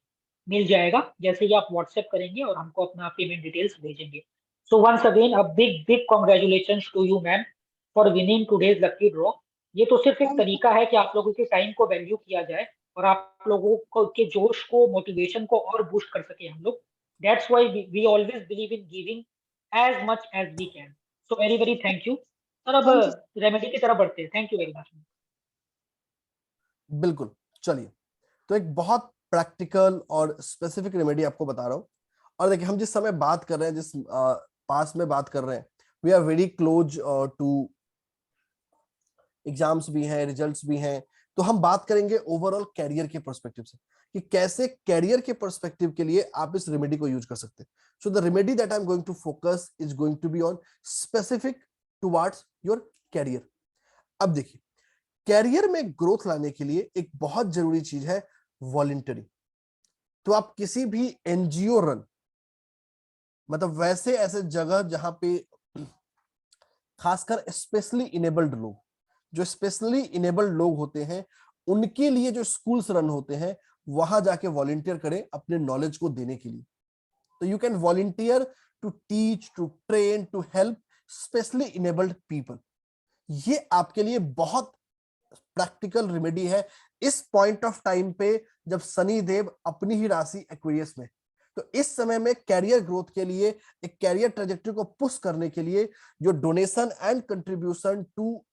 मिल जाएगा जैसे ही आप WhatsApp करेंगे और हमको अपना पेमेंट डिटेल्स भेजेंगे। So once again a big congratulations to you ma'am for winning today's lucky draw. ये तो सिर्फ एक तरीका है कि आप लोगों के टाइम को वैल्यू किया जाए और आप लोगों को के जोश को, मोटिवेशन को और बूस्ट कर सके हम लोग। That's why we always believe in giving as much as we can. So very very thank you sir. अब रेमेडी की तरफ बढ़ते हैं। Thank you very much. बिल्कुल, चलिए तो एक बहुत प्रैक्टिकल और स्पेसिफिक रेमेडी आपको बता रहा हूँ। और देखिए हम जिस समय बात कर रहे हैं, जिस पास में बात कर रहे हैं, we are very close to exams भी हैं, रिजल्ट्स भी हैं। तो हम बात करेंगे ओवरऑल कैरियर के पर्सपेक्टिव से कि कैसे कैरियर के पर्सपेक्टिव के लिए आप इस रेमेडी को यूज कर सकते हैं। So the remedy that I am going to focus is going to be on specific towards your career. अब देखिए, कैरियर में ग्रोथ लाने के लिए एक बहुत जरूरी चीज है वॉलंटरी। तो आप किसी भी एनजीओ रन, मतलब वैसे ऐसे जगह जहां पे खासकर स्पेशली इनेबल्ड लोग, जो स्पेशली इनेबल्ड लोग होते हैं, उनके लिए जो स्कूल्स रन होते हैं, वहां जाके वॉलंटियर करें अपने नॉलेज को देने के लिए। तो you can volunteer to teach, to train, to help specially enabled people. ये आपके लिए बहुत प्रैक्टिकल रेमेडी है इस पॉइंट ऑफ टाइम पे जब शनि देव अपनी ही राशि एक्वेरियस में। तो इस समय में कैरियर ग्रोथ के लिए, एक कैरियर ट्रेजेक्टरी को पुश करने के लिए जो donation and contribution to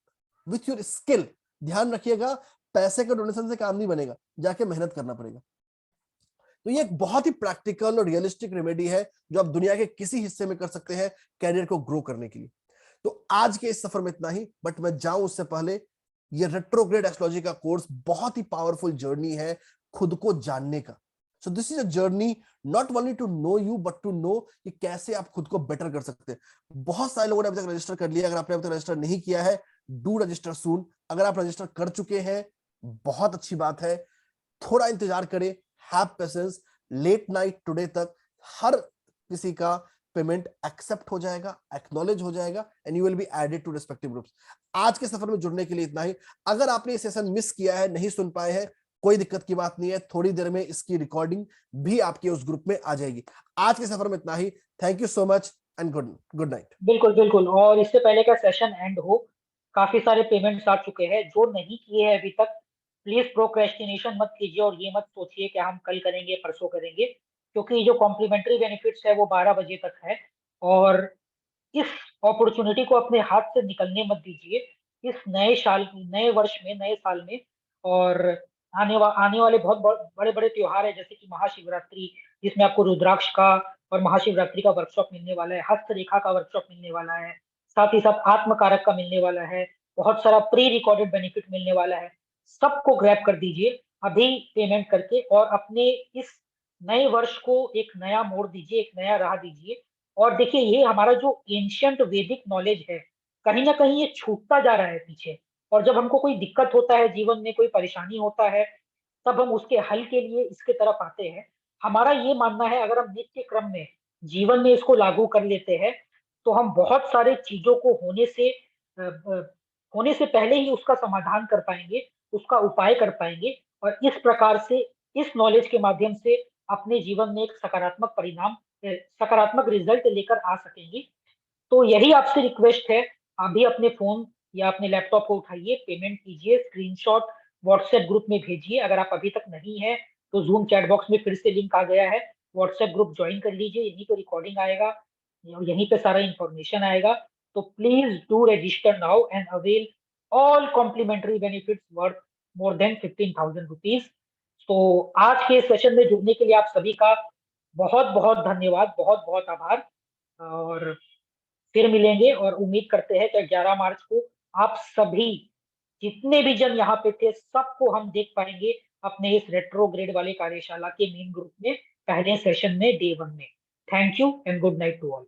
with your skill, ध्यान रखिएगा पैसे के डोनेशन से काम नहीं बनेगा, जाके मेहनत करना पड़ेगा। तो ये एक बहुत ही प्रैक्टिकल और रियलिस्टिक रेमेडी है जो आप दुनिया के किसी हिस्से में कर सकते हैं कैरियर को ग्रो करने के लिए। तो आज के इस सफर में इतना ही, बट मैं जाऊं उससे पहले, ये रेट्रोग्रेड एस्ट्रोलॉजी का कोर्स बहुत ही पावरफुल जर्नी है खुद को जानने का। So this is a journey not only to know you but to know कि कैसे आप खुद को बेटर कर सकते हैं। बहुत सारे लोगों ने अभी तक रजिस्टर कर लिया, अगर आपने अभी तक रजिस्टर नहीं किया है, डू रजिस्टर सून। अगर आप रजिस्टर कर चुके हैं, बहुत अच्छी बात है, थोड़ा इंतजार करें, have patience. Late night today तक हर किसी का पेमेंट एक्सेप्ट हो जाएगा, एक्नॉलेज हो जाएगा and you will be added to respective groups. आज के सफर में जुड़ने के लिए इतना ही। अगर आपने ये सेशन मिस किया है, नहीं सुन पाए हैं, कोई दिक्कत की बात नहीं है, थोड़ी देर में इसकी रिकॉर्डिंग भी आपके उस ग्रुप में आ जाएगी। आज के सफर में इतना ही। Thank you so much and good night. बिल्कुल बिल्कुल, और इससे पहले का सेशन एंड हो, काफी सारे पेमेंट्स आ चुके हैं। जो नहीं किए हैं अभी तक, प्लीज प्रोक्रेस्टिनेशन मत कीजिए और ये मत सोचिए कि हम कल करेंगे, परसों करेंगे, क्योंकि जो कॉम्प्लीमेंट्री बेनिफिट्स है वो 12 बजे तक है। और इस अपॉर्चुनिटी को अपने हाथ से निकलने मत दीजिए इस नए वर्ष में, नए साल में। और आने वाले बहुत बड़े बड़े त्योहार है, जैसे कि महाशिवरात्रि, जिसमें आपको रुद्राक्ष का और महाशिवरात्रि का वर्कशॉप मिलने वाला है, हस्तरेखा का वर्कशॉप मिलने वाला है, साथ ही साथ आत्मकारक का मिलने वाला है, बहुत सारा प्री रिकॉर्डेड बेनिफिट मिलने वाला है। सबको ग्रैब कर दीजिए अभी पेमेंट करके और अपने इस नए वर्ष को एक नया मोड़ दीजिए, एक नया राह दीजिए। और देखिए ये हमारा जो एंशियंट वैदिक नॉलेज है कहीं ना कहीं ये छूटता जा रहा है पीछे, और जब हमको कोई दिक्कत होता है जीवन में, कोई परेशानी होता है, तब हम उसके हल के लिए इसके तरफ आते हैं। हमारा ये मानना है अगर हम नित्य क्रम में जीवन में इसको लागू कर लेते हैं तो हम बहुत सारे चीजों को होने से पहले ही उसका समाधान कर पाएंगे, उसका उपाय कर पाएंगे, और इस प्रकार से इस नॉलेज के माध्यम से अपने जीवन में एक सकारात्मक परिणाम, सकारात्मक रिजल्ट लेकर आ सकेंगे। तो यही आपसे रिक्वेस्ट है, अभी अपने फोन या अपने लैपटॉप को उठाइए, पेमेंट कीजिए, स्क्रीनशॉट व्हाट्सएप ग्रुप में भेजिए। अगर आप अभी तक नहीं है तो जूम चैट बॉक्स में फिर से लिंक आ गया है, व्हाट्सएप ग्रुप ज्वाइन कर लीजिए, यहीं पे रिकॉर्डिंग आएगा, यहीं पे सारा इंफॉर्मेशन आएगा। तो please do register now and avail all complimentary benefits worth more than 15,000 rupees. तो आज के सेशन में जुड़ने के लिए आप सभी का बहुत बहुत धन्यवाद, बहुत बहुत आभार, और फिर मिलेंगे। और उम्मीद करते हैं कि 11 मार्च को आप सभी जितने भी जन यहाँ पे थे सबको हम देख पाएंगे अपने इस रेट्रोग्रेड वाले कार्यशाला के मेन ग्रुप में, पहले सेशन में, डे 1 में। Thank you and good night to all.